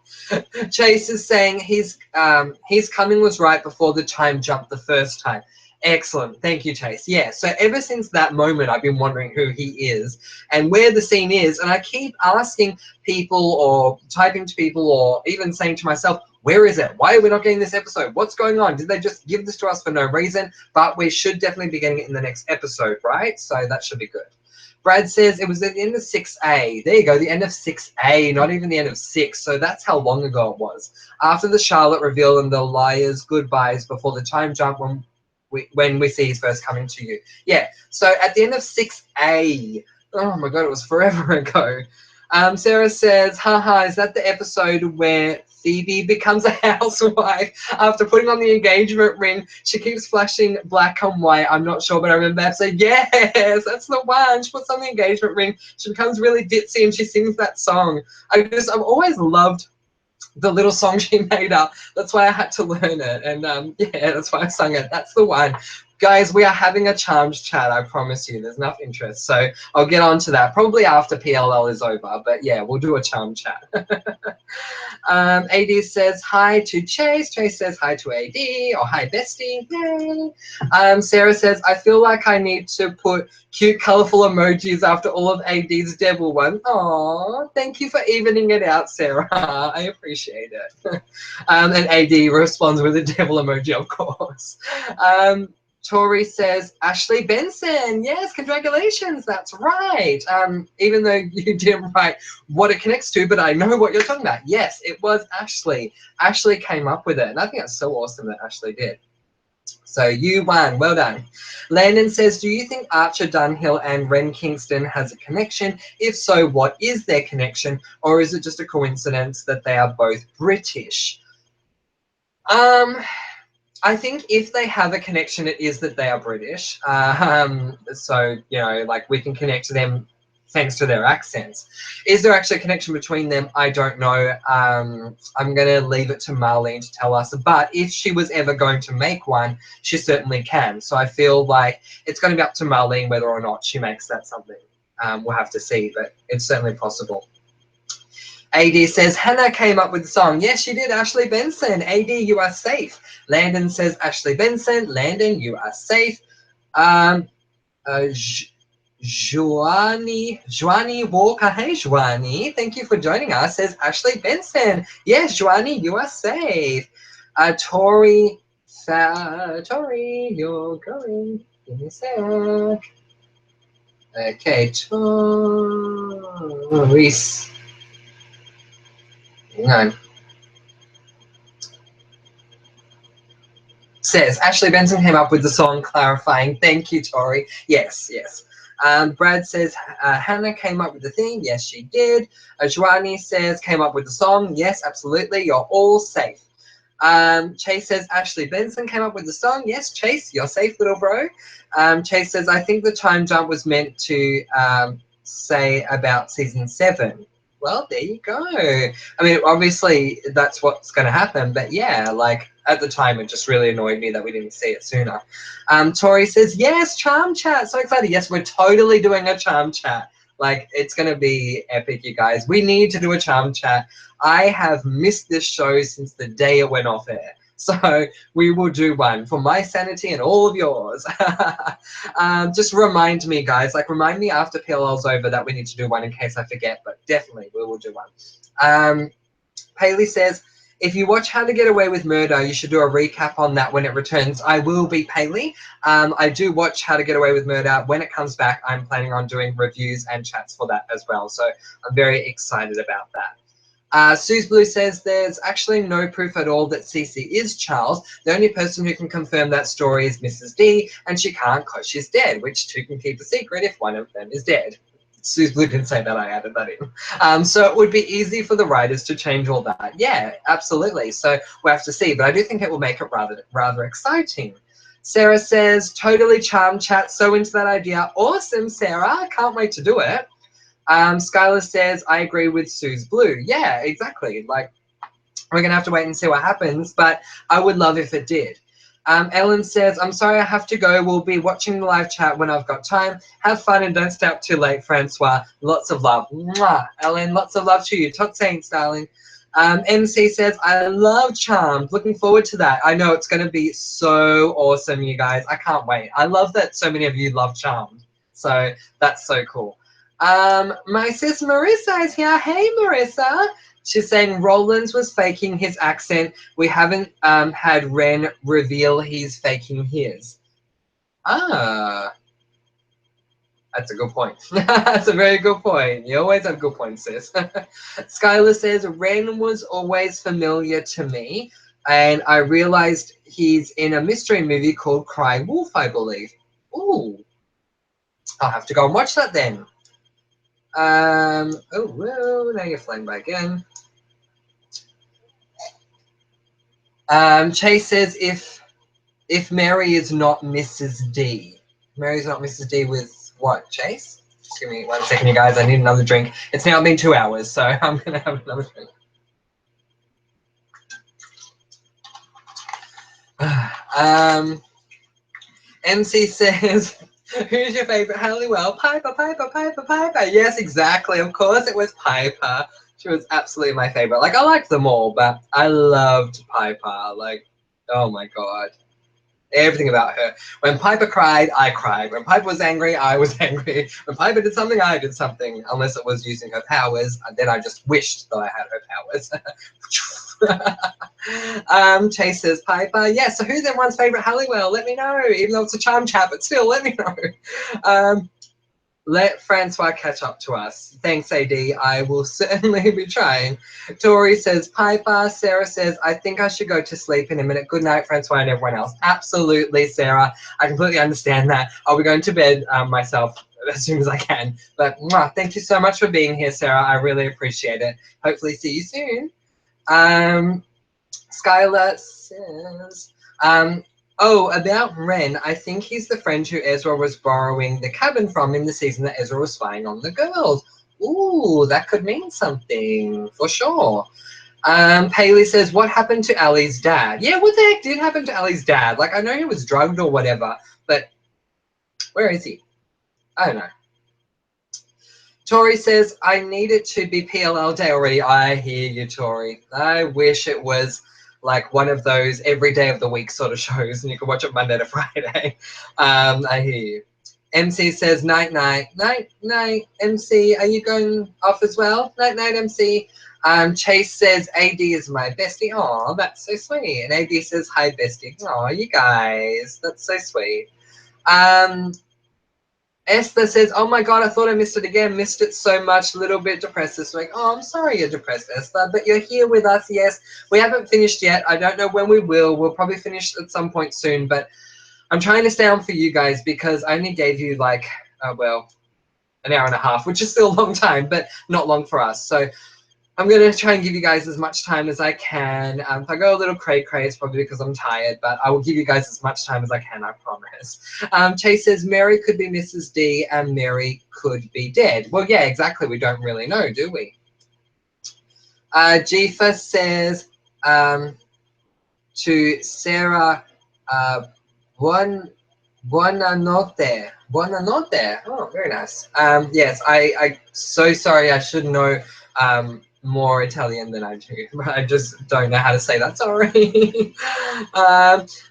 Chase is saying his coming was right before the time jump the first time. Excellent. Thank you, Chase. Yeah, so ever since that moment, I've been wondering who he is and where the scene is. And I keep asking people or typing to people or even saying to myself, where is it? Why are we not getting this episode? What's going on? Did they just give this to us for no reason? But we should definitely be getting it in the next episode, right? So that should be good. Brad says it was at the end of 6A. There you go, the end of 6A, not even the end of 6. So that's how long ago it was. After the Charlotte reveal and the liars' goodbyes before the time jump when we see his first coming to you. Yeah, so at the end of 6A. Oh my God, it was forever ago. Sarah says, haha, is that the episode where Phoebe becomes a housewife after putting on the engagement ring? She keeps flashing black and white. I'm not sure, but I remember that episode. Yes, that's the one. She puts on the engagement ring. She becomes really ditzy and she sings that song. I've always loved the little song she made up. That's why I had to learn it. And yeah, that's why I sung it. That's the one. Guys, we are having a charms chat, I promise you. There's enough interest. So I'll get on to that probably after PLL is over. But yeah, we'll do a charm chat. AD says hi to Chase. Chase says hi to AD or hi bestie. Yay. Sarah says, I feel like I need to put cute, colorful emojis after all of AD's devil ones. Aw, thank you for evening it out, Sarah. I appreciate it. And AD responds with a devil emoji, of course. Tori says, Ashley Benson. Yes, congratulations. That's right. Even though you didn't write what it connects to, but I know what you're talking about. Yes, it was Ashley. Ashley came up with it. And I think that's so awesome that Ashley did. So you won. Well done. Landon says, do you think Archer Dunhill and Ren Kingston has a connection? If so, what is their connection? Or is it just a coincidence that they are both British? I think if they have a connection, it is that they are British. So, you know, like we can connect to them thanks to their accents. Is there actually a connection between them? I don't know. I'm going to leave it to Marlene to tell us. But if she was ever going to make one, she certainly can. So I feel like it's going to be up to Marlene whether or not she makes that something. We'll have to see, but it's certainly possible. AD says, Hannah came up with the song. Yes, she did. Ashley Benson. AD, you are safe. Landon says, Ashley Benson. Landon, you are safe. Joanie Walker. Hey, Joanie. Thank you for joining us. Says Ashley Benson. Yes, Joanie, you are safe. Tori, you're going. Give me a sec. Okay, Tori. Hang on. Says Ashley Benson came up with the song clarifying. Thank you, Tori. Yes, yes. Brad says Hannah came up with the theme. Yes, she did. Joanie says came up with the song. Yes, absolutely. You're all safe. Chase says Ashley Benson came up with the song. Yes, Chase, you're safe, little bro. Chase says I think the time jump was meant to say about season 7. Well, there you go. I mean, obviously that's what's going to happen, but yeah, like at the time it just really annoyed me that we didn't see it sooner. Tori says, yes, charm chat. So excited. Yes, we're totally doing a charm chat. Like, it's going to be epic, you guys. We need to do a charm chat. I have missed this show since the day it went off air. So we will do one for my sanity and all of yours. Just remind me, guys. Like, remind me after PLL's over that we need to do one in case I forget. But definitely, we will do one. Paley says, if you watch How to Get Away with Murder, you should do a recap on that when it returns. I will be, Paley. I do watch How to Get Away with Murder. When it comes back, I'm planning on doing reviews and chats for that as well. So I'm very excited about that. Suze Blue says there's actually no proof at all that Cece is Charles. The only person who can confirm that story is Mrs. D, and she can't because she's dead, which two can keep a secret if one of them is dead. Suze Blue didn't say that, I added that in. So it would be easy for the writers to change all that. Yeah, absolutely. So we'll have to see, but I do think it will make it rather exciting. Sarah says, totally charm chat, so into that idea. Awesome, Sarah. Can't wait to do it. Skylar says, I agree with Suze Blue. Yeah, exactly. Like, we're going to have to wait and see what happens, but I would love if it did. Ellen says, I'm sorry I have to go. We'll be watching the live chat when I've got time. Have fun and don't stay up too late, Francois. Lots of love. Mwah. Ellen, lots of love to you. Tot saints, darling. MC says, I love Charmed. Looking forward to that. I know it's going to be so awesome, you guys. I can't wait. I love that so many of you love Charmed. So that's so cool. My sis Marissa is here. Hey, Marissa. She's saying Rollins was faking his accent. We haven't had Ren reveal he's faking his. Ah, that's a good point. That's a very good point. You always have good points, sis. Skylar says Ren was always familiar to me, and I realized he's in a mystery movie called Cry Wolf, I believe. Ooh, I'll have to go and watch that then. Oh, well, now you're flying by again. Chase says if Mary is not Mrs. D. Mary's not Mrs. D with what, Chase? Just give me 1 second, you guys. I need another drink. It's now been 2 hours, so I'm going to have another drink. MC says, who's your favorite Halliwell? Piper, Piper, Piper, Piper. Yes, exactly. Of course it was Piper. She was absolutely my favorite. Like, I liked them all, but I loved Piper. Like, oh my God. Everything about her. When Piper cried, I cried. When Piper was angry, I was angry. When Piper did something, I did something. Unless it was using her powers, and then I just wished that I had her powers. Chase says, Piper. Yeah, so who's everyone's favourite Halliwell? Let me know. Even though it's a charm chat, but still, let me know. Let Francois catch up to us. Thanks, AD. I will certainly be trying. Tori says, Piper. Sarah says, I think I should go to sleep in a minute. Good night, Francois and everyone else. Absolutely, Sarah. I completely understand that. I'll be going to bed myself as soon as I can. But thank you so much for being here, Sarah. I really appreciate it. Hopefully see you soon. Skylar says, oh, about Ren, I think he's the friend who Ezra was borrowing the cabin from in the season that Ezra was spying on the girls. Ooh, that could mean something, for sure. Paley says, what happened to Ali's dad? Yeah, what the heck did happen to Ali's dad? Like, I know he was drugged or whatever, but where is he? I don't know. Tori says, I need it to be PLL day already. I hear you, Tori. I wish it was like one of those every day of the week sort of shows and you can watch it Monday to Friday. I hear you. MC says, night, night. Night, night. MC, are you going off as well? Night, night, MC. Chase says, AD is my bestie. Oh, that's so sweet. And AD says, hi, bestie. Oh, you guys. That's so sweet. Esther says, oh my God, I thought I missed it again. Missed it so much. A little bit depressed this week. Oh, I'm sorry you're depressed, Esther, but you're here with us. Yes, we haven't finished yet. I don't know when we will. We'll probably finish at some point soon, but I'm trying to stay on for you guys because I only gave you like, well, an hour and a half, which is still a long time, but not long for us. So I'm going to try and give you guys as much time as I can. If I go a little cray-cray, it's probably because I'm tired, but I will give you guys as much time as I can, I promise. Chase says, Mary could be Mrs. D and Mary could be dead. Well, yeah, exactly. We don't really know, do we? Jifa says to Sarah, buona notte. Buona notte. Oh, very nice. Yes, I so sorry. I should know more Italian than I do. I just don't know how to say that. Sorry.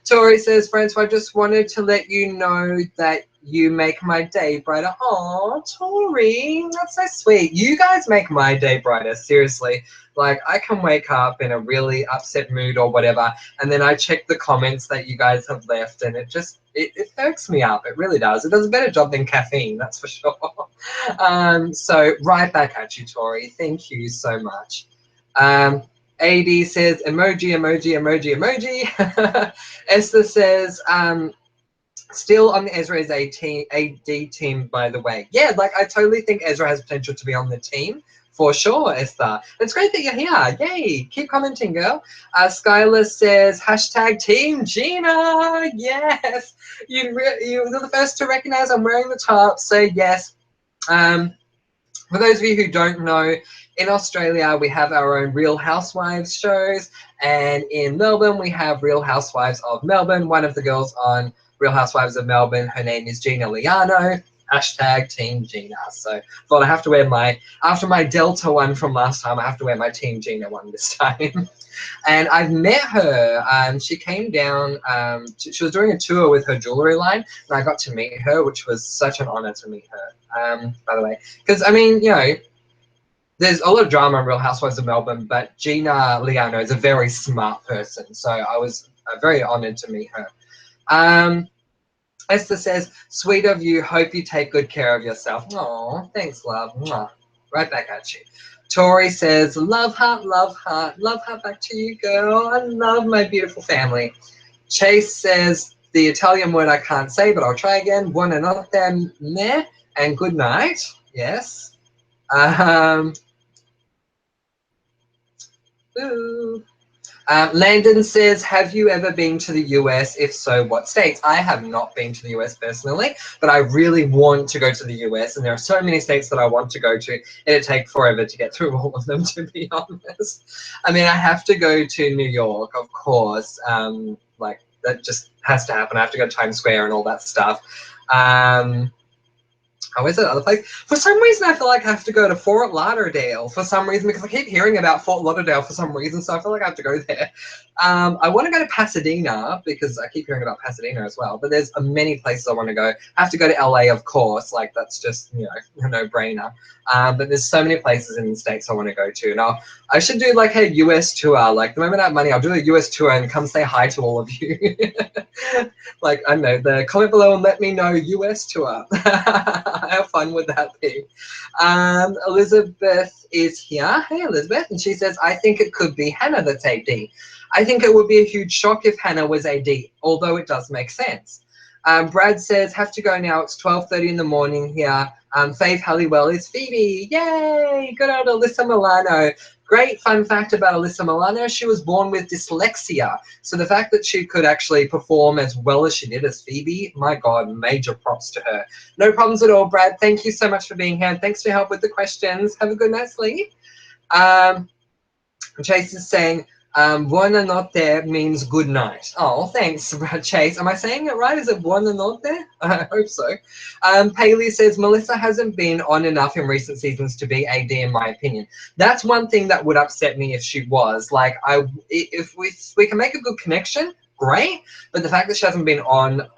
Tori says, Francois, I just wanted to let you know that you make my day brighter. Oh, Tori, that's so sweet. You guys make my day brighter. Seriously. Like, I can wake up in a really upset mood or whatever, and then I check the comments that you guys have left, and it just, it perks me up. It really does. It does a better job than caffeine, that's for sure. So right back at you, Tori. Thank you so much. AD says, emoji, emoji, emoji, emoji. Esther says, still on Ezra's AD team, by the way. Yeah, like, I totally think Ezra has potential to be on the team. For sure, Esther. It's great that you're here. Yay. Keep commenting, girl. Skylar says, hashtag Team Gina. Yes. You're the first to recognize I'm wearing the top. So, yes. For those of you who don't know, in Australia, we have our own Real Housewives shows. And in Melbourne, we have Real Housewives of Melbourne. One of the girls on Real Housewives of Melbourne, her name is Gina Liano. Hashtag Team Gina. So thought I have to wear my, after my Delta one from last time, I have to wear my Team Gina one this time. And I've met her. She came down, she was doing a tour with her jewelry line, and I got to meet her, which was such an honor to meet her, by the way. Because, I mean, you know, there's a lot of drama in Real Housewives of Melbourne, but Gina Liano is a very smart person. So I was very honored to meet her. Esther says, sweet of you, hope you take good care of yourself. Oh, thanks, love. Mwah. Right back at you. Tori says, love heart, love heart. Love heart back to you, girl. I love my beautiful family. Chase says, the Italian word I can't say, but I'll try again. Buonanotte, me, and good night. Yes. Ooh. Landon says, have you ever been to the US? If so, what states? I have not been to the US personally, but I really want to go to the US, and there are so many states that I want to go to. It'd take forever to get through all of them, to be honest. I mean, I have to go to New York, of course. Like, that just has to happen. I have to go to Times Square and all that stuff. How is it? Other place? For some reason, I feel like I have to go to Fort Lauderdale for some reason, because I keep hearing about Fort Lauderdale for some reason, so I feel like I have to go there. I want to go to Pasadena because I keep hearing about Pasadena as well, but there's many places I want to go. I have to go to LA, of course, like that's just, you know, a no-brainer. But there's so many places in the States I want to go to. Now, I should do like a US tour. Like, the moment I have money, I'll do a US tour and come say hi to all of you. Like, I don't know, comment below and let me know US tour. How fun would that be? Elizabeth is here. Hey, Elizabeth. And she says, I think it could be Hannah that's AD. I think it would be a huge shock if Hannah was AD, although it does make sense. Brad says, have to go now. It's 12:30 in the morning here. Faith Halliwell is Phoebe. Yay! Good old Alyssa Milano. Great fun fact about Alyssa Milano, she was born with dyslexia. So the fact that she could actually perform as well as she did as Phoebe, my God, major props to her. No problems at all, Brad. Thank you so much for being here. And thanks for your help with the questions. Have a good night's sleep. Chase is saying, buona notte means good night. Oh, thanks, Chase. Am I saying it right? Is it buona notte? I hope so. Paley says, Melissa hasn't been on enough in recent seasons to be AD, in my opinion. That's one thing that would upset me if she was. Like, if we can make a good connection, great. But the fact that she hasn't been on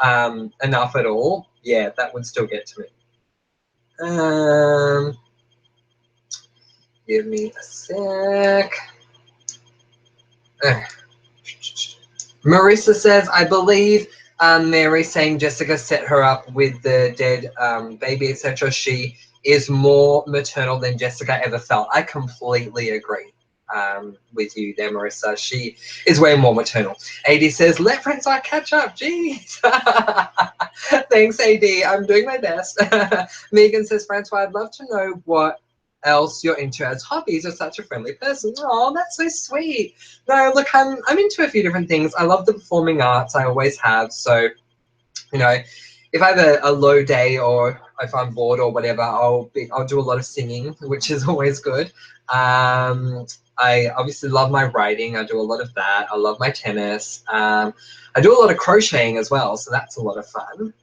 enough at all, yeah, that would still get to me. Give me a sec. Marissa says, I believe Mary saying Jessica set her up with the dead baby, etc. She is more maternal than Jessica ever felt. I completely agree with you there, Marissa. She is way more maternal. AD says, let Francois catch up. Jeez. Thanks, AD. I'm doing my best. Megan says, Francois, I'd love to know what else you're into as hobbies. You're such a friendly person. Oh, that's so sweet. No, look, I'm into a few different things. I love the performing arts. I always have. So, you know, if I have a low day or if I'm bored or whatever, I'll do a lot of singing, which is always good. I obviously love my writing. I do a lot of that. I love my tennis. I do a lot of crocheting as well, so that's a lot of fun.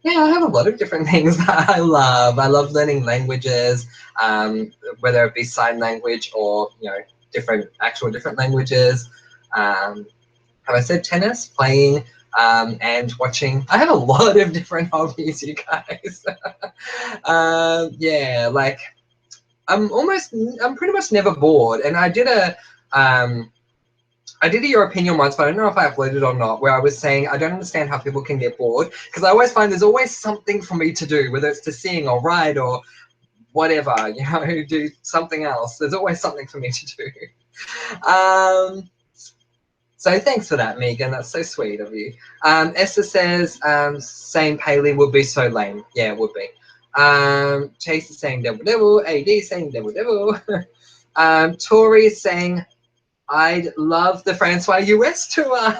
Yeah, I have a lot of different things that I love. I love learning languages, whether it be sign language or, you know, different languages. Have I said tennis, playing, and watching? I have a lot of different hobbies, you guys. Yeah, like I'm pretty much never bored. And I did a your opinion once, but I don't know if I uploaded it or not, where I was saying I don't understand how people can get bored, because I always find there's always something for me to do, whether it's to sing or write or whatever, you know, do something else. There's always something for me to do. So thanks for that, Megan. That's so sweet of you. Esther says, saying Paley would be so lame. Yeah, it would be. Chase is saying devil devil. AD saying devil devil. Tori is saying, I'd love the Francois US tour.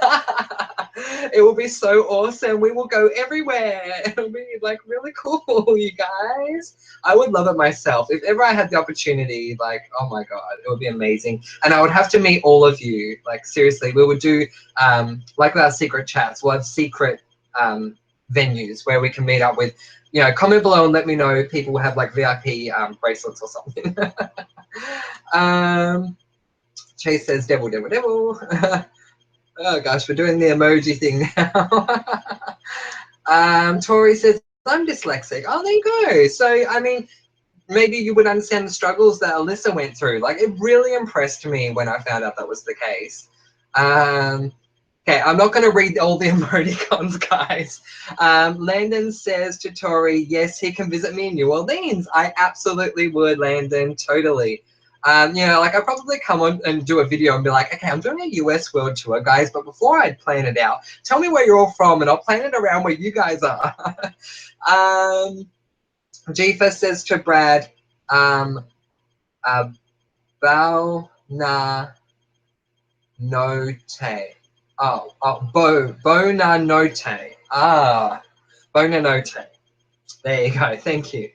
It will be so awesome. We will go everywhere. It'll be like really cool, you guys. I would love it myself. If ever I had the opportunity, like, oh my God, it would be amazing. And I would have to meet all of you. Like, seriously, we would do, like with our secret chats, we'll have secret venues where we can meet up with, you know, comment below and let me know if people have like VIP bracelets or something. Chase says, devil, devil, devil. Oh gosh, we're doing the emoji thing now. Tori says, I'm dyslexic. Oh, there you go. So, I mean, maybe you would understand the struggles that Alyssa went through. Like, it really impressed me when I found out that was the case. Okay, I'm not going to read all the emoticons, guys. Landon says to Tori, yes, he can visit me in New Orleans. I absolutely would, Landon, totally. You know, like I'd probably come on and do a video and be like, okay, I'm doing a US world tour, guys, but before I plan it out, tell me where you're all from and I'll plan it around where you guys are. Jifa says to Brad, Bao na note. Bona note. Bona note. There you go. Thank you.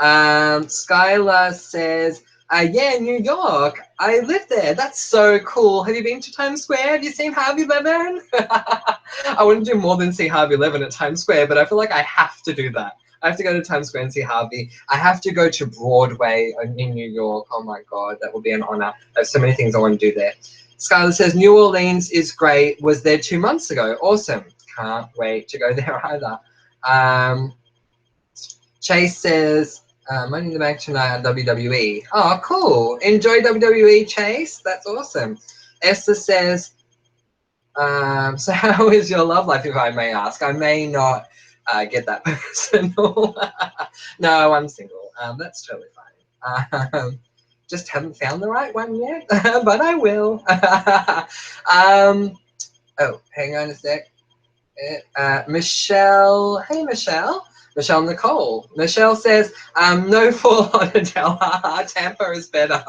Skylar says, yeah, New York. I live there. That's so cool. Have you been to Times Square? Have you seen Harvey 11? I wouldn't do more than see Harvey 11 at Times Square, but I feel like I have to do that. I have to go to Times Square and see Harvey. I have to go to Broadway in New York. Oh my God, that would be an honor. I have so many things I want to do there. Skylar says, New Orleans is great. Was there 2 months ago. Awesome. Can't wait to go there either. Chase says, Money in the Bank tonight on WWE. Oh, cool. Enjoy WWE, Chase. That's awesome. Esther says, so how is your love life, if I may ask? I may not get that personal. No, I'm single. That's totally fine. Just haven't found the right one yet, but I will. Oh, hang on a sec. Michelle. Hey, Michelle. Michelle Nicole. Michelle says, no Fort Lauderdale. Tampa is better.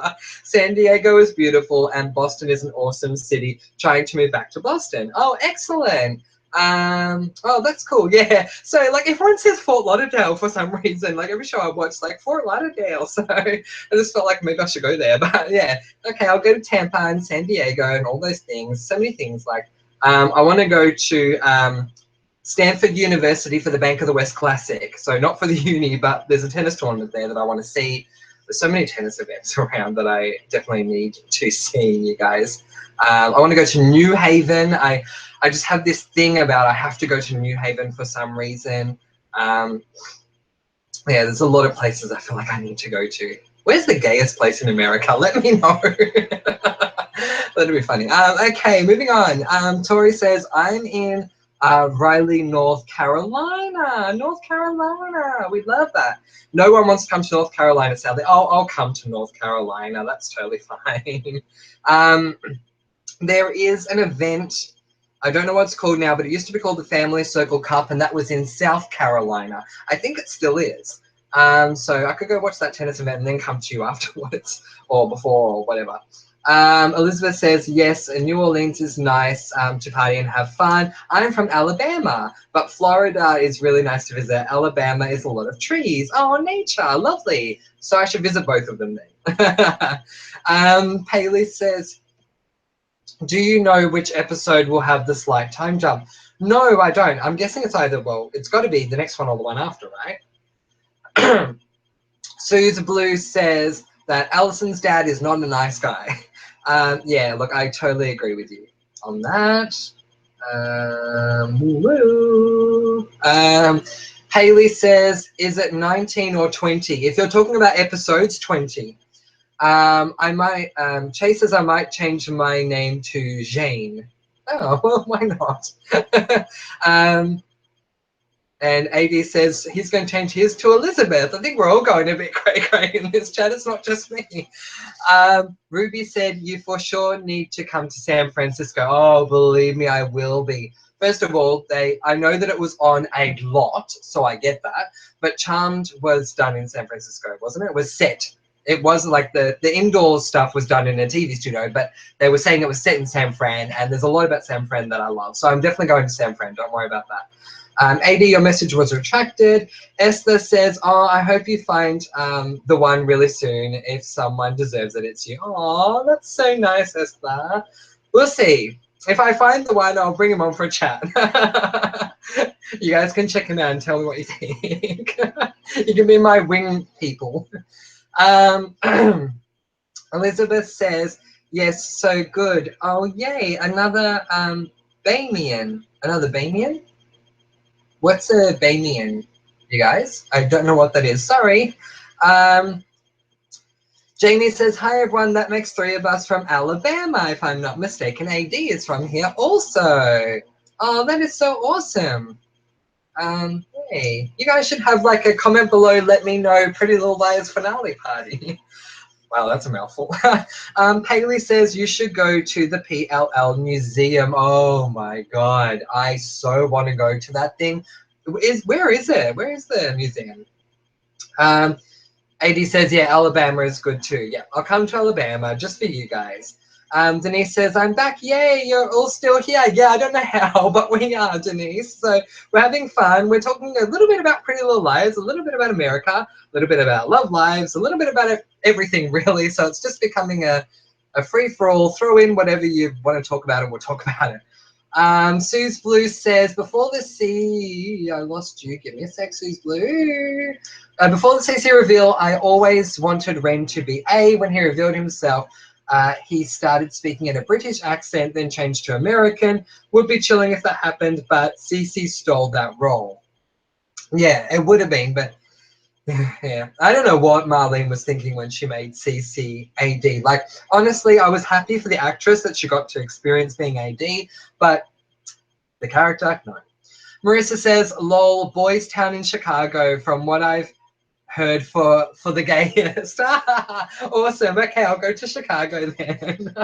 San Diego is beautiful, and Boston is an awesome city. Trying to move back to Boston. Oh, excellent. Oh, that's cool. Yeah. So, like, everyone says Fort Lauderdale for some reason. Like, every show I watch, like, Fort Lauderdale. So, I just felt like maybe I should go there. But, yeah. Okay, I'll go to Tampa and San Diego and all those things. So many things. Like, I want to go to Stanford University for the Bank of the West Classic. So not for the uni, but there's a tennis tournament there that I want to see. There's so many tennis events around that I definitely need to see, you guys. I want to go to New Haven. I just have this thing about I have to go to New Haven for some reason. Yeah, there's a lot of places I feel like I need to go to. Where's the gayest place in America? Let me know. That'd be funny. Okay, moving on. Tori says, I'm in Raleigh, North Carolina. North Carolina. We love that. No one wants to come to North Carolina, sadly. I'll come to North Carolina. That's totally fine. There is an event. I don't know what it's called now, but it used to be called the Family Circle Cup, and that was in South Carolina. I think it still is. So I could go watch that tennis event and then come to you afterwards or before or whatever. Elizabeth says, yes, New Orleans is nice to party and have fun. I'm from Alabama, but Florida is really nice to visit. Alabama is a lot of trees. Oh, nature, lovely. So I should visit both of them then. Paley says, Do you know which episode will have the slight time jump? No, I don't. I'm guessing it's either, well, it's got to be the next one or the one after, right? Suze Blue says that Allison's dad is not a nice guy. Yeah, look, I totally agree with you on that. Haley says, is it 19 or 20? If you're talking about episodes, 20. I might, Chase says I might change my name to Jane. Oh, well, why not? And AD says he's going to change his to Elizabeth. I think we're all going a bit cray-cray in this chat. It's not just me. Ruby said, you for sure need to come to San Francisco. Oh, believe me, I will be. First of all, I know that it was on a lot, so I get that. But Charmed was done in San Francisco, wasn't it? It was set. It wasn't like the indoor stuff was done in a TV studio, but they were saying it was set in San Fran, and there's a lot about San Fran that I love. So I'm definitely going to San Fran. Don't worry about that. AD, your message was retracted. Esther says, oh, I hope you find the one really soon. If someone deserves it, it's you. Oh, that's so nice, Esther. We'll see. If I find the one, I'll bring him on for a chat. You guys can check him out and tell me what you think. You can be my wing people. Elizabeth says, yes, so good. Oh, yay, another Bamian. Another Bamian? What's a Bamian, you guys? I don't know what that is. Sorry. Jamie says, hi, everyone. That makes 3 of us from Alabama, if I'm not mistaken. AD is from here also. Oh, that is so awesome. Hey, you guys should have like a comment below. Let me know Pretty Little Liars finale party. Wow, that's a mouthful. Paley says you should go to the PLL museum. Oh my God, I so want to go to that thing. Where is it? Where is the museum? AD says, yeah, Alabama is good too. Yeah, I'll come to Alabama just for you guys. Denise says, I'm back. Yay, you're all still here. Yeah, I don't know how, but we are, Denise. So we're having fun. We're talking a little bit about Pretty Little Liars, a little bit about America, a little bit about love lives, a little bit about everything, really. So it's just becoming a free-for-all. Throw in whatever you want to talk about and we'll talk about it. Suze Blue says, before the C, I lost you. Give me a sec, Suze Blue. Before the CC reveal, I always wanted Ren to be A. When he revealed himself, he started speaking in a British accent, then changed to American. Would be chilling if that happened, but CC stole that role. Yeah, it would have been, but yeah, I don't know what Marlene was thinking when she made CC AD. Like, honestly, I was happy for the actress that she got to experience being AD, but the character, no. Marissa says, lol, Boys Town in Chicago, from what I've heard for the gayest. Awesome. Okay, I'll go to Chicago then.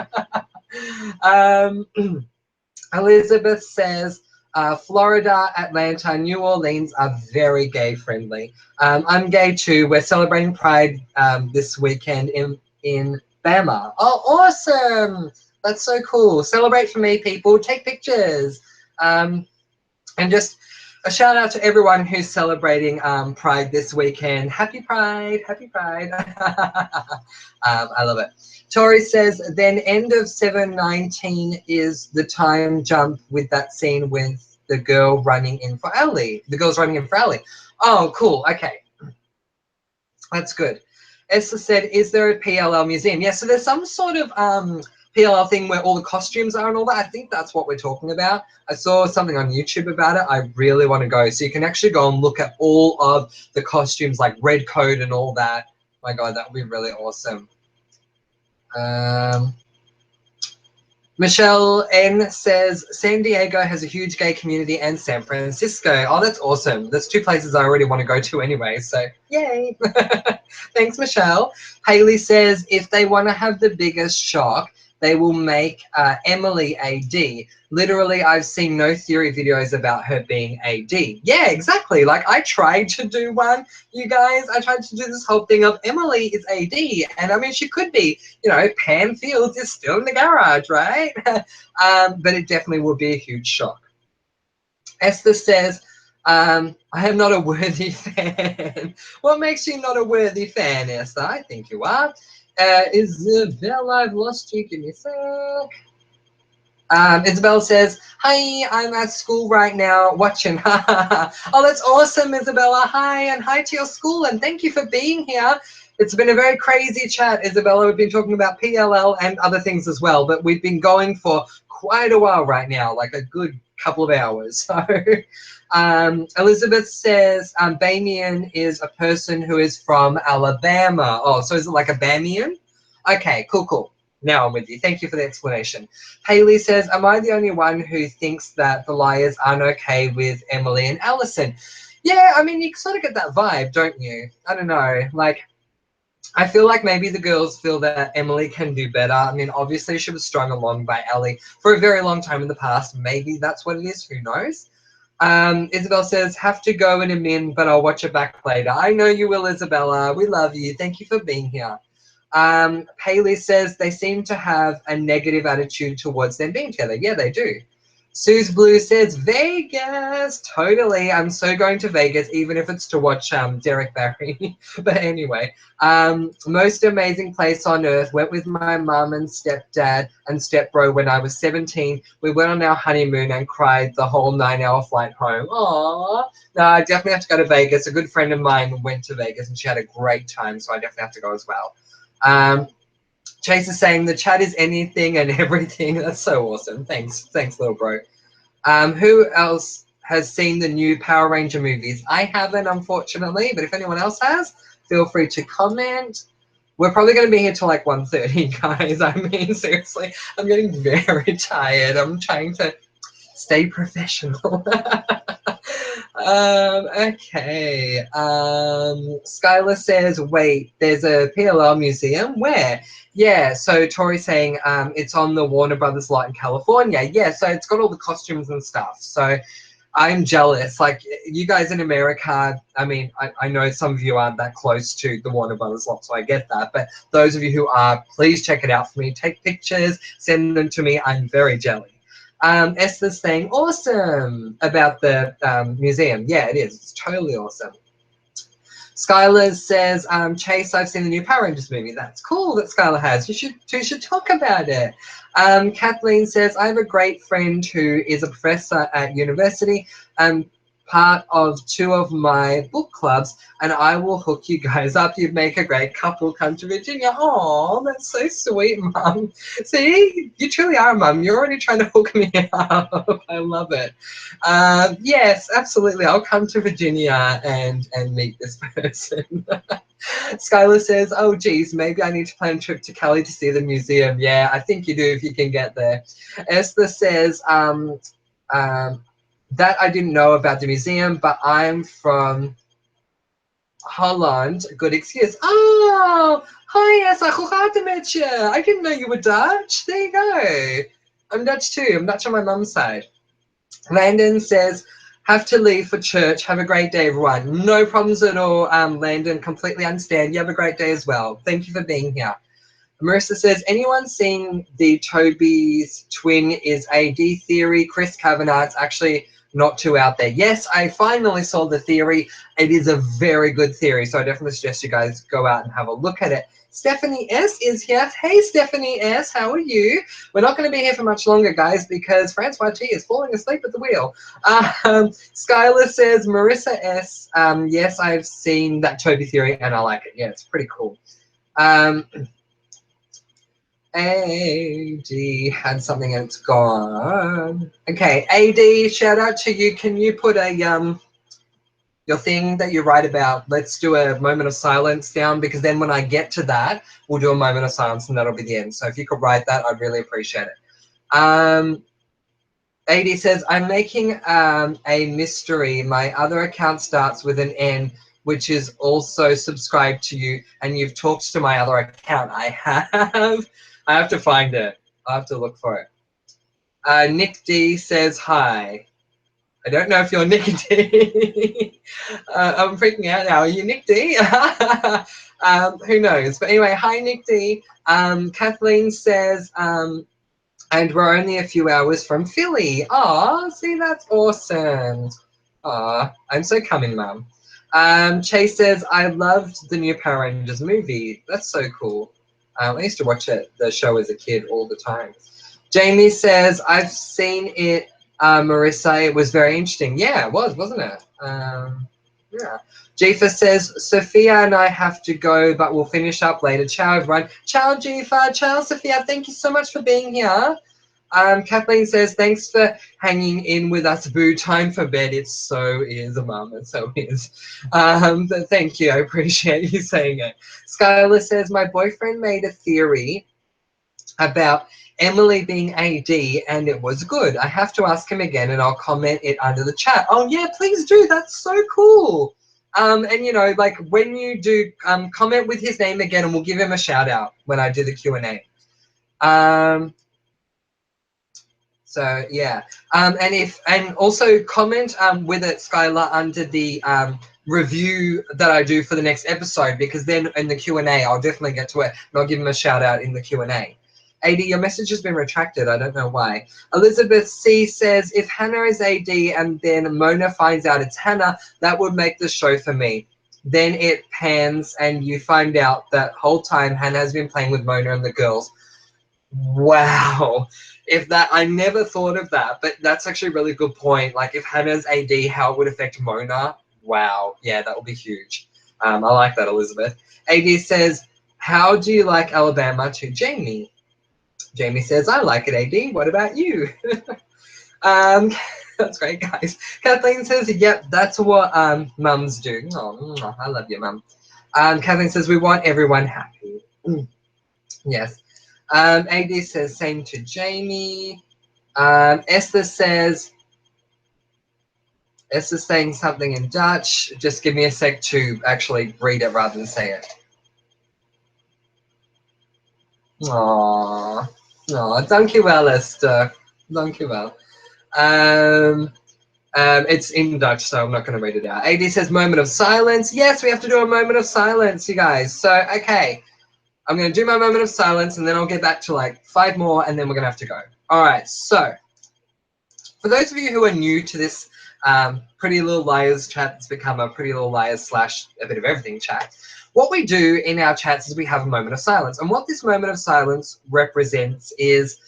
Elizabeth says, Florida, Atlanta, New Orleans are very gay friendly. I'm gay too. We're celebrating Pride this weekend in Bama. Oh, awesome. That's so cool. Celebrate for me, people. Take pictures. And just a shout out to everyone who's celebrating Pride this weekend. Happy Pride, happy Pride. I love it. Tori says, then end of 7:19 is the time jump with that scene with the girl running in for Ellie. The girl's running in for Ellie. Oh, cool. Okay. That's good. Esther said, is there a PLL museum? Yeah, so there's some sort of PLL thing where all the costumes are and all that. I think that's what we're talking about. I saw something on YouTube about it. I really want to go. So you can actually go and look at all of the costumes, like red coat and all that. My God, that would be really awesome. Michelle N says, San Diego has a huge gay community and San Francisco. Oh, that's awesome. There's 2 places I already want to go to anyway, so yay. Thanks, Michelle. Haley says, if they want to have the biggest shock, they will make Emily AD. Literally, I've seen no theory videos about her being AD. Yeah, exactly. Like, I tried to do one, you guys. I tried to do this whole thing of Emily is AD. And I mean, she could be, you know, Pam Fields is still in the garage, right? But it definitely will be a huge shock. Esther says, I am not a worthy fan. What makes you not a worthy fan, Esther? I think you are. Isabella, I've lost you. Give me a sec. Isabel says, hi, I'm at school right now watching. Oh, that's awesome, Isabella. Hi, and hi to your school, and thank you for being here. It's been a very crazy chat, Isabella. We've been talking about PLL and other things as well, but we've been going for quite a while right now, like a good couple of hours. So Elizabeth says, Bamian is a person who is from Alabama. Oh, so is it like a Bamian? Okay, cool, cool. Now I'm with you. Thank you for the explanation. Haley says, am I the only one who thinks that the liars aren't okay with Emily and Allison? Yeah, I mean, you sort of get that vibe, don't you? I don't know. Like, I feel like maybe the girls feel that Emily can do better. I mean, obviously she was strung along by Ellie for a very long time in the past. Maybe that's what it is. Who knows? Isabel says, have to go in a min, but I'll watch it back later. I know you will, Isabella. We love you. Thank you for being here. Haley says they seem to have a negative attitude towards them being together. Yeah, they do. Suze Blue says, Vegas. Totally. I'm so going to Vegas, even if it's to watch Derek Barry. But anyway, most amazing place on earth. Went with my mum and stepdad and stepbro when I was 17. We went on our honeymoon and cried the whole 9-hour flight home. Aww. No, I definitely have to go to Vegas. A good friend of mine went to Vegas and she had a great time, so I definitely have to go as well. Chase is saying the chat is anything and everything. That's so awesome. Thanks, little bro. Who else has seen the new Power Ranger movies? I haven't, unfortunately, but if anyone else has, feel free to comment. We're probably going to be here till like 1:30, guys. I mean, seriously, I'm getting very tired. I'm trying to stay professional. Okay. Skylar says, wait, there's a PLL museum? Where? Yeah, so Tori's saying it's on the Warner Brothers lot in California. Yeah, so it's got all the costumes and stuff. So I'm jealous. Like, you guys in America, I mean, I know some of you aren't that close to the Warner Brothers lot, so I get that. But those of you who are, please check it out for me. Take pictures, send them to me. I'm very jealous. Esther's saying, awesome, about the museum. Yeah, it is. It's totally awesome. Skylar says, Chase, I've seen the new Power Rangers movie. That's cool that Skylar has. You should talk about it. Kathleen says, I have a great friend who is a professor at university and part of 2 of my book clubs, and I will hook you guys up. You'd make a great couple. Come to Virginia. Oh, that's so sweet, Mum. See, you truly are a mum. You're already trying to hook me up. I love it. Yes, absolutely. I'll come to Virginia and meet this person. Skylar says, oh, geez, maybe I need to plan a trip to Cali to see the museum. Yeah, I think you do if you can get there. Esther says, that I didn't know about the museum, but I'm from Holland. Good excuse. Oh, hi, yes, I didn't know you were Dutch. There you go. I'm Dutch too. I'm Dutch on my mum's side. Landon says, have to leave for church. Have a great day, everyone. No problems at all, Landon. Completely understand. You have a great day as well. Thank you for being here. Marissa says, anyone seen the Toby's twin is AD theory? Chris Kavanagh's actually not too out there. Yes, I finally saw the theory. It is a very good theory, so I definitely suggest you guys go out and have a look at it. Stephanie S is here. Hey, Stephanie S, how are you? We're not going to be here for much longer, guys, because Francois T is falling asleep at the wheel. Skylar says, Marissa S, yes, I've seen that Toby theory, and I like it. Yeah, it's pretty cool. AD had something and it's gone. Okay, AD, shout out to you. Can you put a your thing that you write about? Let's do a moment of silence down, because then when I get to that, we'll do a moment of silence and that'll be the end. So if you could write that, I'd really appreciate it. AD says, I'm making a mystery. My other account starts with an N, which is also subscribed to you, and you've talked to my other account. I have. I have to find it. I have to look for it. Nick D says hi. I don't know if you're Nick D. I'm freaking out now. Are you Nick D? Who knows? But anyway, hi Nick D. Kathleen says, and we're only a few hours from Philly. Aw, see, that's awesome. Aw, I'm so coming, Mum. Chase says, I loved the new Power Rangers movie. That's so cool. I used to watch the show as a kid all the time. Jamie says, I've seen it, Marissa. It was very interesting. Yeah, it was, wasn't it? Yeah. Jifa says, Sophia and I have to go, but we'll finish up later. Ciao, everyone. Ciao, Jifa. Ciao, Sophia. Thank you so much for being here. Kathleen says, thanks for hanging in with us, boo. Time for bed. It so is, Mum. It so is. But thank you. I appreciate you saying it. Skylar says, my boyfriend made a theory about Emily being AD, and it was good. I have to ask him again, and I'll comment it under the chat. Oh, yeah, please do. That's so cool. And, you know, like when you do, comment with his name again, and we'll give him a shout out when I do the Q&A. So yeah, and also comment with it, Skylar, under the review that I do for the next episode, because then in the Q&A I'll definitely get to it and I'll give him a shout out in the Q&A. AD, your message has been retracted. I don't know why. Elizabeth C says, if Hannah is AD and then Mona finds out it's Hannah, that would make the show for me. Then it pans and you find out that whole time Hannah has been playing with Mona and the girls. Wow. If that, I never thought of that, but that's actually a really good point. Like if Hannah's AD, how it would affect Mona. Wow. Yeah, that would be huge. I like that, Elizabeth. AD says, how do you like Alabama to Jamie? Jamie says, I like it, AD. What about you? That's great, guys. Kathleen says, yep, that's what mums do. Oh, I love you, Mum. Kathleen says, we want everyone happy. Yes. AD says, same to Jamie. Esther's saying something in Dutch. Just give me a sec to actually read it rather than say it. Aww. Aww, dankjewel, Esther. Dankjewel. It's in Dutch, so I'm not going to read it out. AD says, moment of silence. Yes, we have to do a moment of silence, you guys. So, okay. I'm going to do my moment of silence, and then I'll get back to like 5 more, and then we're going to have to go. All right, so for those of you who are new to this Pretty Little Liars chat that's become a Pretty Little Liars / a bit of everything chat, what we do in our chats is we have a moment of silence. And what this moment of silence represents is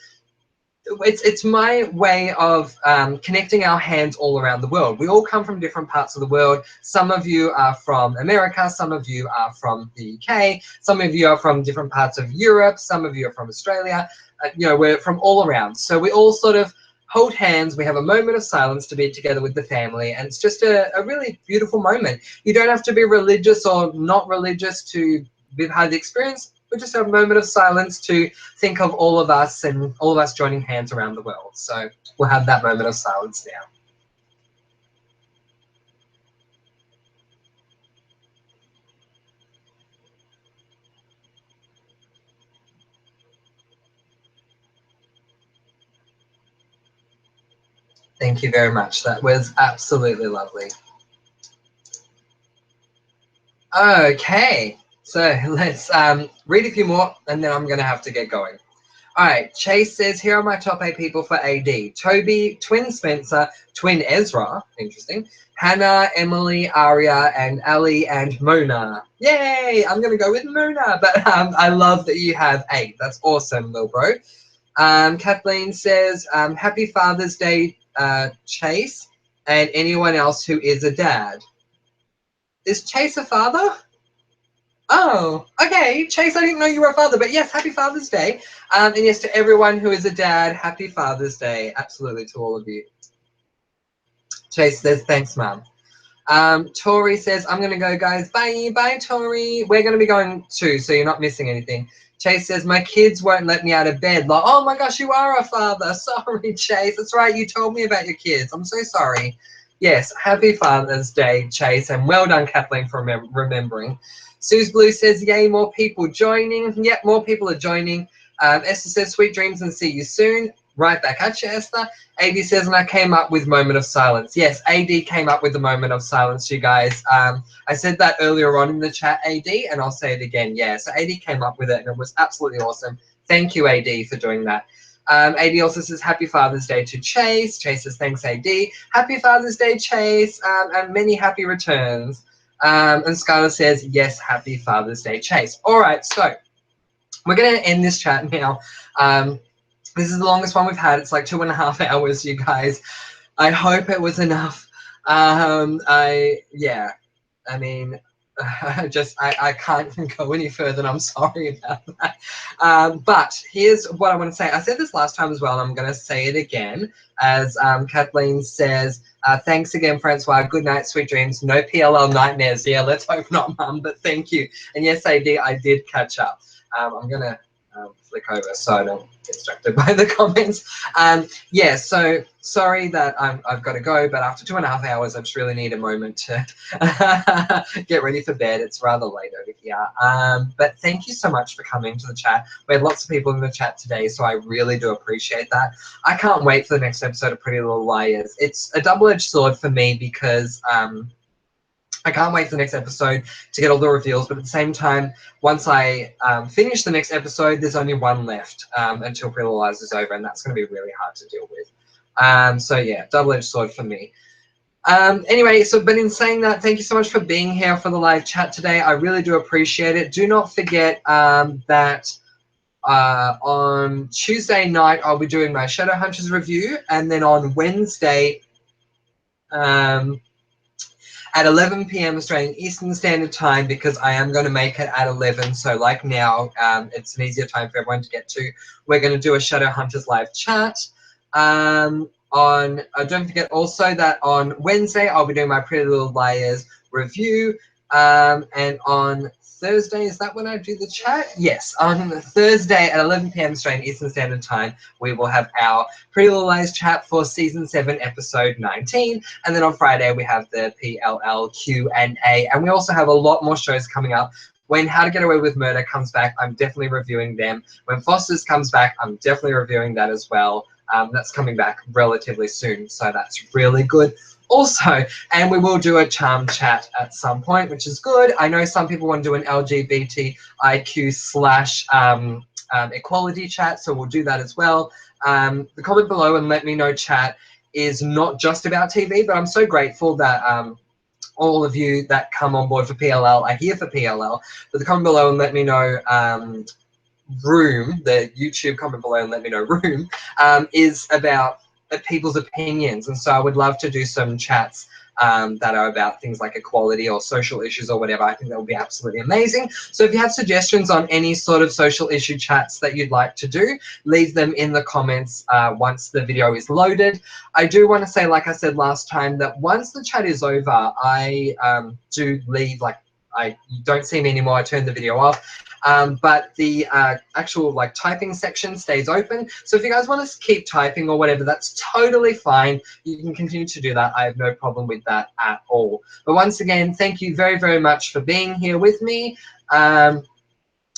it's my way of connecting our hands all around the world. We all come from different parts of the world. Some of you are from America, some of you are from the UK, some of you are from different parts of Europe, some of you are from Australia. You know, we're from all around. So we all sort of hold hands, we have a moment of silence to be together with the family, and it's just a really beautiful moment. You don't have to be religious or not religious to be part of the experience. We just have a moment of silence to think of all of us and all of us joining hands around the world. So we'll have that moment of silence now. Thank you very much. That was absolutely lovely. Okay, so let's read a few more and then I'm going to have to get going. All right, Chase says, here are my top 8 people for AD. Toby, Twin Spencer, Twin Ezra, interesting, Hannah, Emily, Aria, and Ali, and Mona. Yay, I'm going to go with Mona, but I love that you have 8. That's awesome, little bro. Kathleen says, happy Father's Day, Chase, and anyone else who is a dad. Is Chase a father? Oh, okay. Chase, I didn't know you were a father, but yes, happy Father's Day. And yes, to everyone who is a dad, happy Father's Day. Absolutely to all of you. Chase says, thanks, Mum. Tori says, I'm going to go, guys. Bye. Bye, Tori. We're going to be going too, so you're not missing anything. Chase says, my kids won't let me out of bed. Like, oh my gosh, you are a father. Sorry, Chase. That's right. You told me about your kids. I'm so sorry. Yes, happy Father's Day, Chase. And well done, Kathleen, for remembering. Suze Blue says, yay, more people joining. Yep, more people are joining. Esther says, sweet dreams and see you soon. Right back at you, Esther. AD says, and I came up with moment of silence. Yes, AD came up with the moment of silence, you guys. I said that earlier on in the chat, AD, and I'll say it again. Yeah, so AD came up with it, and it was absolutely awesome. Thank you, AD, for doing that. AD also says, happy Father's Day to Chase. Chase says, thanks, AD. Happy Father's Day, Chase, and many happy returns. And Skylar says, yes, happy Father's Day, Chase. All right, so we're going to end this chat now. This is the longest one we've had. It's like 2.5 hours, you guys. I hope it was enough. Yeah, I mean, I can't go any further, and I'm sorry about that. But here's what I want to say. I said this last time as well, and I'm going to say it again. As Kathleen says, thanks again, Francois. Good night, sweet dreams. No PLL nightmares. Yeah, let's hope not, Mum, but thank you. And yes, I did catch up. I'm going to flick over so I don't get distracted by the comments. Yeah, so sorry that I've got to go, but after 2.5 hours, I just really need a moment to get ready for bed. It's rather late over here. But thank you so much for coming to the chat. We had lots of people in the chat today, so I really do appreciate that. I can't wait for the next episode of Pretty Little Liars. It's a double-edged sword for me because I can't wait for the next episode to get all the reveals, but at the same time, once I finish the next episode, there's only one left until Pretty Little Liars is over, and that's going to be really hard to deal with. So yeah, double-edged sword for me. Anyway, but in saying that, thank you so much for being here for the live chat today. I really do appreciate it. Do not forget that on Tuesday night, I'll be doing my Shadowhunters review, and then on Wednesday, at 11 p.m. Australian Eastern Standard Time, because I am going to make it at 11. So like now, it's an easier time for everyone to get to. We're going to do a Shadowhunters live chat. Don't forget also that on Wednesday, I'll be doing my Pretty Little Liars review. And on Thursday, is that when I do the chat? Yes, on Thursday at 11 p.m. Australian Eastern Standard Time, we will have our Pretty Little Liars chat for Season 7, Episode 19. And then on Friday, we have the PLL Q&A. And we also have a lot more shows coming up. When How to Get Away with Murder comes back, I'm definitely reviewing them. When Foster's comes back, I'm definitely reviewing that as well. That's coming back relatively soon, so that's really good. Also, and we will do a charm chat at some point, which is good. I know some people want to do an LGBTIQ / equality chat, so we'll do that as well. The comment below and let me know chat is not just about TV, but I'm so grateful that all of you that come on board for PLL are here for PLL. But the comment below and let me know room, the YouTube comment below and let me know room, is about people's opinions. And so I would love to do some chats that are about things like equality or social issues or whatever. I think that would be absolutely amazing. So if you have suggestions on any sort of social issue chats that you'd like to do, leave them in the comments once the video is loaded. I do want to say, like I said last time, that once the chat is over, I do leave, like, you don't see me anymore, I turn the video off. But the actual like typing section stays open. So if you guys want to keep typing or whatever, that's totally fine. You can continue to do that. I have no problem with that at all. But once again, thank you very, very much for being here with me.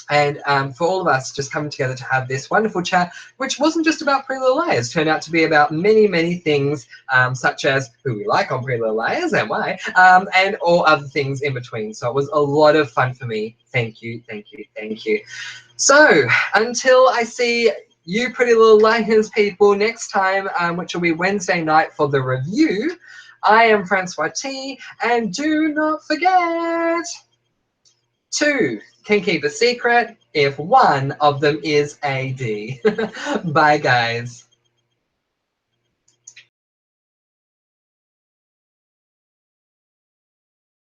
And for all of us just coming together to have this wonderful chat, which wasn't just about Pretty Little Liars, turned out to be about many, many things, such as who we like on Pretty Little Liars and why, and all other things in between. So it was a lot of fun for me. Thank you, thank you, thank you. So until I see you Pretty Little Liars people next time, which will be Wednesday night for the review, I am Francois T, and do not forget, 2 can keep a secret if one of them is AD. Bye, guys.